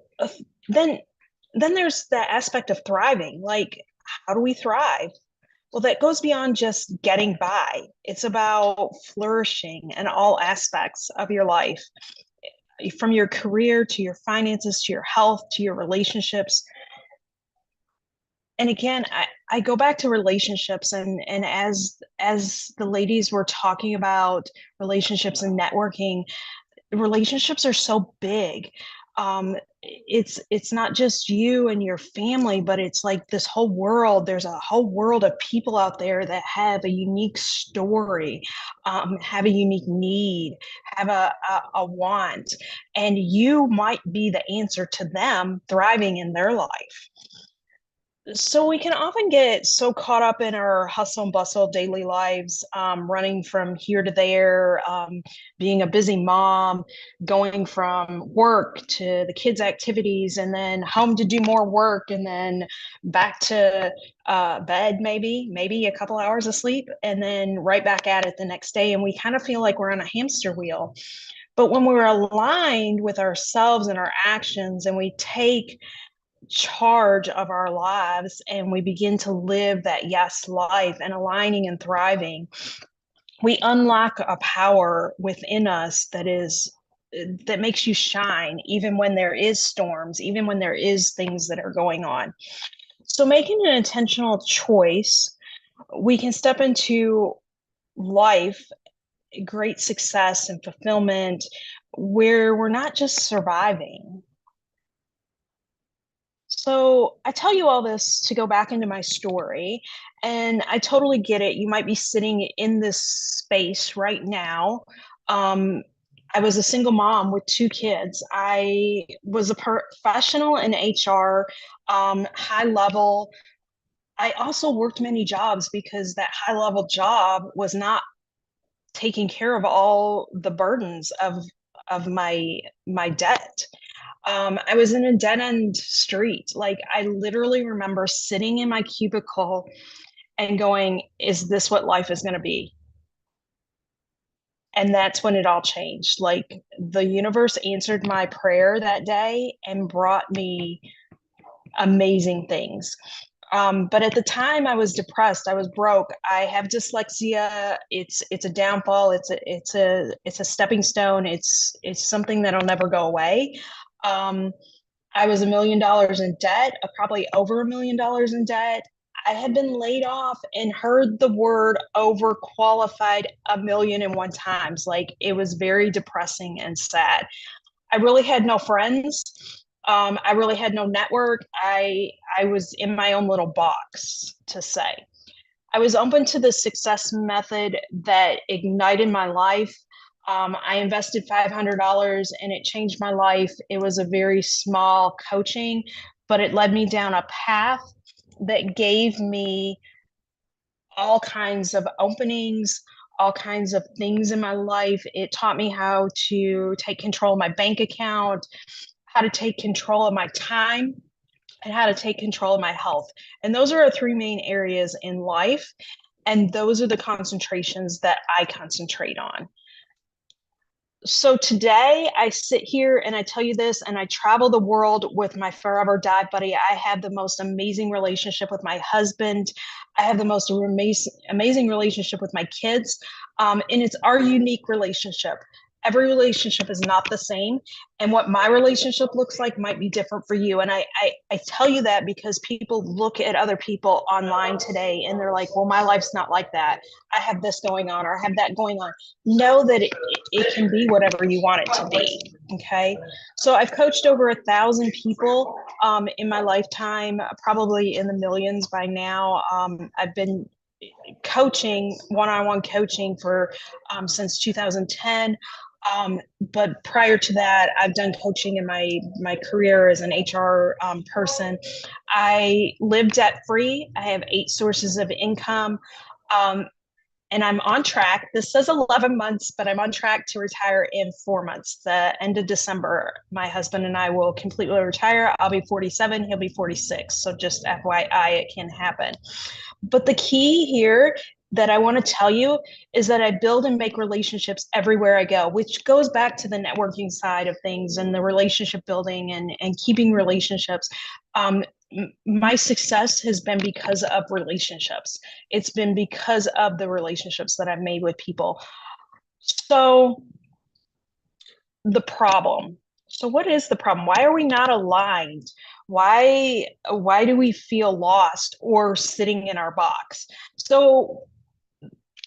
then there's that aspect of thriving. Like, how do we thrive? Well, that goes beyond just getting by. It's about flourishing in all aspects of your life, from your career to your finances, to your health, to your relationships. And again, I go back to relationships, and as the ladies were talking about relationships and networking, relationships are so big. It's not just you and your family, but it's like this whole world. There's a whole world of people out there that have a unique story, have a unique need, have a want, and you might be the answer to them thriving in their life. So we can often get so caught up in our hustle and bustle of daily lives, running from here to there, being a busy mom, going from work to the kids' activities, and then home to do more work, and then back to bed, maybe a couple hours of sleep, and then right back at it the next day. And we kind of feel like we're on a hamster wheel. But when we're aligned with ourselves and our actions, and we take charge of our lives and we begin to live that yes life and aligning and thriving, we unlock a power within us that makes you shine even when there is storms, even when there is things that are going on. So making an intentional choice, we can step into life, great success and fulfillment, where we're not just surviving. So I tell you all this to go back into my story, and I totally get it. You might be sitting in this space right now. I was a single mom with 2 kids. I was a professional in HR, high level. I also worked many jobs because that high level job was not taking care of all the burdens of my debt. I was in a dead end street. Like, I literally remember sitting in my cubicle and going, is this what life is going to be? And that's when it all changed. Like, the universe answered my prayer that day and brought me amazing things. But at the time I was depressed, I was broke. I have dyslexia. It's a downfall. It's a stepping stone. It's something that'll never go away. I was $1 million in debt, probably over $1 million in debt. I had been laid off and heard the word overqualified 1,000,001 times. Like, it was very depressing and sad. I really had no friends. I really had no network. I was in my own little box, to say. I was open to the success method that ignited my life. I invested $500 and it changed my life. It was a very small coaching, but it led me down a path that gave me all kinds of openings, all kinds of things in my life. It taught me how to take control of my bank account, how to take control of my time, and how to take control of my health. And those are our 3 main areas in life. And those are the concentrations that I concentrate on. So today I sit here and I tell you this, and I travel the world with my forever dive buddy. I have the most amazing relationship with my husband. I have the most amazing relationship with my kids. And it's our unique relationship. Every relationship is not the same. And what my relationship looks like might be different for you. And I tell you that because people look at other people online today and they're like, well, my life's not like that. I have this going on, or I have that going on. Know that it can be whatever you want it to be. Okay. So I've coached over 1,000 people in my lifetime, probably in the millions by now. I've been coaching, one-on-one coaching for since 2010. But prior to that, I've done coaching in my career as an HR person. I live debt free. I have 8 sources of income. and I'm on track. This says 11 months, but I'm on track to retire in 4 months. The end of December, my husband and I will completely retire. I'll be 47, he'll be 46. So just FYI, it can happen. But the key here that I want to tell you is that I build and make relationships everywhere I go, which goes back to the networking side of things and the relationship building and keeping relationships. My success has been because of relationships. It's been because of the relationships that I've made with people. So the problem. So what is the problem? Why are we not aligned? Why do we feel lost or sitting in our box? So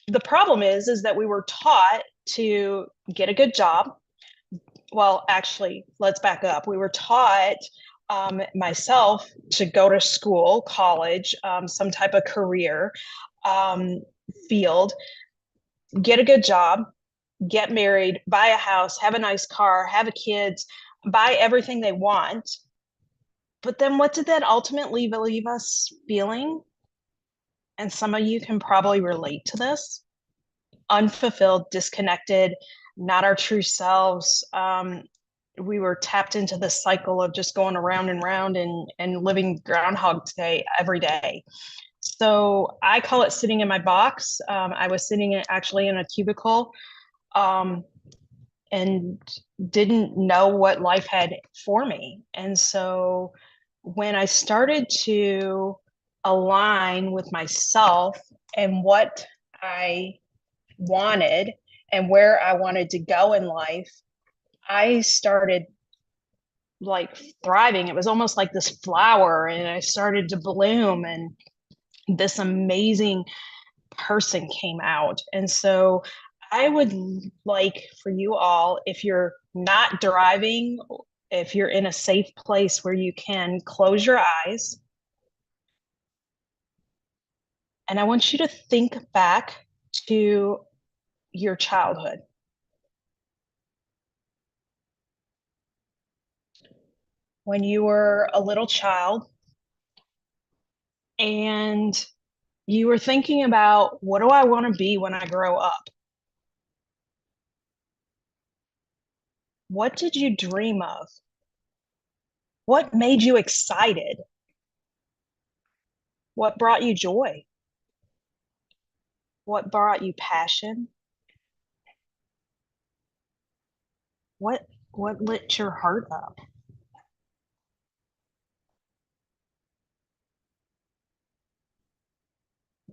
the problem is that we were taught to get a good job. Well, actually, let's back up. We were taught, myself, to go to school, college, some type of career field, get a good job, get married, buy a house, have a nice car, have kids, buy everything they want. But then what did that ultimately leave us feeling? And some of you can probably relate to this. Unfulfilled, disconnected, not our true selves. We were tapped into the cycle of just going around and round and living Groundhog Day every day. So I call it sitting in my box. I was sitting actually in a cubicle and didn't know what life had for me. And so when I started to align with myself and what I wanted and where I wanted to go in life, I started like thriving. It was almost like this flower, and I started to bloom, and this amazing person came out. And so I would like for you all, if you're not driving, if you're in a safe place where you can close your eyes, and I want you to think back to your childhood. When you were a little child and you were thinking about, what do I want to be when I grow up? What did you dream of? What made you excited? What brought you joy? What brought you passion? What lit your heart up?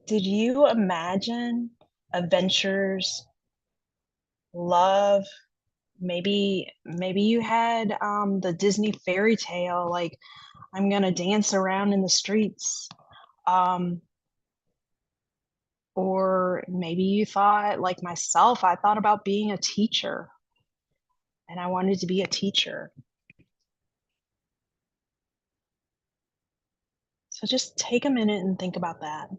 Did you imagine adventures, love? Maybe you had the Disney fairy tale, like, I'm gonna dance around in the streets. Or maybe you thought, like myself, I thought about being a teacher, and I wanted to be a teacher. So just take a minute and think about that.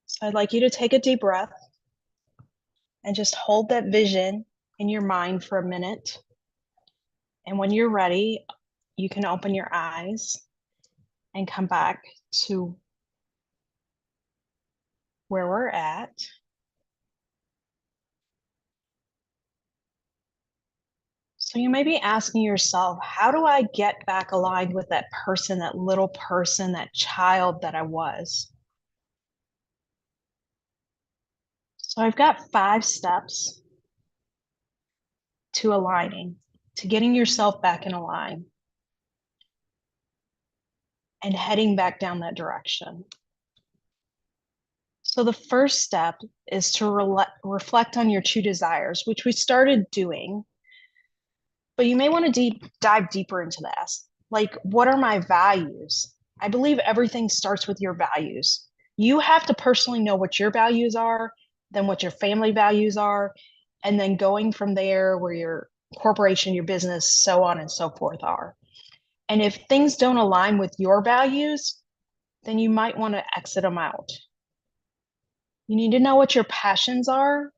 So I'd like you to take a deep breath and just hold that vision in your mind for a minute. And when you're ready, you can open your eyes and come back to where we're at. So you may be asking yourself, how do I get back aligned with that person, that little person, that child that I was? So I've got 5 steps to aligning, to getting yourself back in align and heading back down that direction. So the first step is to reflect on your true desires, which we started doing, but you may want to dive deeper into this. Like, what are my values? I believe everything starts with your values. You have to personally know what your values are, then what your family values are, and then going from there where your corporation, your business, so on and so forth are. And if things don't align with your values, then you might want to exit them out. You need to know what your passions are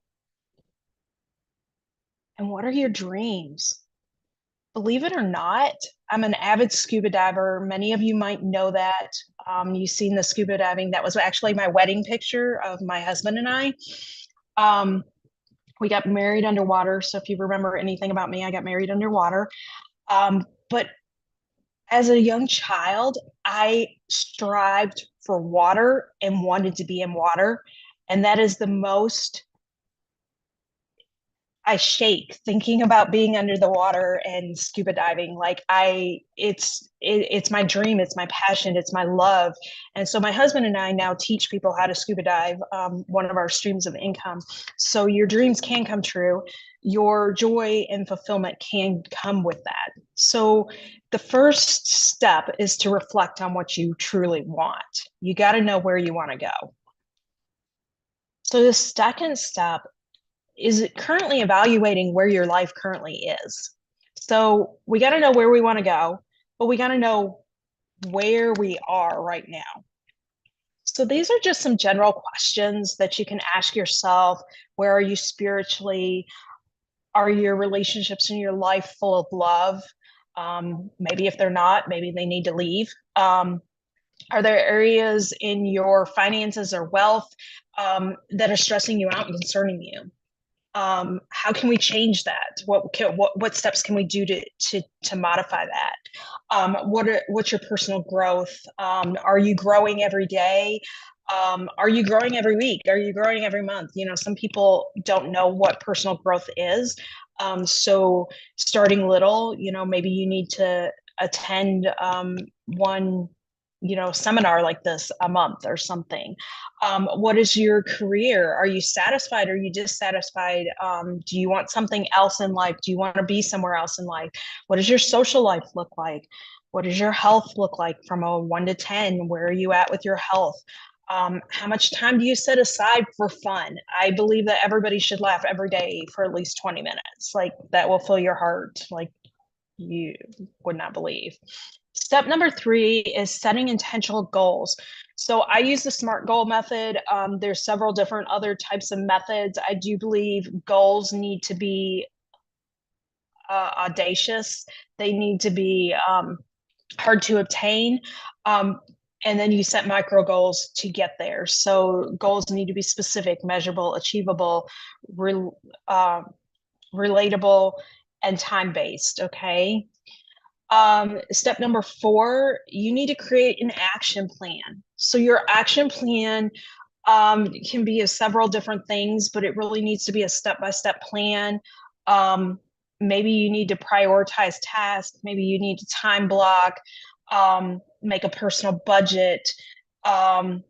and what are your dreams. believe it or not, I'm an avid scuba diver. Many of you might know that. You've seen the scuba diving. That was actually my wedding picture of my husband and I. We got married underwater. So if you remember anything about me, I got married underwater. But as a young child, I strived for water and wanted to be in water. And that is the most I shake thinking about being under the water and scuba diving. Like it's my dream, it's my passion, it's my love. And so my husband and I now teach people how to scuba dive, one of our streams of income. So your dreams can come true. Your joy and fulfillment can come with that. So the first step is to reflect on what you truly want. You got to know where you want to go. So the second step is currently evaluating where your life currently is. So we got to know where we want to go, but we got to know where we are right now. So these are just some general questions that you can ask yourself. Where are you spiritually? Are your relationships in your life full of love? Maybe if they're not, maybe they need to leave. Are there areas in your finances or wealth that are stressing you out and concerning you? How can we change that? What steps can we do to modify that? What's your personal growth? Are you growing every day? Are you growing every week? Are you growing every month? You know, some people don't know what personal growth is. So starting little, you know, maybe you need to attend one seminar like this a month or something. What is your career? Are you satisfied? Are you dissatisfied? Do you want something else in life? Do you want to be somewhere else in life? What does your social life look like? What does your health look like from a 1 to 10? Where are you at with your health? How much time do you set aside for fun? I believe that everybody should laugh every day for at least 20 minutes. Like that will fill your heart like you would not believe. Step number 3 is setting intentional goals. So I use the SMART goal method. There's several different other types of methods. I do believe goals need to be audacious. They need to be hard to obtain. And then you set micro goals to get there. So goals need to be specific, measurable, achievable, relatable, and time-based, okay? Step number 4, you need to create an action plan. So your action plan can be of several different things, but it really needs to be a step-by-step plan. Maybe you need to prioritize tasks. Maybe you need to time block, make a personal budget. The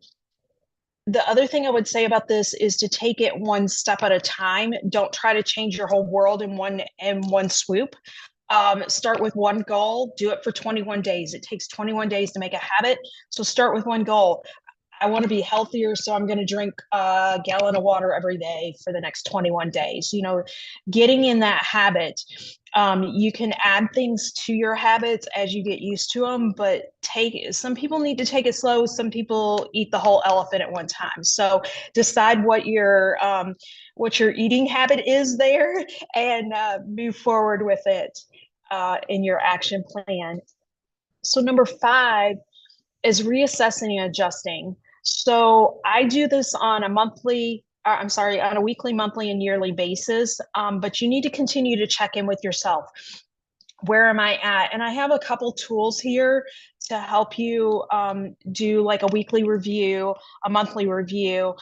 other thing I would say about this is to take it one step at a time. Don't try to change your whole world in one swoop. Start with one goal, do it for 21 days. It takes 21 days to make a habit. So start with one goal. I want to be healthier, so I'm going to drink a gallon of water every day for the next 21 days. You know, getting in that habit. You can add things to your habits as you get used to them, but some people need to take it slow. Some people eat the whole elephant at one time. So decide what your eating habit is there and move forward with it in your action plan. So number 5 is reassessing and adjusting. So I do this on a weekly, monthly, and yearly basis. But you need to continue to check in with yourself. Where am I at? And I have a couple tools here to help you do like a weekly review, a monthly review.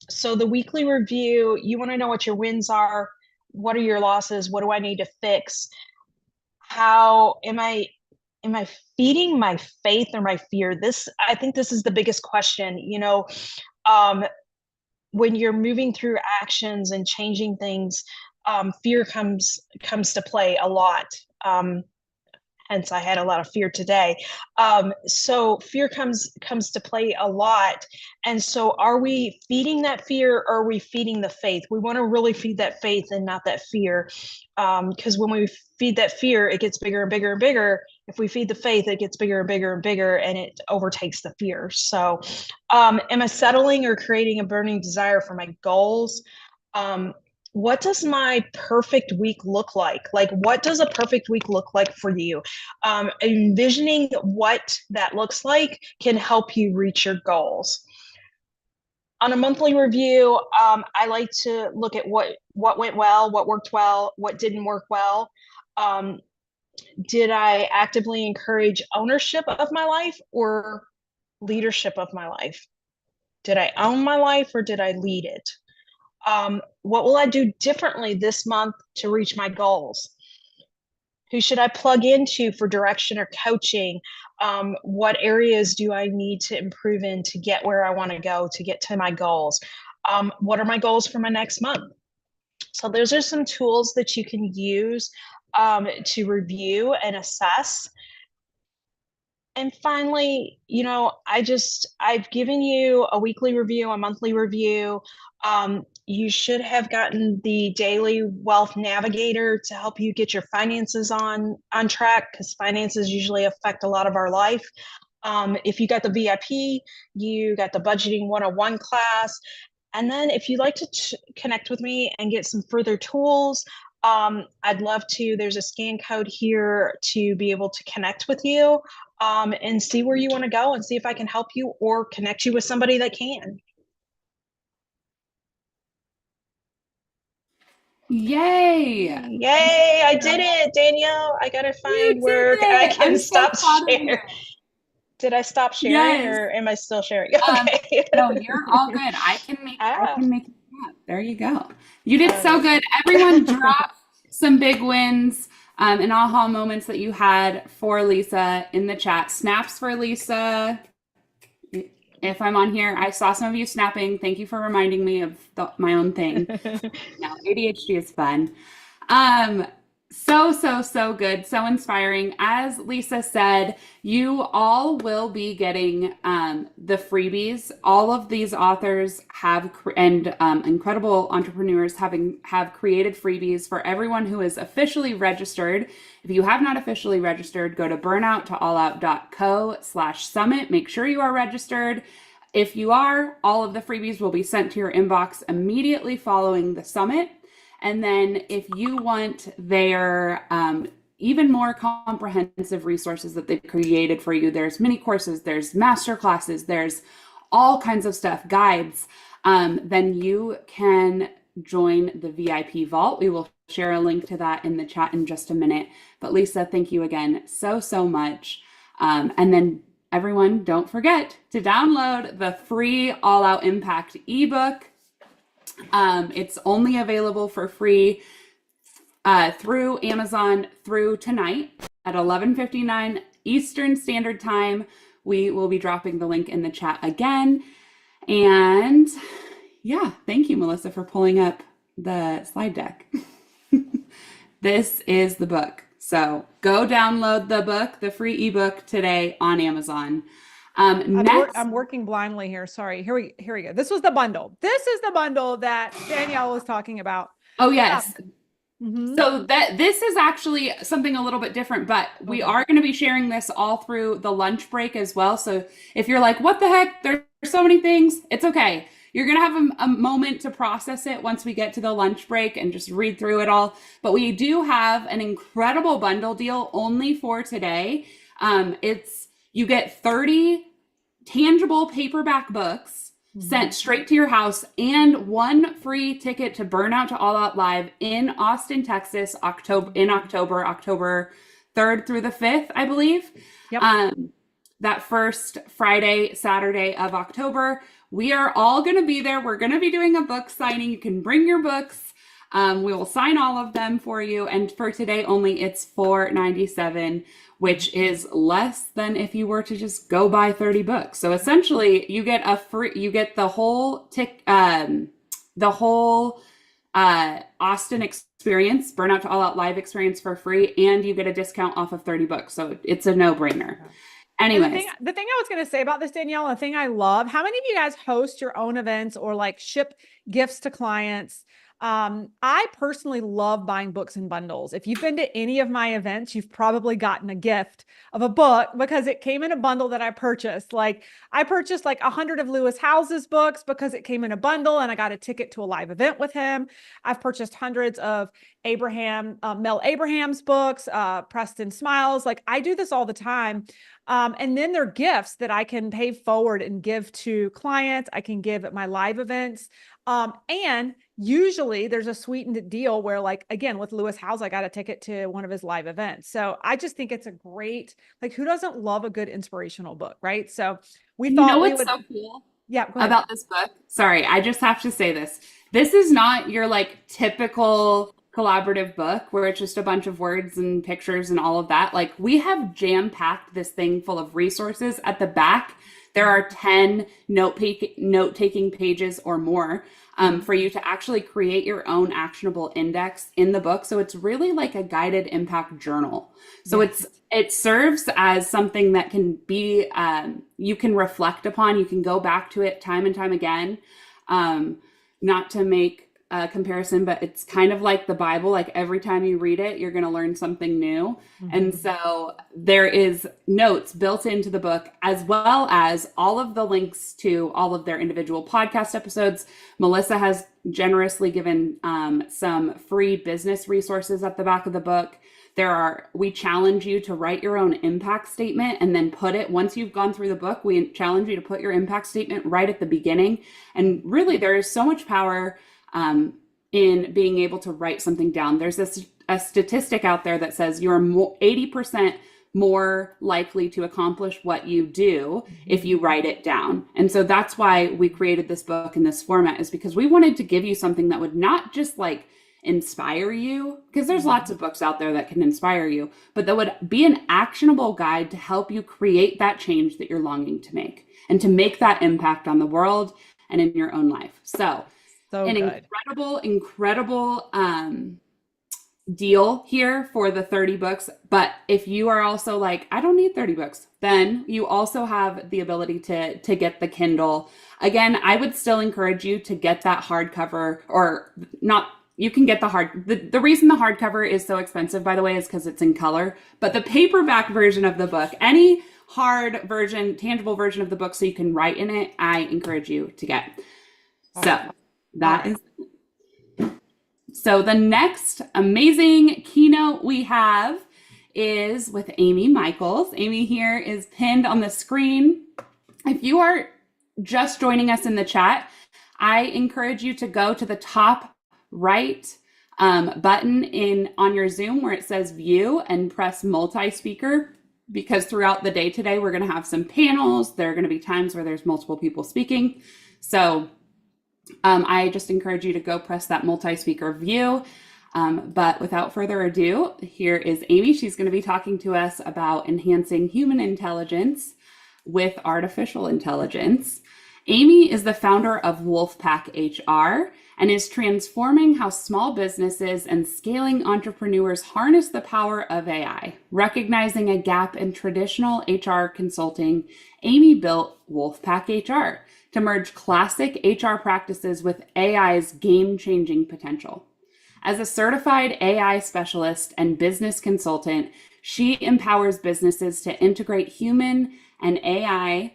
So the weekly review, you want to know what your wins are. What are your losses? What do I need to fix? How am I feeding my faith or my fear? I think this is the biggest question. You know, when you're moving through actions and changing things, fear comes to play a lot. Hence, I had a lot of fear today. So fear comes to play a lot. And so are we feeding that fear or are we feeding the faith? We want to really feed that faith and not that fear. Because when we feed that fear, it gets bigger and bigger and bigger. If we feed the faith, it gets bigger and bigger and bigger, and it overtakes the fear. So am I settling or creating a burning desire for my goals? what does my perfect week look like? Like, what does a perfect week look like for you? Envisioning what that looks like can help you reach your goals. On a monthly review, I like to look at what went well, what worked well, what didn't work well. Did I actively encourage ownership of my life or leadership of my life? Did I own my life or did I lead it? What will I do differently this month to reach my goals? Who should I plug into for direction or coaching? What areas do I need to improve in to get where I want to go, to get to my goals? What are my goals for my next month? So those are some tools that you can use to review and assess. And finally, I've given you a weekly review, a monthly review. You should have gotten the daily wealth navigator to help you get your finances on track, because finances usually affect a lot of our life. If you got the VIP, you got the budgeting 101 class. And then if you'd like to connect with me and get some further tools, I'd love to. There's a scan code here to be able to connect with you and see where you want to go and see if I can help you or connect you with somebody that can. Yay! Yay, I did it, Danielle. I gotta find where I can stop sharing. Did I stop sharing or am I still sharing? Okay. No, you're all good. I can make it up. There you go. You did so good. Everyone drop some big wins and aha moments that you had for Lisa in the chat. Snaps for Lisa. If I'm on here, I saw some of you snapping. Thank you for reminding me of my own thing. No, ADHD is fun. So good. So inspiring. As Lisa said, you all will be getting the freebies. All of these authors and incredible entrepreneurs have created freebies for everyone who is officially registered. If you have not officially registered, go to burnout2allout.co/summit. Make sure you are registered. If you are, all of the freebies will be sent to your inbox immediately following the summit. And then if you want their even more comprehensive resources that they've created for you, there's mini courses, there's master classes, there's all kinds of stuff, guides, then you can join the VIP vault. We will share a link to that in the chat in just a minute. But Lisa, thank you again so much. And then everyone, don't forget to download the free All Out Impact ebook. It's only available for free through Amazon through tonight at 11:59 Eastern Standard Time. We will be dropping the link in the chat again. And yeah, thank you, Melissa, for pulling up the slide deck. This is the book. So go download the book, the free ebook today on Amazon. I'm working blindly here. Sorry. Here we go. This was the bundle. This is the bundle that Danielle was talking about. Oh, yes. Yeah. Mm-hmm. So this is actually something a little bit different, but we are going to be sharing this all through the lunch break as well. So if you're like, what the heck? There's so many things. It's okay. You're going to have a moment to process it once we get to the lunch break and just read through it all. But we do have an incredible bundle deal only for today. You get 30 tangible paperback books sent straight to your house and one free ticket to Burnout to All Out Live in Austin, Texas, October 3rd through the 5th, I believe. Yep. That first Friday, Saturday of October. We are all going to be there. We're going to be doing a book signing. You can bring your books. We will sign all of them for you. And for today only, it's $4.97, which is less than if you were to just go buy 30 books. So essentially, you get the whole Austin experience, Burnout to All Out Live experience for free, and you get a discount off of 30 books. So it's a no-brainer. Anyways, the thing I was going to say about this, Danielle, the thing I love, how many of you guys host your own events or like ship gifts to clients? I personally love buying books in bundles. If you've been to any of my events, you've probably gotten a gift of a book because it came in a bundle that I purchased. Like I purchased like 100 of Lewis Howes's books because it came in a bundle and I got a ticket to a live event with him. I've purchased hundreds of Mel Abraham's books, Preston Smiles. Like I do this all the time. And then there are gifts that I can pay forward and give to clients. I can give at my live events. And usually there's a sweetened deal where like, again, with Lewis Howes, I got a ticket to one of his live events. So I just think it's a great, like, who doesn't love a good inspirational book, right? So we thought we would. So cool Yeah, go ahead. about this book? Sorry, I just have to say this. This is not your like typical collaborative book where it's just a bunch of words and pictures and all of that. Like we have jam-packed this thing full of resources at the back. There are 10 note-taking pages or more for you to actually create your own actionable index in the book. So it's really like a guided impact journal. So it serves as something that can be, you can reflect upon, you can go back to it time and time again. Not to make a comparison, but it's kind of like the Bible. Like every time you read it, you're going to learn something new. And so there is notes built into the book, as well as all of the links to all of their individual podcast episodes. Melissa has generously given some free business resources at the back of the book. We challenge you to write your own impact statement and then put it, once you've gone through the book, we challenge you to put your impact statement right at the beginning. And really there is so much power in being able to write something down. There's a statistic out there that says you're 80% more likely to accomplish what you do if you write it down. And so that's why we created this book in this format, is because we wanted to give you something that would not just like inspire you, because there's lots of books out there that can inspire you, but that would be an actionable guide to help you create that change that you're longing to make and to make that impact on the world and in your own life. So an incredible deal here for the 30 books. But if you are also like, I don't need 30 books, then you also have the ability to get the Kindle. Again, I would still encourage you to get that hardcover, or not. You can get the reason the hardcover is so expensive, by the way, is because it's in color. But the paperback version of the book, any hard version, tangible version of the book, so you can write in it, I encourage you to get. So that is. So the next amazing keynote we have is with Amy Michaels. Amy here is pinned on the screen. If you are just joining us in the chat, I encourage you to go to the top right button on your Zoom where it says view and press multi-speaker, because throughout the day today, we're going to have some panels. There are going to be times where there's multiple people speaking. So I just encourage you to go press that multi-speaker view. But without further ado, here is Amy. She's going to be talking to us about enhancing human intelligence with artificial intelligence. Amy is the founder of Wolfpack HR and is transforming how small businesses and scaling entrepreneurs harness the power of AI. Recognizing a gap in traditional HR consulting, Amy built Wolfpack HR to merge classic HR practices with AI's game-changing potential. As a certified AI specialist and business consultant, she empowers businesses to integrate human intelligence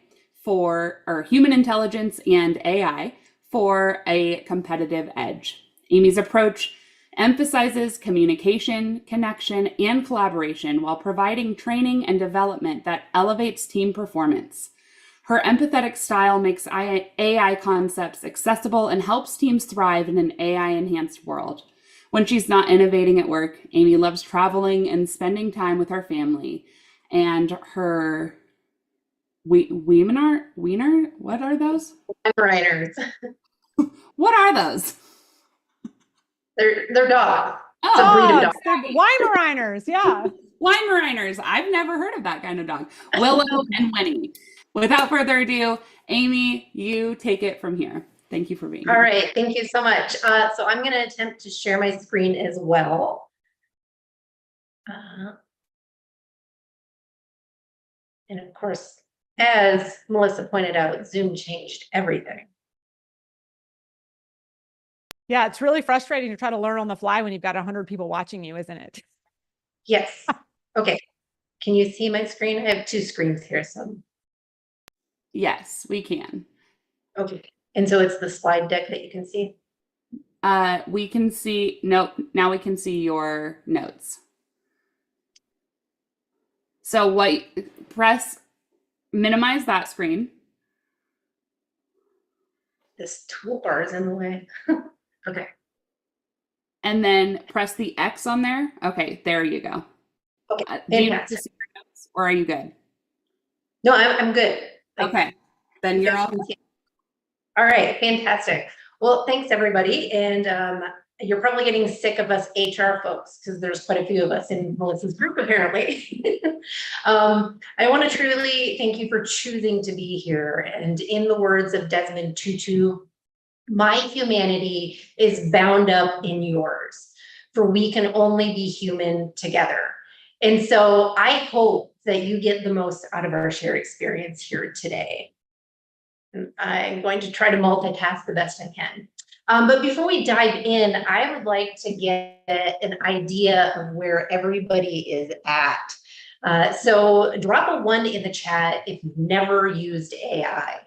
and AI for a competitive edge. Amy's approach emphasizes communication, connection, and collaboration while providing training and development that elevates team performance. Her empathetic style makes AI concepts accessible and helps teams thrive in an AI-enhanced world. When she's not innovating at work, Amy loves traveling and spending time with her family. And her wiener, what are those? Weimaraners. What are those? They're dogs. Oh, It's a breed of dog. Weimaraners, yeah. Weimaraners. I've never heard of that kind of dog. Willow and Winnie. Without further ado, Amy, you take it from here. Thank you for being here. All right, thank you so much. So I'm going to attempt to share my screen as well. And of course, as Melissa pointed out, Zoom changed everything. Yeah, it's really frustrating to try to learn on the fly when you've got 100 people watching you, isn't it? Yes. Okay. Can you see my screen? I have two screens here. So, Yes, we can. okay. And so it's the slide deck that you can see. We can see, nope, now we can see your notes. So minimize that screen. This toolbar is in the way. Okay. And then press the X on there. Okay, there you go. Okay. Do you need to Fantastic. see your notes, or are you good? No, I'm good. Okay, then you're all. All right, fantastic. Well, thanks everybody. And you're probably getting sick of us HR folks because there's quite a few of us in Melissa's group apparently. I want to truly thank you for choosing to be here. And in the words of Desmond Tutu, my humanity is bound up in yours, for we can only be human together. And so I hope that you get the most out of our shared experience here today. I'm going to try to multitask the best I can. But before we dive in, I would like to get an idea of where everybody is at. So drop a 1 in the chat if you've never used AI.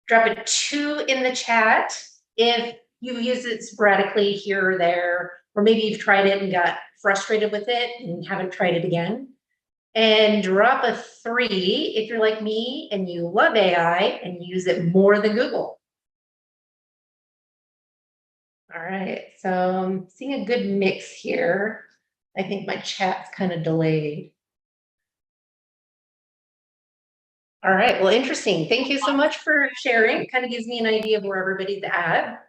Drop a 2 in the chat if you've used it sporadically here or there, or maybe you've tried it and got frustrated with it and haven't tried it again. And drop a 3 if you're like me and you love AI and use it more than Google. All right, so I'm seeing a good mix here. I think my chat's kind of delayed. All right, well, interesting. Thank you so much for sharing. It kind of gives me an idea of where everybody's at.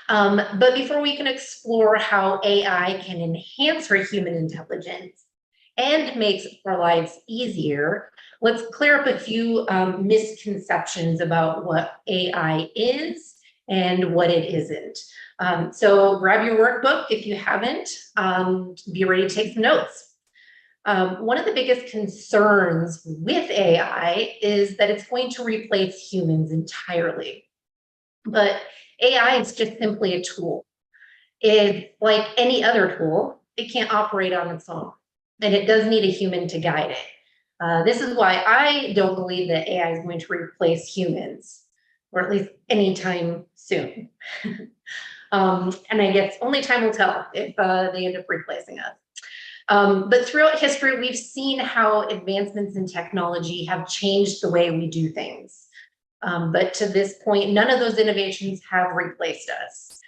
But before we can explore how AI can enhance our human intelligence and makes our lives easier, let's clear up a few misconceptions about what AI is and what it isn't. So grab your workbook if you haven't, be ready to take some notes. One of the biggest concerns with AI is that it's going to replace humans entirely. But AI is just simply a tool. It's like any other tool, it can't operate on its own, and it does need a human to guide it. This is why I don't believe that AI is going to replace humans, or at least anytime soon. And I guess only time will tell if they end up replacing us. But throughout history, we've seen how advancements in technology have changed the way we do things. But to this point, none of those innovations have replaced us.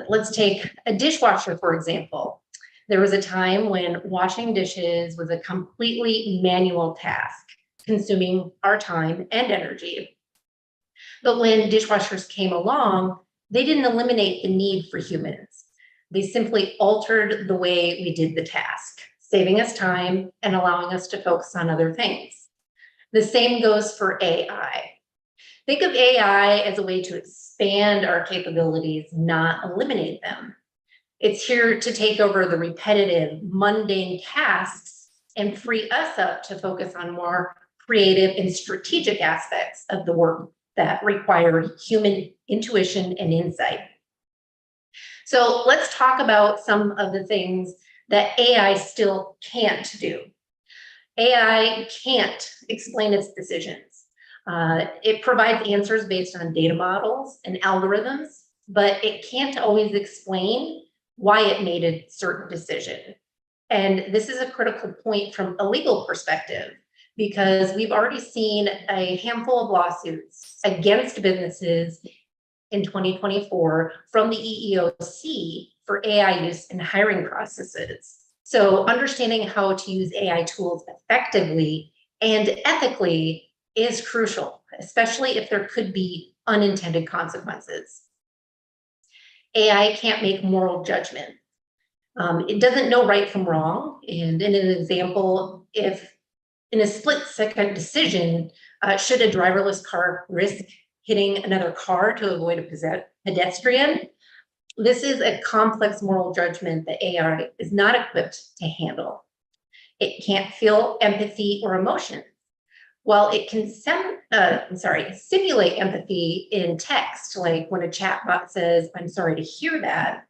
Let's take a dishwasher, for example. There was a time when washing dishes was a completely manual task, consuming our time and energy. But when dishwashers came along, they didn't eliminate the need for humans. They simply altered the way we did the task, saving us time and allowing us to focus on other things. The same goes for AI. Think of AI as a way to expand our capabilities, not eliminate them. It's here to take over the repetitive, mundane tasks and free us up to focus on more creative and strategic aspects of the work that require human intuition and insight. So let's talk about some of the things that AI still can't do. AI can't explain its decisions. It provides answers based on data models and algorithms, but it can't always explain why it made a certain decision. And this is a critical point from a legal perspective, because we've already seen a handful of lawsuits against businesses in 2024 from the EEOC for AI use in hiring processes. So understanding how to use AI tools effectively and ethically is crucial, especially if there could be unintended consequences. AI can't make moral judgment. It doesn't know right from wrong. And in an example, if in a split-second decision, should a driverless car risk hitting another car to avoid a pedestrian? This is a complex moral judgment that AI is not equipped to handle. It can't feel empathy or emotion. while it can simulate empathy in text, like when a chatbot says, "I'm sorry to hear that,"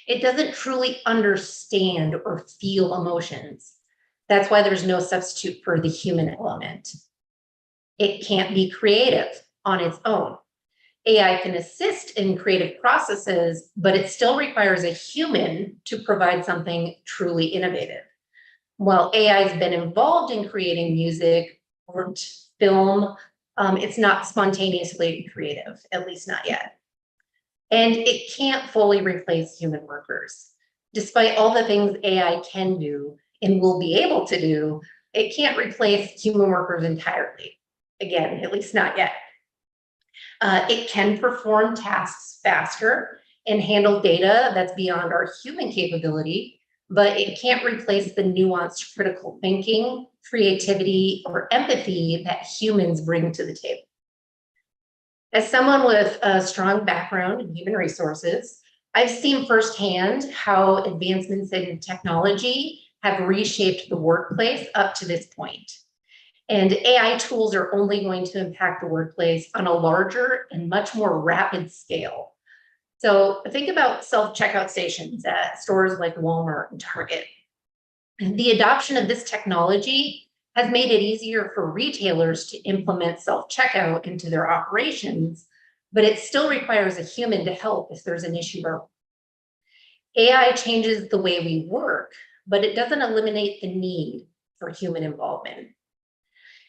it doesn't truly understand or feel emotions. That's why there's no substitute for the human element. It can't be creative on its own. AI can assist in creative processes, but it still requires a human to provide something truly innovative. While AI has been involved in creating music or film, it's not spontaneously creative, at least not yet. And it can't fully replace human workers. Despite all the things AI can do and will be able to do, it can't replace human workers entirely. Again, at least not yet. It can perform tasks faster and handle data that's beyond our human capability, but it can't replace the nuanced critical thinking, creativity, or empathy that humans bring to the table. As someone with a strong background in human resources, I've seen firsthand how advancements in technology have reshaped the workplace up to this point. And AI tools are only going to impact the workplace on a larger and much more rapid scale. So think about self-checkout stations at stores like Walmart and Target. The adoption of this technology has made it easier for retailers to implement self-checkout into their operations, but it still requires a human to help if there's an issue. AI changes the way we work, but it doesn't eliminate the need for human involvement.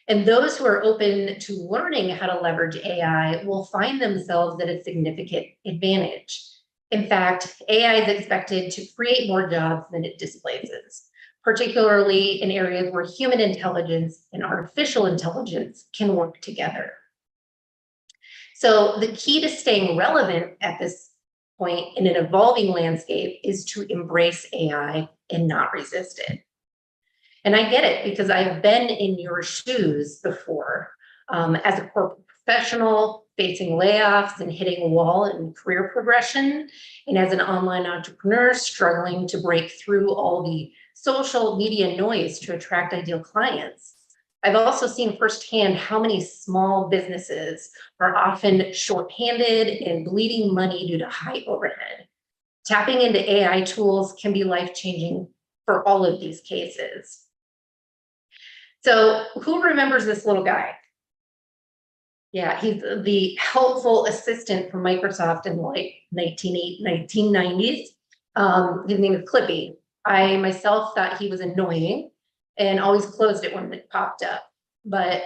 And those who are open to learning how to leverage AI will find themselves at a significant advantage. In fact, AI is expected to create more jobs than it displaces, particularly in areas where human intelligence and artificial intelligence can work together. So the key to staying relevant at this point in an evolving landscape is to embrace AI and not resist it. And I get it because I've been in your shoes before, as a corporate professional facing layoffs and hitting a wall in career progression, and as an online entrepreneur struggling to break through all the social media noise to attract ideal clients. I've also seen firsthand how many small businesses are often shorthanded and bleeding money due to high overhead. Tapping into AI tools can be life-changing for all of these cases. So who remembers this little guy? Yeah, he's the helpful assistant from Microsoft in like 1990s. His name is Clippy. I myself thought he was annoying and always closed it when it popped up. But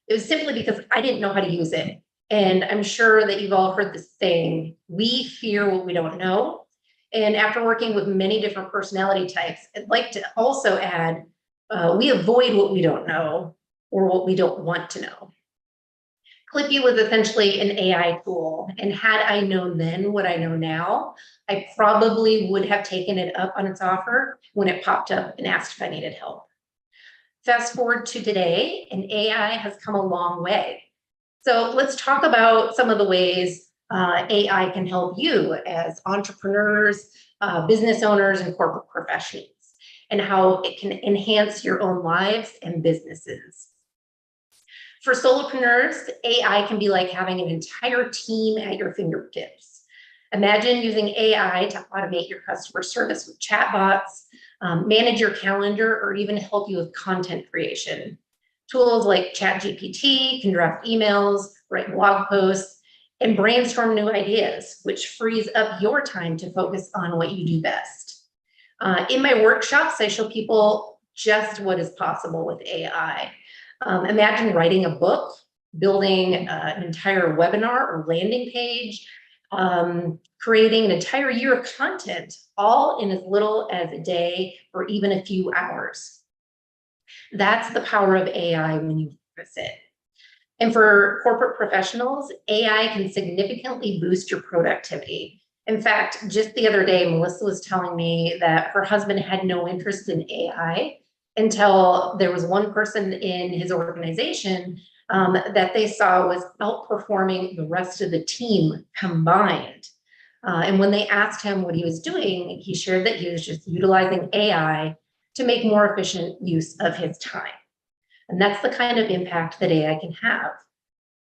it was simply because I didn't know how to use it. And I'm sure that you've all heard the saying, we fear what we don't know. And after working with many different personality types, I'd like to also add, we avoid what we don't know or what we don't want to know. Clippy was essentially an AI tool, and had I known then what I know now, I probably would have taken it up on its offer when it popped up and asked if I needed help. Fast forward to today, and AI has come a long way. So let's talk about some of the ways AI can help you as entrepreneurs, business owners, and corporate professionals, and how it can enhance your own lives and businesses. For solopreneurs, AI can be like having an entire team at your fingertips. Imagine using AI to automate your customer service with chatbots, manage your calendar, or even help you with content creation. Tools like ChatGPT can draft emails, write blog posts, and brainstorm new ideas, which frees up your time to focus on what you do best. In my workshops, I show people just what is possible with AI. Imagine writing a book, building an entire webinar or landing page, creating an entire year of content, all in as little as a day or even a few hours. That's the power of AI when you harness it. And for corporate professionals, AI can significantly boost your productivity. In fact, just the other day, Melissa was telling me that her husband had no interest in AI until there was one person in his organization that they saw was outperforming the rest of the team combined. And when they asked him what he was doing, he shared that he was just utilizing AI to make more efficient use of his time. And that's the kind of impact that AI can have.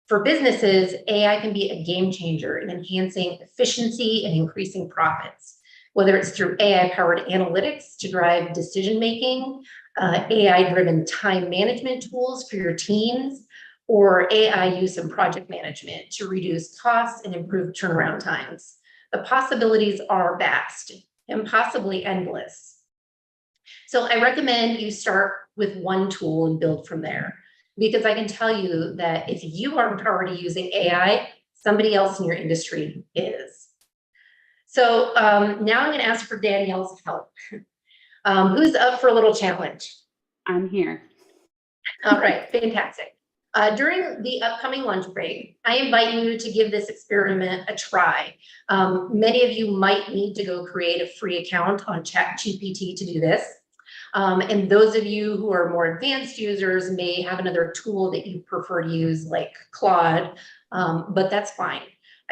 For businesses, AI can be a game changer in enhancing efficiency and increasing profits, whether it's through AI-powered analytics to drive decision-making, AI-driven time management tools for your teams, or AI use in project management to reduce costs and improve turnaround times. The possibilities are vast and possibly endless. So I recommend you start with one tool and build from there, because I can tell you that if you aren't already using AI, somebody else in your industry is. So now I'm going to ask for Danielle's help. Who's up for a little challenge? I'm here. All right, fantastic. During the upcoming lunch break, I invite you to give this experiment a try. Many of you might need to go create a free account on ChatGPT to do this. And those of you who are more advanced users may have another tool that you prefer to use, like Claude, but that's fine.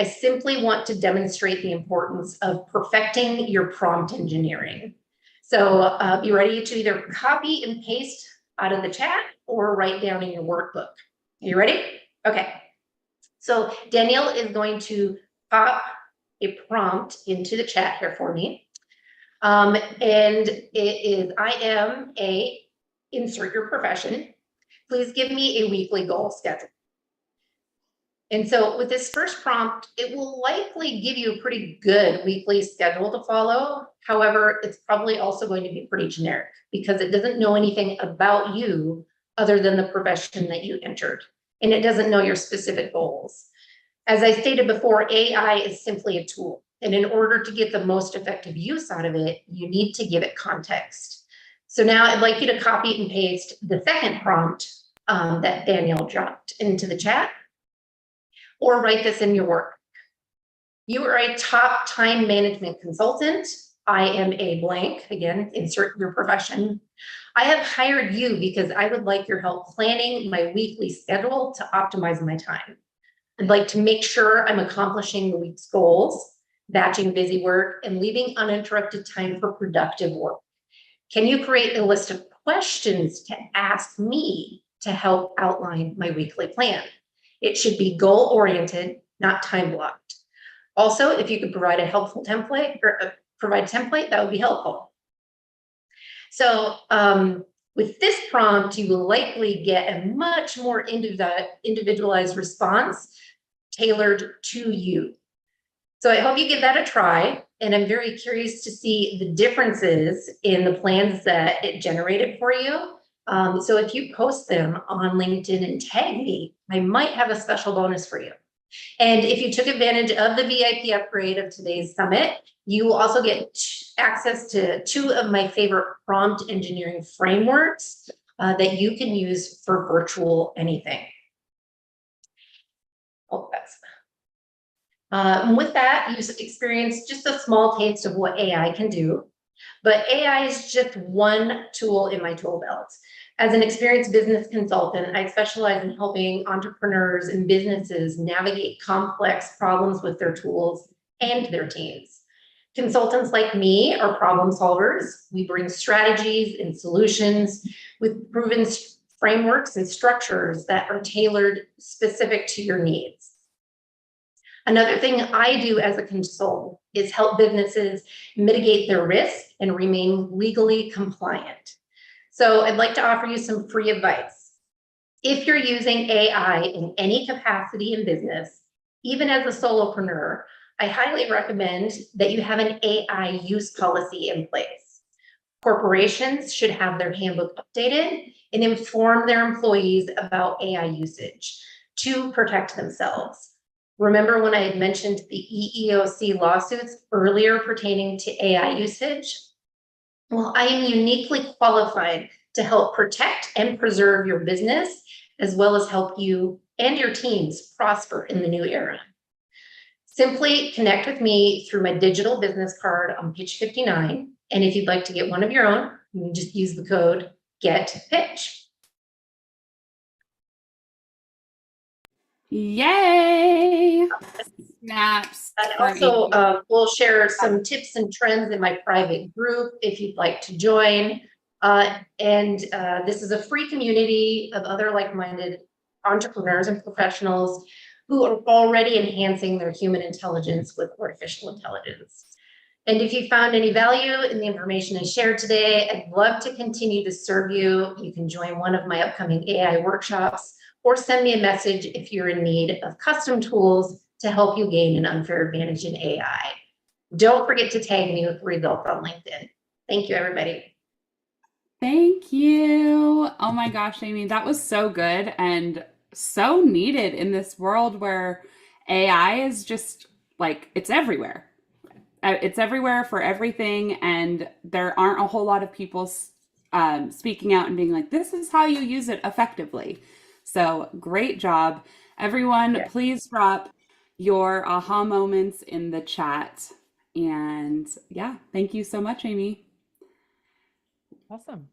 I simply want to demonstrate the importance of perfecting your prompt engineering. So be ready to either copy and paste out of the chat or write down in your workbook. You ready? Okay. So Danielle is going to pop a prompt into the chat here for me. And it is, I am a, insert your profession. Please give me a weekly goal schedule. And so with this first prompt, it will likely give you a pretty good weekly schedule to follow. However, it's probably also going to be pretty generic because it doesn't know anything about you other than the profession that you entered. And it doesn't know your specific goals. As I stated before, AI is simply a tool. And in order to get the most effective use out of it, you need to give it context. So now I'd like you to copy and paste the second prompt that Danielle dropped into the chat, or write this in your work. You are a top time management consultant. I am a blank, again, insert your profession. I have hired you because I would like your help planning my weekly schedule to optimize my time. I'd like to make sure I'm accomplishing the week's goals, batching busy work, and leaving uninterrupted time for productive work. Can you create a list of questions to ask me to help outline my weekly plan? It should be goal-oriented, not time-blocked. Also, if you could provide a helpful template or provide a template, that would be helpful. So with this prompt, you will likely get a much more individualized response tailored to you. So I hope you give that a try. And I'm very curious to see the differences in the plans that it generated for you. So if you post them on LinkedIn and tag me, I might have a special bonus for you. And if you took advantage of the VIP upgrade of today's summit, you will also get access to 2 of my favorite prompt engineering frameworks that you can use for virtual anything. Oh, with that, you experienced just a small taste of what AI can do. But AI is just one tool in my tool belt. As an experienced business consultant, I specialize in helping entrepreneurs and businesses navigate complex problems with their tools and their teams. Consultants like me are problem solvers. We bring strategies and solutions with proven frameworks and structures that are tailored specific to your needs. Another thing I do as a consultant is help businesses mitigate their risk and remain legally compliant. So I'd like to offer you some free advice. If you're using AI in any capacity in business, even as a solopreneur, I highly recommend that you have an AI use policy in place. Corporations should have their handbook updated and inform their employees about AI usage to protect themselves. Remember when I had mentioned the EEOC lawsuits earlier pertaining to AI usage? Well, I am uniquely qualified to help protect and preserve your business, as well as help you and your teams prosper in the new era. Simply connect with me through my digital business card on page 59. And if you'd like to get one of your own, you can just use the code GETPITCH. Yay! Snaps. I also will share some tips and trends in my private group if you'd like to join. This is a free community of other like-minded entrepreneurs and professionals who are already enhancing their human intelligence with artificial intelligence. And if you found any value in the information I shared today, I'd love to continue to serve you. You can join one of my upcoming AI workshops or send me a message if you're in need of custom tools to help you gain an unfair advantage in AI. Don't forget to tag me with Rebuilt on LinkedIn. Thank you, everybody. Thank you. Oh my gosh, Amy, that was so good and so needed in this world where AI is just like, it's everywhere. It's everywhere for everything. And there aren't a whole lot of people speaking out and being like, this is how you use it effectively. So great job. Everyone, please drop your aha moments in the chat. And yeah, thank you so much, Amy. Awesome.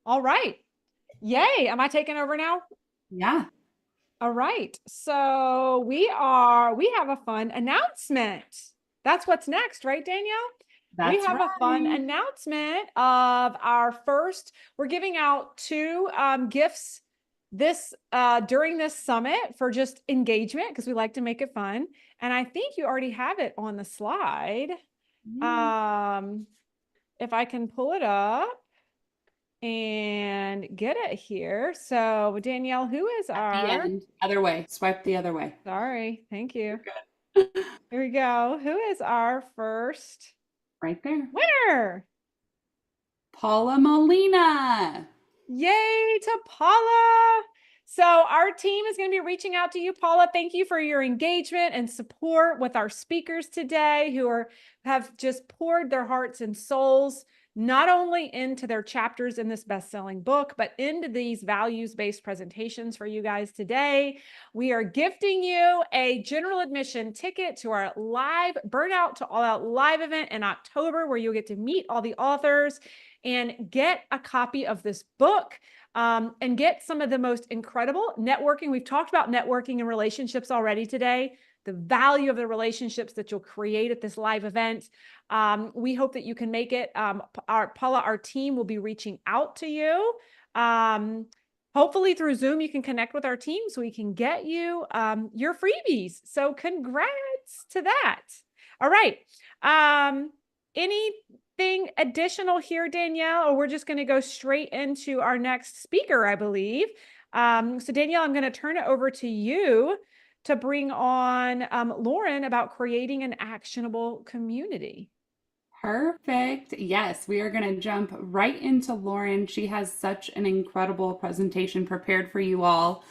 All right. Yay. Am I taking over now? Yeah. All right. So we have a fun announcement. That's what's next, right, Danielle? That's we have a fun announcement of our first, we're giving out 2 gifts this during this summit for just engagement, because we like to make it fun. And I think you already have it on the slide. If I can pull it up and get it here. So Danielle, who is our other way? Swipe the other way. Sorry. Thank you. Here we go. Who is our first? Right there. Winner? Paula Molina. Yay to Paula. So our team is going to be reaching out to you, Paula. Thank you for your engagement and support with our speakers today who have just poured their hearts and souls not only into their chapters in this best-selling book, but into these values-based presentations for you guys today. We are gifting you a general admission ticket to our live Burnout to All Out live event in October, where you'll get to meet all the authors and get a copy of this book. And get some of the most incredible networking. We've talked about networking and relationships already today, the value of the relationships that you'll create at this live event. We hope that you can make it. Paula, our team will be reaching out to you. Hopefully through Zoom, you can connect with our team so we can get you your freebies. So congrats to that. All right. Anything additional here, Danielle, or we're just going to go straight into our next speaker, I believe. So Danielle, I'm going to turn it over to you to bring on Lauren about creating an actionable community. Perfect. Yes, we are going to jump right into Lauren. She has such an incredible presentation prepared for you all.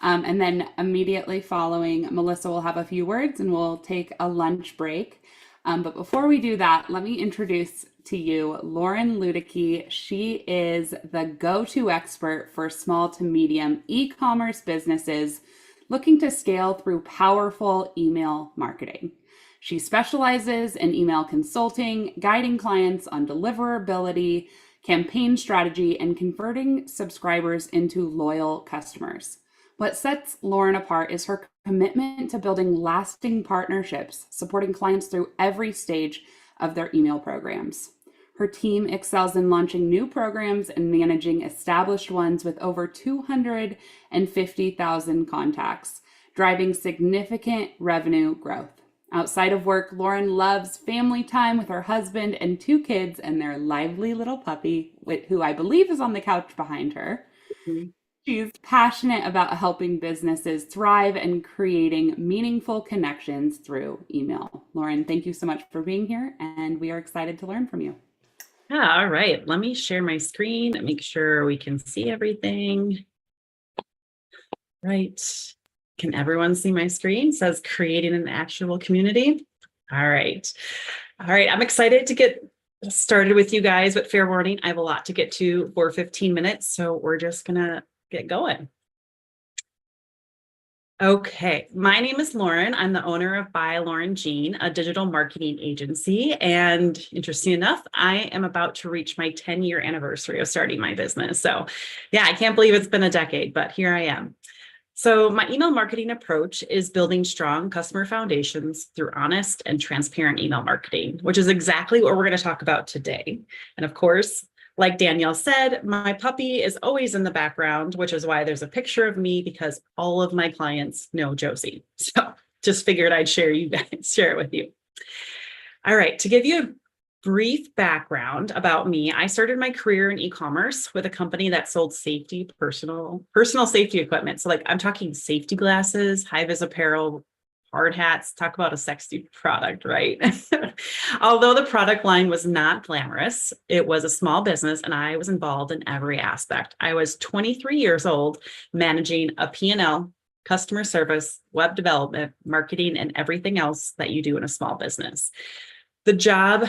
And then immediately following, Melissa will have a few words and we'll take a lunch break. But before we do that, let me introduce to you Lauren Ludicky. She is the go-to expert for small to medium e-commerce businesses looking to scale through powerful email marketing. She specializes in email consulting, guiding clients on deliverability, campaign strategy, and converting subscribers into loyal customers. What sets Lauren apart is her commitment to building lasting partnerships, supporting clients through every stage of their email programs. Her team excels in launching new programs and managing established ones with over 250,000 contacts, driving significant revenue growth. Outside of work, Lauren loves family time with her husband and 2 kids and their lively little puppy, who I believe is on the couch behind her. Mm-hmm. She's passionate about helping businesses thrive and creating meaningful connections through email. Lauren, thank you so much for being here, and we are excited to learn from you. Yeah, all right. Let me share my screen and make sure we can see everything. Right. Can everyone see my screen? It says creating an actionable community. All right. All right. I'm excited to get started with you guys, but fair warning, I have a lot to get to for 15 minutes. So we're just going to get going. Okay, my name is Lauren. I'm the owner of By Lauren Jean, a digital marketing agency. And interesting enough, I am about to reach my 10-year anniversary of starting my business. So yeah, I can't believe it's been a decade, but here I am. So my email marketing approach is building strong customer foundations through honest and transparent email marketing, which is exactly what we're going to talk about today. And of course, Like Danielle said, my puppy is always in the background, which is why there's a picture of me, because all of my clients know Josie. So just figured I'd share it with you. All right, to give you a brief background about me, I started my career in e-commerce with a company that sold personal safety equipment. So like I'm talking safety glasses, high-vis apparel, hard hats. Talk about a sexy product, right? Although the product line was not glamorous, it was a small business and I was involved in every aspect. I was 23 years old, managing a P&L, customer service, web development, marketing, and everything else that you do in a small business. The job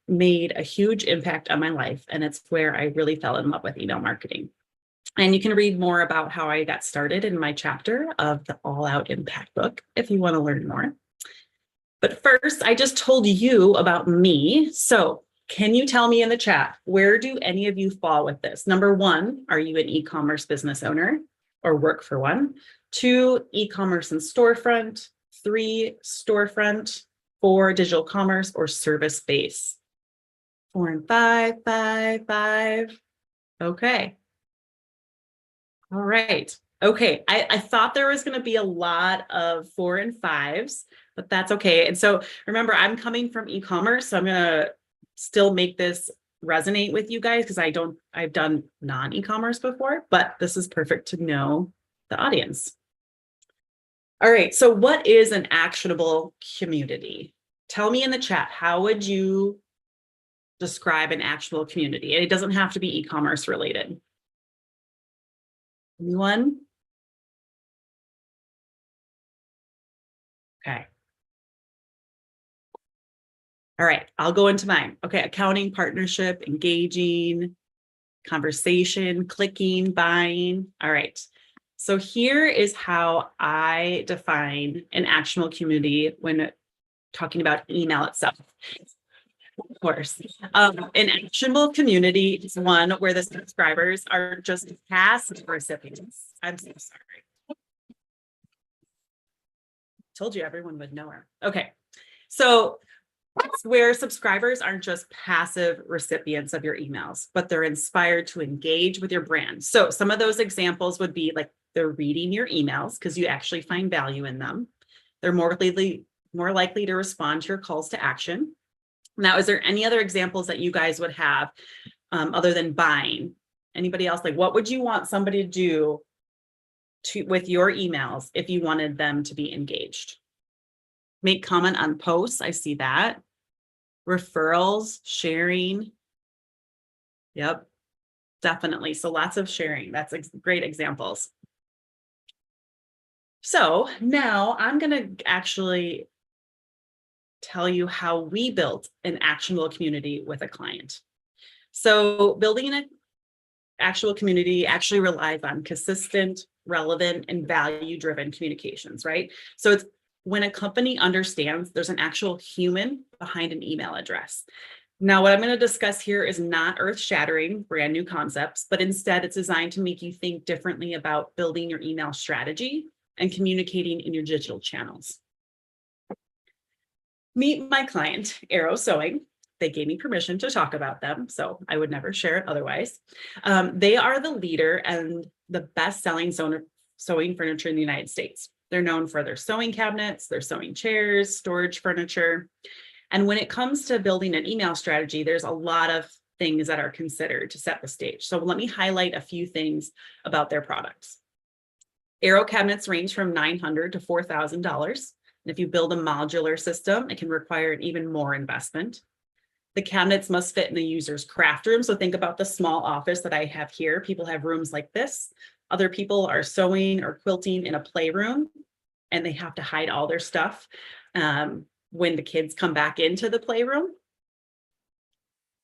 made a huge impact on my life, and it's where I really fell in love with email marketing. And you can read more about how I got started in my chapter of the All Out Impact book if you want to learn more. But first, I just told you about me. So can you tell me in the chat, where do any of you fall with this? Number one, are you an e-commerce business owner or work for one? 2, e-commerce and storefront. 3, storefront. 4, digital commerce or service base. 4 and 5, 5, 5. Okay. All right. Okay. I thought there was going to be a lot of 4 and 5s, but that's okay. And so remember, I'm coming from e-commerce, so I'm going to still make this resonate with you guys because I've done non-e-commerce before, but this is perfect to know the audience. All right. So what is an actionable community? Tell me in the chat, how would you describe an actionable community? And it doesn't have to be e-commerce related. Anyone? Okay. All right, I'll go into mine. Okay, accounting, partnership, engaging, conversation, clicking, buying. All right. So here is how I define an actionable community when talking about email itself. Of course. An actionable community is one where the subscribers are just passive recipients. I'm so sorry. Told you everyone would know her. Okay. So it's where subscribers aren't just passive recipients of your emails, but they're inspired to engage with your brand. So some of those examples would be like they're reading your emails because you actually find value in them. They're more likely to respond to your calls to action. Now, is there any other examples that you guys would have other than buying? Anybody else? Like, what would you want somebody to do with your emails if you wanted them to be engaged? Make comment on posts. I see that. Referrals, sharing. Yep, definitely. So lots of sharing. That's great examples. So now I'm going to actually tell you how we built an actionable community with a client. So building an actual community actually relies on consistent, relevant, and value-driven communications, right? So it's when a company understands there's an actual human behind an email address. Now, what I'm going to discuss here is not earth-shattering, brand new concepts, but instead it's designed to make you think differently about building your email strategy and communicating in your digital channels. Meet my client, Arrow Sewing. They gave me permission to talk about them, so I would never share it otherwise. They are the leader and the best-selling sewing furniture in the United States. They're known for their sewing cabinets, their sewing chairs, storage furniture. And when it comes to building an email strategy, there's a lot of things that are considered to set the stage. So let me highlight a few things about their products. Arrow cabinets range from $900 to $4,000. And if you build a modular system, it can require an even more investment. The cabinets must fit in the user's craft room. So think about the small office that I have here. People have rooms like this. Other people are sewing or quilting in a playroom, and they have to hide all their stuff when the kids come back into the playroom.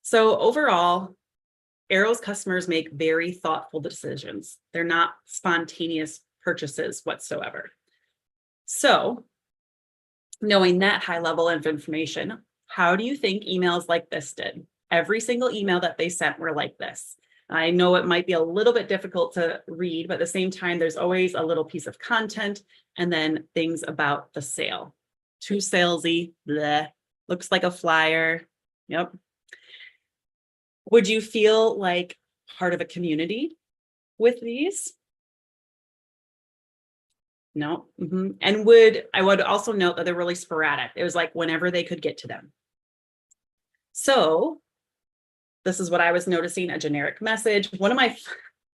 So overall, Arrow's customers make very thoughtful decisions. They're not spontaneous purchases whatsoever. So knowing that high level of information, how do you think emails like this did? Every single email that they sent were like this. I know it might be a little bit difficult to read, but at the same time, there's always a little piece of content and then things about the sale. Too salesy, bleh. Looks like a flyer. Yep. Would you feel like part of a community with these? No. And I would also note that they're really sporadic. It was like whenever they could get to them. So this is what I was noticing, a generic message. One of my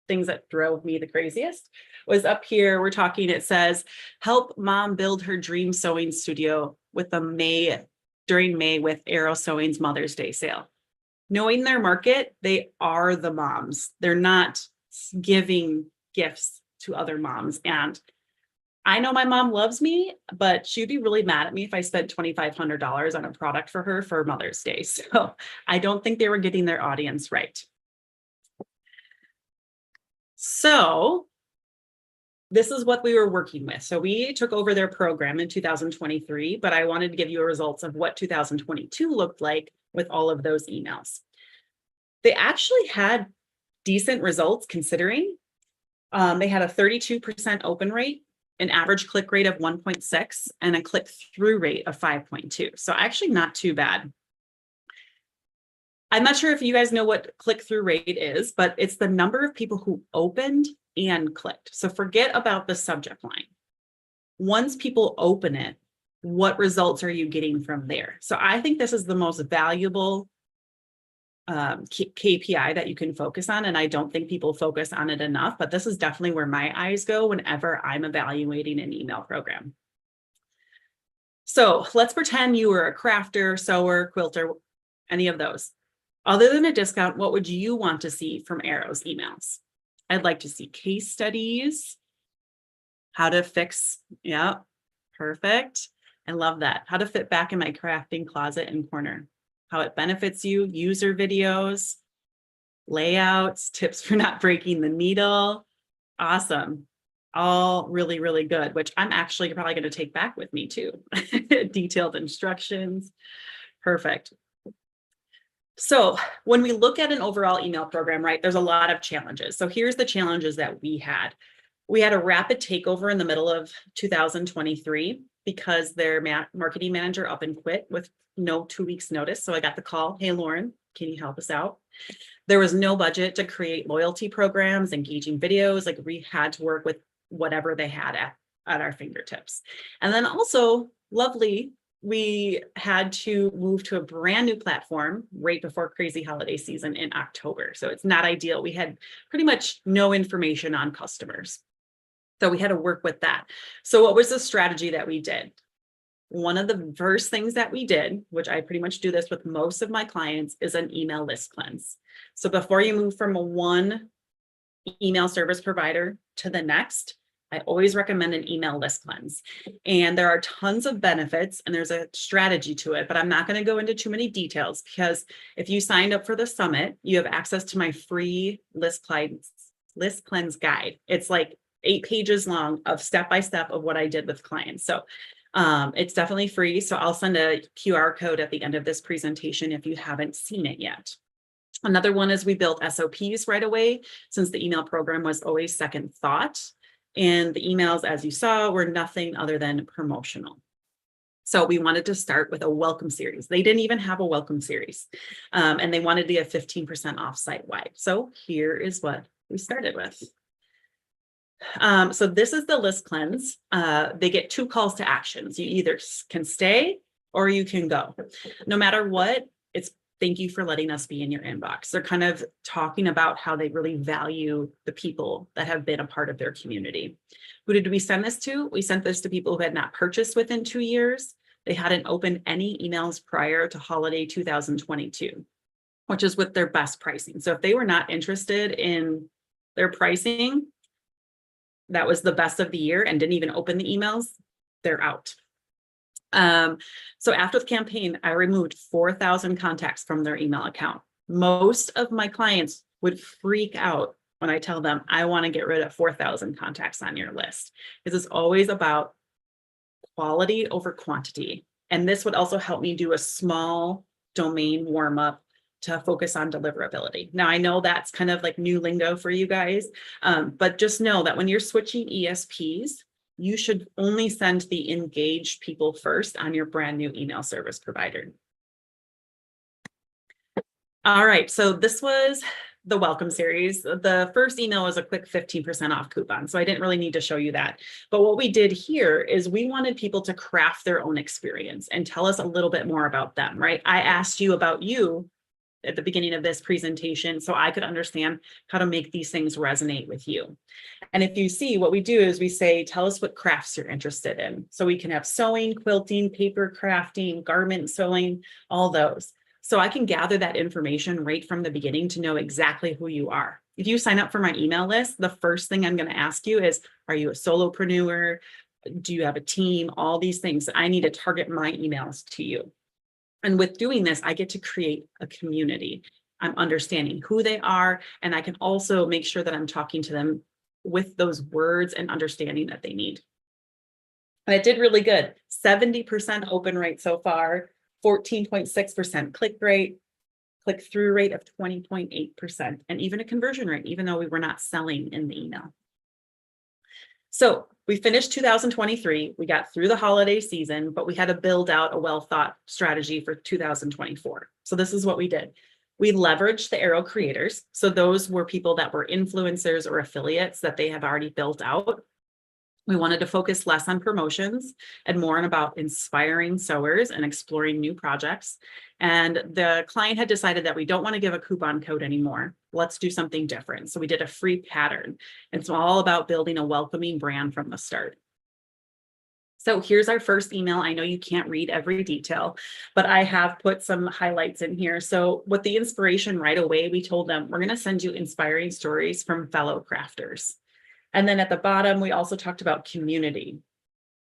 things that drove me the craziest was up here. We're talking, it says, help mom build her dream sewing studio during May with Arrow Sewing's Mother's Day sale. Knowing their market, they are the moms. They're not giving gifts to other moms. And I know my mom loves me, but she'd be really mad at me if I spent $2,500 on a product for her for Mother's Day. So I don't think they were getting their audience right. So this is what we were working with. So we took over their program in 2023, but I wanted to give you results of what 2022 looked like with all of those emails. They actually had decent results considering. They had a 32% open rate, an average click rate of 1.6, and a click-through rate of 5.2. So actually not too bad. I'm not sure if you guys know what click-through rate is, but it's the number of people who opened and clicked. So forget about the subject line. Once people open it, what results are you getting from there? So I think this is the most valuable KPI that you can focus on. And I don't think people focus on it enough, but this is definitely where my eyes go whenever I'm evaluating an email program. So let's pretend you were a crafter, sewer, quilter, any of those. Other than a discount, what would you want to see from Arrow's emails? I'd like to see case studies, how to fix, yeah, perfect. I love that. How to fit back in my crafting closet and corner. How it benefits you, user videos, layouts, tips for not breaking the needle. Awesome. All really, really good, which I'm actually probably going to take back with me too. Detailed instructions. Perfect. So when we look at an overall email program, right, there's a lot of challenges. So here's the challenges that we had. We had a rapid takeover in the middle of 2023 because their marketing manager up and quit with no 2 weeks notice. So I got the call, hey, Lauren, can you help us out? There was no budget to create loyalty programs, engaging videos. Like we had to work with whatever they had at our fingertips. And then also, lovely, we had to move to a brand new platform right before crazy holiday season in October. So it's not ideal. We had pretty much no information on customers. So we had to work with that. So what was the strategy that we did? One of the first things that we did, which I pretty much do this with most of my clients, is an email list cleanse. So before you move from one email service provider to the next, I always recommend an email list cleanse. And there are tons of benefits and there's a strategy to it, but I'm not going to go into too many details because if you signed up for the summit, you have access to my free list cleanse guide. It's like 8 pages long of step-by-step of what I did with clients. So it's definitely free. So I'll send a QR code at the end of this presentation if you haven't seen it yet. Another one is we built SOPs right away since the email program was always second thought. And the emails, as you saw, were nothing other than promotional. So we wanted to start with a welcome series. They didn't even have a welcome series. And they wanted to get 15% off site-wide. So here is what we started with. So this is the list cleanse. They get 2 calls to actions. You either can stay or you can go. No matter what, it's thank you for letting us be in your inbox. They're kind of talking about how they really value the people that have been a part of their community. Who did we send this to? We sent this to people who had not purchased within 2 years. They hadn't opened any emails prior to holiday 2022, which is with their best pricing. So if they were not interested in their pricing, that was the best of the year and didn't even open the emails, they're out. So after the campaign, I removed 4,000 contacts from their email account. Most of my clients would freak out when I tell them, I want to get rid of 4,000 contacts on your list. Because it's always about quality over quantity. And this would also help me do a small domain warm up to focus on deliverability. Now, I know that's kind of like new lingo for you guys, but just know that when you're switching ESPs, you should only send the engaged people first on your brand new email service provider. All right, so this was the welcome series. The first email was a quick 15% off coupon, so I didn't really need to show you that. But what we did here is we wanted people to craft their own experience and tell us a little bit more about them, right? I asked you about you at the beginning of this presentation so I could understand how to make these things resonate with you. And if you see, what we do is we say, tell us what crafts you're interested in. So we can have sewing, quilting, paper crafting, garment sewing, all those. So I can gather that information right from the beginning to know exactly who you are. If you sign up for my email list, the first thing I'm going to ask you is, are you a solopreneur? Do you have a team? All these things. I need to target my emails to you. And with doing this, I get to create a community. I'm understanding who they are, and I can also make sure that I'm talking to them with those words and understanding that they need. And it did really good. 70% open rate so far, 14.6% click rate, click-through rate of 20.8%, and even a conversion rate, even though we were not selling in the email. So we finished 2023, we got through the holiday season, but we had to build out a well-thought strategy for 2024. So this is what we did. We leveraged the Arrow creators. So those were people that were influencers or affiliates that they have already built out. We wanted to focus less on promotions and more on about inspiring sewers and exploring new projects. And the client had decided that we don't want to give a coupon code anymore. Let's do something different. So we did a free pattern. It's all about building a welcoming brand from the start. So here's our first email. I know you can't read every detail, but I have put some highlights in here. So with the inspiration right away, we told them, we're going to send you inspiring stories from fellow crafters. And then at the bottom, we also talked about community.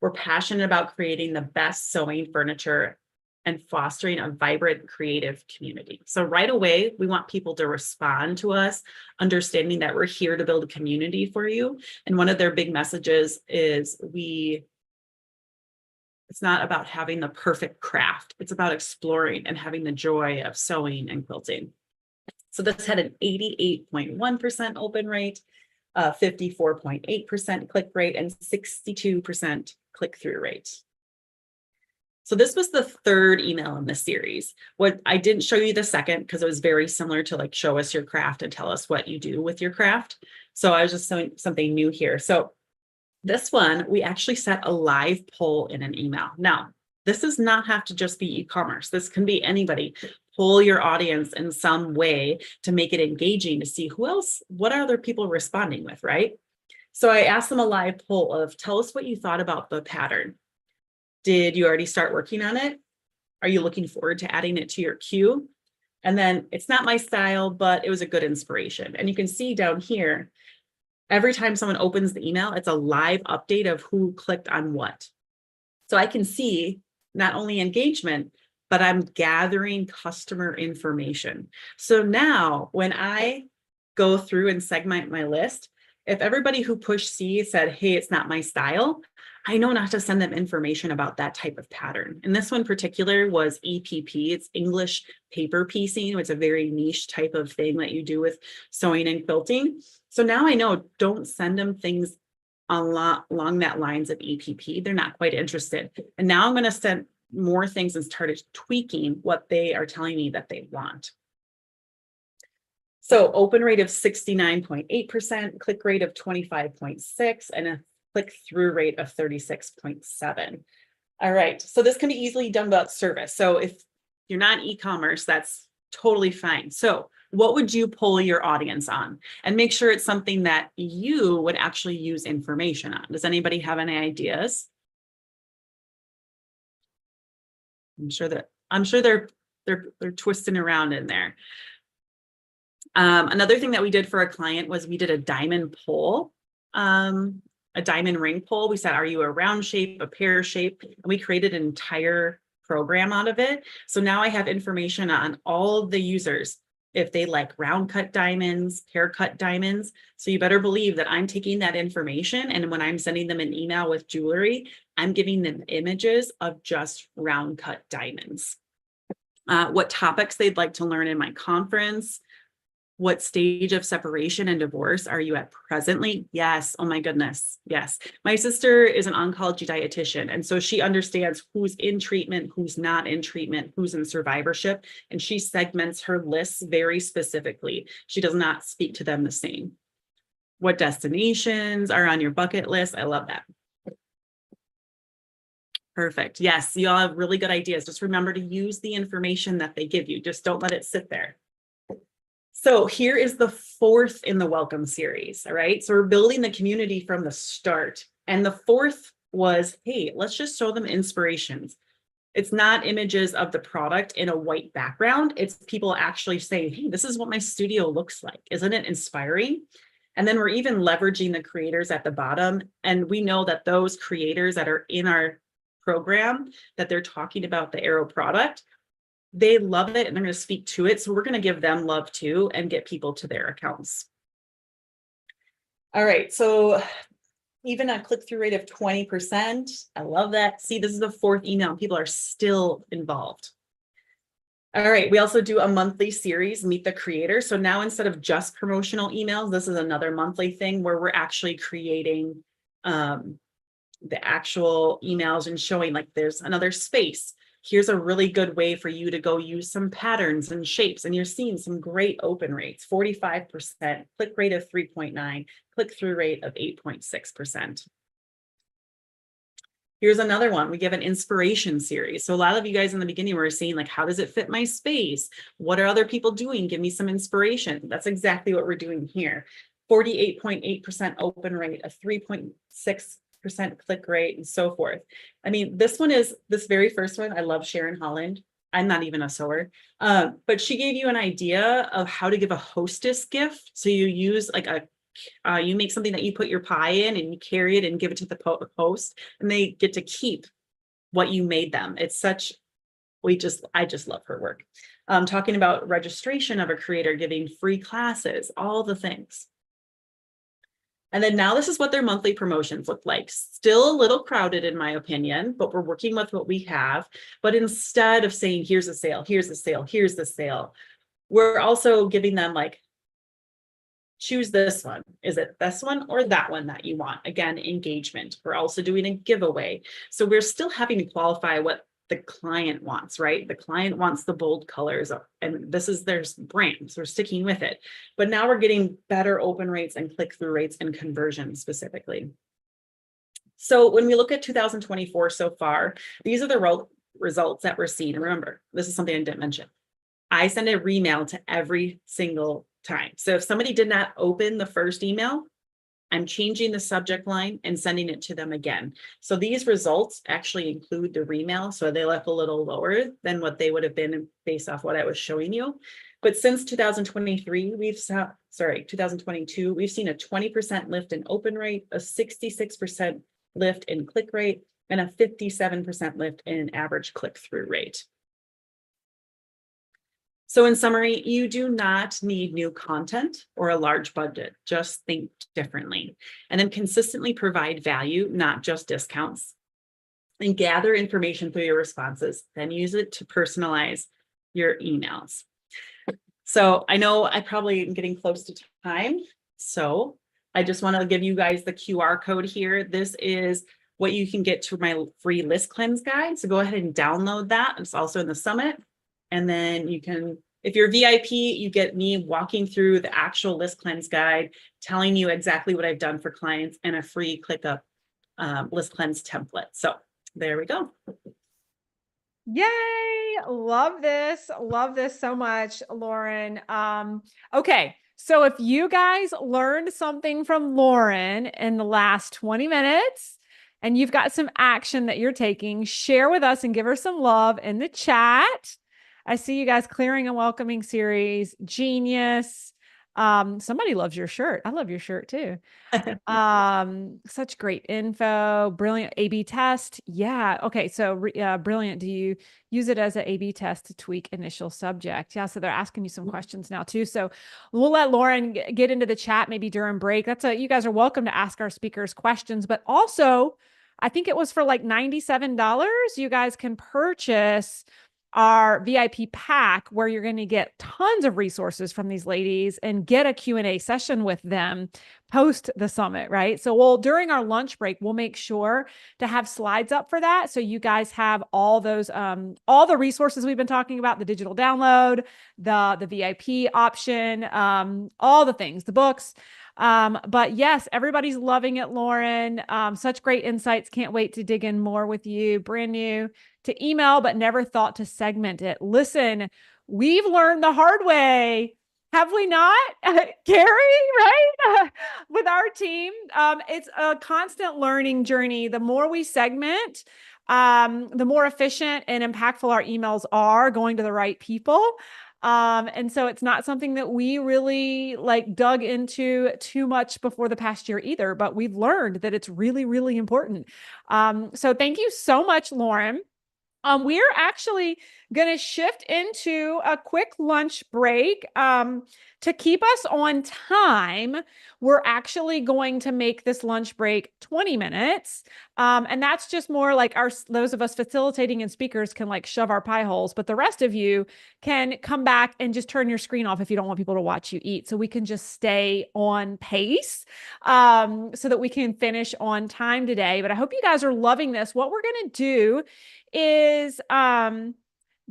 We're passionate about creating the best sewing furniture and fostering a vibrant, creative community. So right away, we want people to respond to us, understanding that we're here to build a community for you. And one of their big messages is it's not about having the perfect craft. It's about exploring and having the joy of sewing and quilting. So this had an 88.1% open rate, 54.8% click rate, and 62% click-through rate. So this was the third email in this series. What I didn't show you the second because it was very similar to like show us your craft and tell us what you do with your craft. So I was just showing something new here. So this one, we actually set a live poll in an email. Now, this does not have to just be e-commerce. This can be anybody. Pull your audience in some way to make it engaging to see who else, what are other people responding with, right? So I asked them a live poll of, tell us what you thought about the pattern. Did you already start working on it? Are you looking forward to adding it to your queue? And then it's not my style, but it was a good inspiration. And you can see down here, every time someone opens the email, it's a live update of who clicked on what. So I can see not only engagement, but I'm gathering customer information. So now when I go through and segment my list, if everybody who pushed C said, hey, it's not my style, I know not to send them information about that type of pattern. And this one in particular was EPP. It's English paper piecing. It's a very niche type of thing that you do with sewing and quilting. So now I know, don't send them things along that lines of EPP. They're not quite interested. And now I'm going to send more things and started tweaking what they are telling me that they want. So open rate of 69.8%, click rate of 25.6, and a click-through rate of 36.7. All right, so this can be easily done without service. So if you're not e-commerce, that's totally fine. So what would you poll your audience on? And make sure it's something that you would actually use information on. Does anybody have any ideas? I'm sure they're twisting around in there. Another thing that we did for a client was we did a diamond poll, a diamond ring poll. We said, are you a round shape, a pear shape? And we created an entire program out of it. So now I have information on all of the users, if they like round cut diamonds, pear cut diamonds. So you better believe that I'm taking that information. And when I'm sending them an email with jewelry, I'm giving them images of just round cut diamonds. What topics they'd like to learn in my conference, What stage of separation and divorce are you at presently? Yes. Oh my goodness. Yes. My sister is an oncology dietitian. And so she understands who's in treatment, who's not in treatment, who's in survivorship. And she segments her lists very specifically. She does not speak to them the same. What destinations are on your bucket list? I love that. Perfect. Yes. You all have really good ideas. Just remember to use the information that they give you. Just don't let it sit there. So here is the fourth in the welcome series. All right. So we're building the community from the start. And the fourth was, hey, let's just show them inspirations. It's not images of the product in a white background. It's people actually saying, hey, this is what my studio looks like. Isn't it inspiring? And then we're even leveraging the creators at the bottom. And we know that those creators that are in our program, that they're talking about the Aero product, they love it and they're going to speak to it. So we're going to give them love too and get people to their accounts. All right. So even a click-through rate of 20%. I love that. See, this is the fourth email. People are still involved. All right. We also do a monthly series, Meet the Creator. So now instead of just promotional emails, this is another monthly thing where we're actually creating the actual emails and showing like there's another space. Here's a really good way for you to go use some patterns and shapes. And you're seeing some great open rates, 45%, click rate of 3.9, click-through rate of 8.6%. Here's another one. We give an inspiration series. So a lot of you guys in the beginning were saying like, how does it fit my space? What are other people doing? Give me some inspiration. That's exactly what we're doing here. 48.8% open rate, a 3.6% click rate, and so forth. I mean, this very first one, I love Sharon Holland. I'm not even a sewer, but she gave you an idea of how to give a hostess gift. So you use like you make something that you put your pie in and you carry it and give it to the host, and they get to keep what you made them. It's such, I just love her work. Talking about registration of a creator, giving free classes, all the things. And then now this is what their monthly promotions look like. Still a little crowded in my opinion, but we're working with what we have. But instead of saying, here's a sale, here's a sale, here's the sale, we're also giving them like, choose this one. Is it this one or that one that you want? Again, engagement. We're also doing a giveaway. So we're still having to qualify what the client wants, right? The client wants the bold colors, and this is their brand, so we're sticking with it. But now we're getting better open rates and click-through rates and conversion specifically. So when we look at 2024 so far, these are the results that we're seeing. And remember, this is something I didn't mention. I send a remail to every single time. So if somebody did not open the first email, I'm changing the subject line and sending it to them again. So these results actually include the remail. So they left a little lower than what they would have been based off what I was showing you. But since 2022, we've seen a 20% lift in open rate, a 66% lift in click rate, and a 57% lift in average click-through rate. So in summary, you do not need new content or a large budget. Just think differently. And then consistently provide value, not just discounts. And gather information through your responses. Then use it to personalize your emails. So I know I probably am getting close to time. So I just want to give you guys the QR code here. This is what you can get to my free list cleanse guide. So go ahead and download that. It's also in the summit. And then you can, if you're VIP, you get me walking through the actual list cleanse guide, telling you exactly what I've done for clients, and a free ClickUp list cleanse template. So there we go. Yay. Love this. Love this so much, Lauren. Okay. So if you guys learned something from Lauren in the last 20 minutes, and you've got some action that you're taking, share with us and give her some love in the chat. I see you guys clearing and welcoming series. Genius. Somebody loves your shirt. I love your shirt too. Such great info. Brilliant A/B test. Yeah. Okay. So brilliant. Do you use it as an A/B test to tweak initial subject? Yeah. So they're asking you some questions now too. So we'll let Lauren get into the chat maybe during break. You guys are welcome to ask our speakers questions, but also I think it was for like $97. You guys can purchase our VIP pack where you're going to get tons of resources from these ladies and get a Q&A session with them post the summit, right? So during our lunch break, we'll make sure to have slides up for that. So you guys have all those, all the resources we've been talking about, the digital download, the VIP option, all the things, the books. But yes, everybody's loving it, Lauren. Such great insights. Can't wait to dig in more with you. Brand new to email, but never thought to segment it. Listen, we've learned the hard way. Have we not, Carrie, right? With our team, it's a constant learning journey. The more we segment, the more efficient and impactful our emails are going to the right people. And so it's not something that we really like dug into too much before the past year either, but we've learned that it's really, really important. So thank you so much, Lauren. We're actually going to shift into a quick lunch break. To keep us on time, we're actually going to make this lunch break 20 minutes. And that's just more like those of us facilitating and speakers can like shove our pie holes, but the rest of you can come back and just turn your screen off if you don't want people to watch you eat. So we can just stay on pace, so that we can finish on time today. But I hope you guys are loving this. What we're going to do is,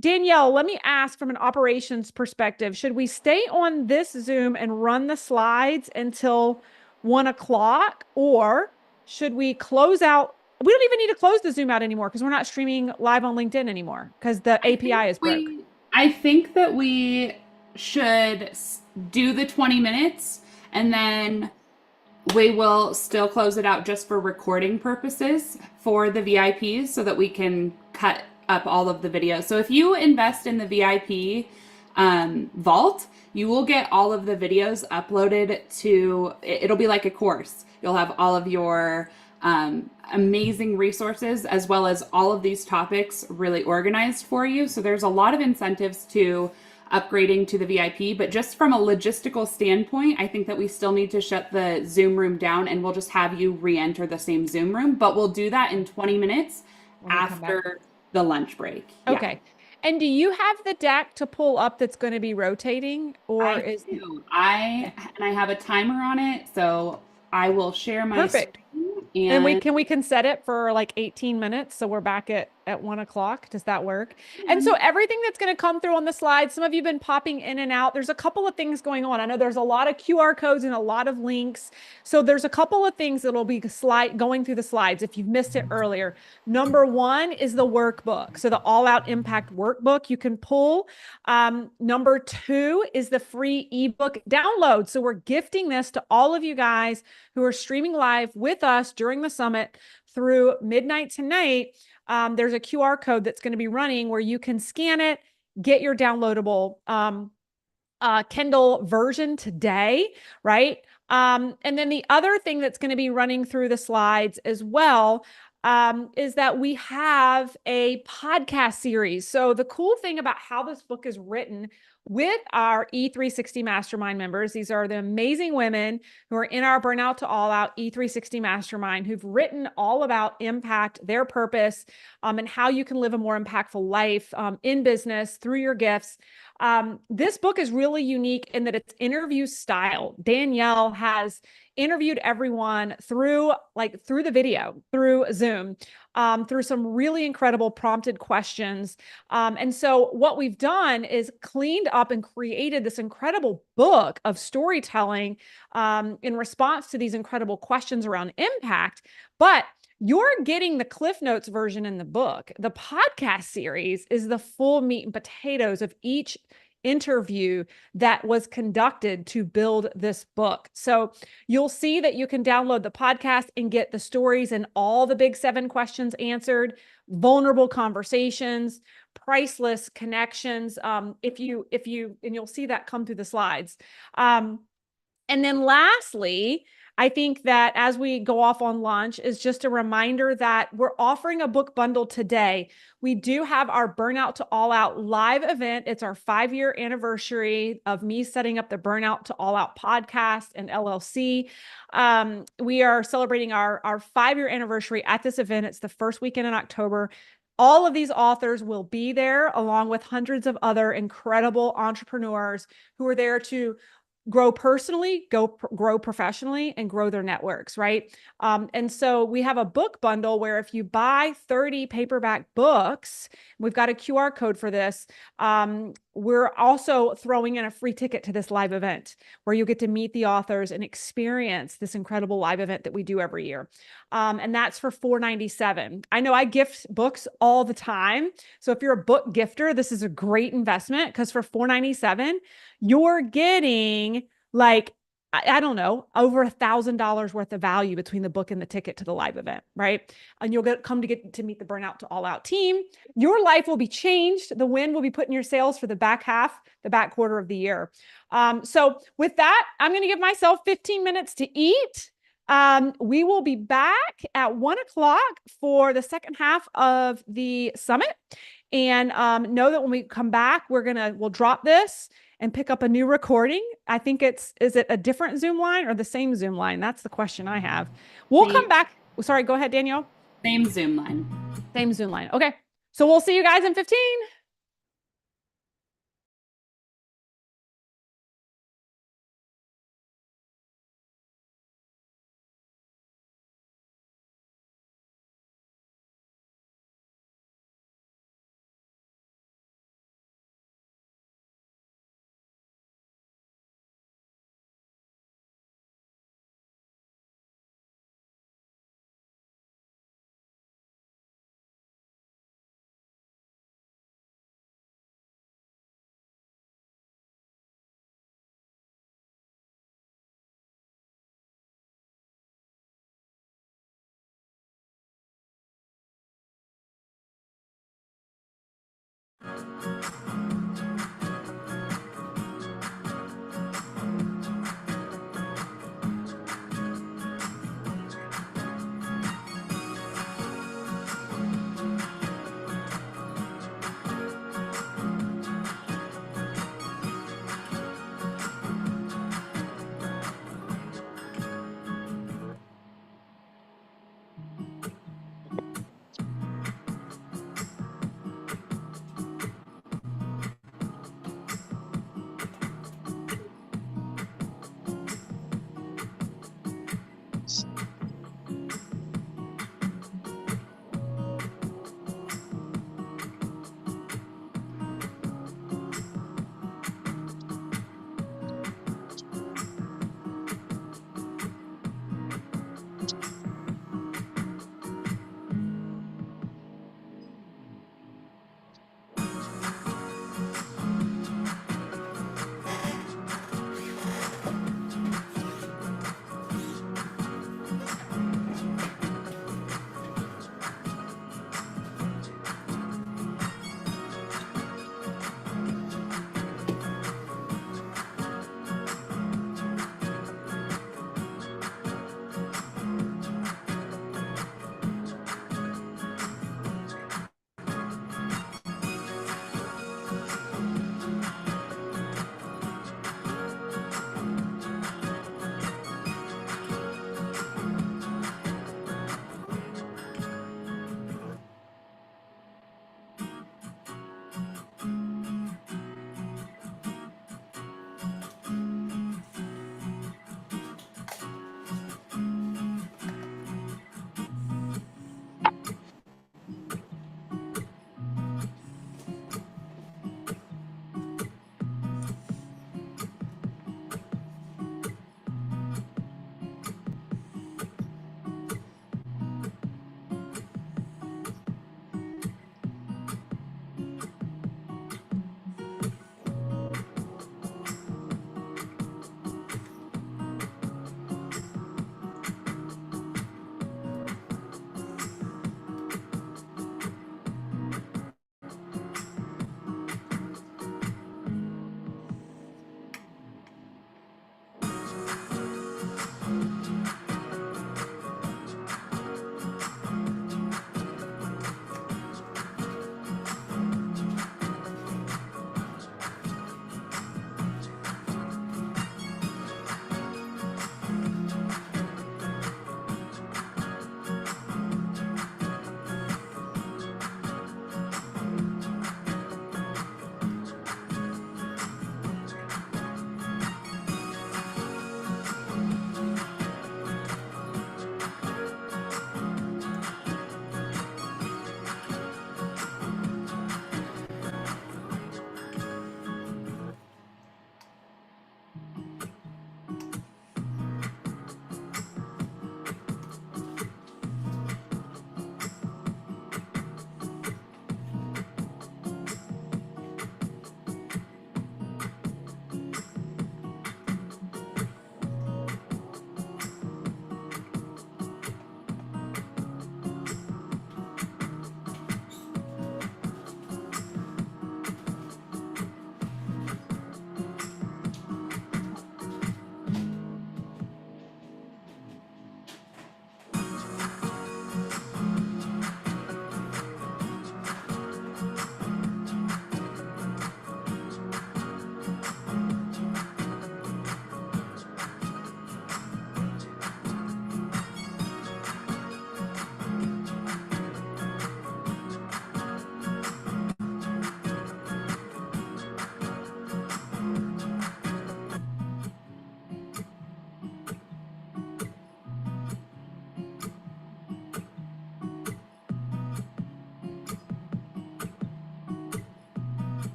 Danielle, let me ask from an operations perspective, should we stay on this Zoom and run the slides until 1 o'clock, or should we close out? We don't even need to close the Zoom out anymore because we're not streaming live on LinkedIn anymore because the API is broke. I think that we should do the 20 minutes and then we will still close it out just for recording purposes for the VIPs so that we can cut up all of the videos. So if you invest in the VIP vault, you will get all of the videos uploaded to, it'll be like a course. You'll have all of your amazing resources as well as all of these topics really organized for you. So there's a lot of incentives to upgrading to the VIP, but just from a logistical standpoint, I think that we still need to shut the Zoom room down and we'll just have you re-enter the same Zoom room, but we'll do that in 20 minutes after the lunch break. Okay. Yeah. And do you have the deck to pull up that's going to be rotating, or I have a timer on it, so I will share my perfect. And we can set it for like 18 minutes. So we're back at 1 o'clock. Does that work? Mm-hmm. And so everything that's going to come through on the slides, some of you have been popping in and out. There's a couple of things going on. I know there's a lot of QR codes and a lot of links. So there's a couple of things that'll be going through the slides if you've missed it earlier. Number one is the workbook. So the All Out Impact workbook you can pull. Number two is the free ebook download. So we're gifting this to all of you guys who are streaming live with us during the summit through midnight tonight. There's a QR code that's going to be running where you can scan it, get your downloadable Kindle version today, right? And then the other thing that's going to be running through the slides as well is that we have a podcast series. So the cool thing about how this book is written with our E360 Mastermind members, these are the amazing women who are in our Burnout to All Out E360 Mastermind, who've written all about impact, their purpose, and how you can live a more impactful life in business through your gifts. This book is really unique in that it's interview style. Danielle has interviewed everyone through the video, through Zoom, through some really incredible prompted questions. And so what we've done is cleaned up and created this incredible book of storytelling in response to these incredible questions around impact. But you're getting the Cliff Notes version in the book. The podcast series is the full meat and potatoes of each interview that was conducted to build this book. So you'll see that you can download the podcast and get the stories and all the big 7 questions answered, vulnerable conversations, priceless connections. And you'll see that come through the slides. And then lastly, I think that as we go off on lunch is just a reminder that we're offering a book bundle today. We do have our Burnout to All Out live event. It's our 5-year anniversary of me setting up the Burnout to All Out podcast and LLC. We are celebrating our 5-year anniversary at this event. It's the first weekend in October. All of these authors will be there along with hundreds of other incredible entrepreneurs who are there to grow personally, grow professionally, and grow their networks, right? And so we have a book bundle where if you buy 30 paperback books, we've got a QR code for this. We're also throwing in a free ticket to this live event where you get to meet the authors and experience this incredible live event that we do every year. And that's for $4.97. I know I gift books all the time. So if you're a book gifter, this is a great investment because for $4.97, you're getting like, I don't know, over $1,000 worth of value between the book and the ticket to the live event, right? And you'll get to meet the Burnout to All Out team. Your life will be changed. The wind will be put in your sails for the back quarter of the year. So with that, I'm going to give myself 15 minutes to eat. We will be back at 1:00 for the second half of the summit. And know that when we come back, we'll drop this and pick up a new recording. I think is it a different Zoom line or the same Zoom line? That's the question I have. We'll come back. Sorry, go ahead, Danielle. Same Zoom line. Same Zoom line. Okay. So we'll see you guys in 15.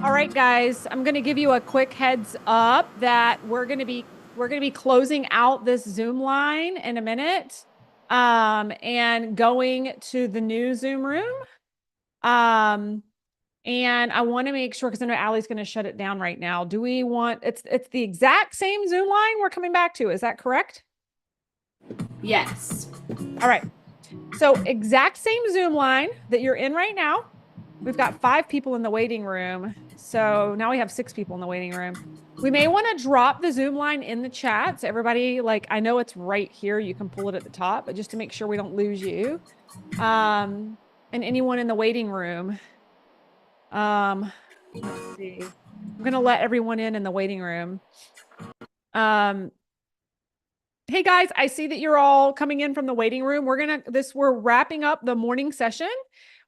All right, guys, I'm going to give you a quick heads up that we're going to be closing out this Zoom line in a minute, and going to the new Zoom room. And I want to make sure, because I know Allie's going to shut it down right now. Do we want, it's the exact same Zoom line we're coming back to. Is that correct? Yes. All right. So exact same Zoom line that you're in right now. We've got 5 people in the waiting room. So now we have 6 people in the waiting room. We may want to drop the Zoom line in the chat. So everybody, like, I know it's right here. You can pull it at the top, but just to make sure we don't lose you. And anyone in the waiting room. Let's see. I'm going to let everyone in the waiting room. Hey guys, I see that you're all coming in from the waiting room. We're wrapping up the morning session.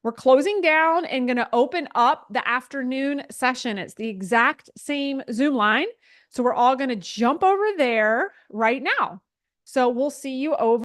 We're closing down and going to open up the afternoon session. It's the exact same Zoom line. So we're all going to jump over there right now. So we'll see you over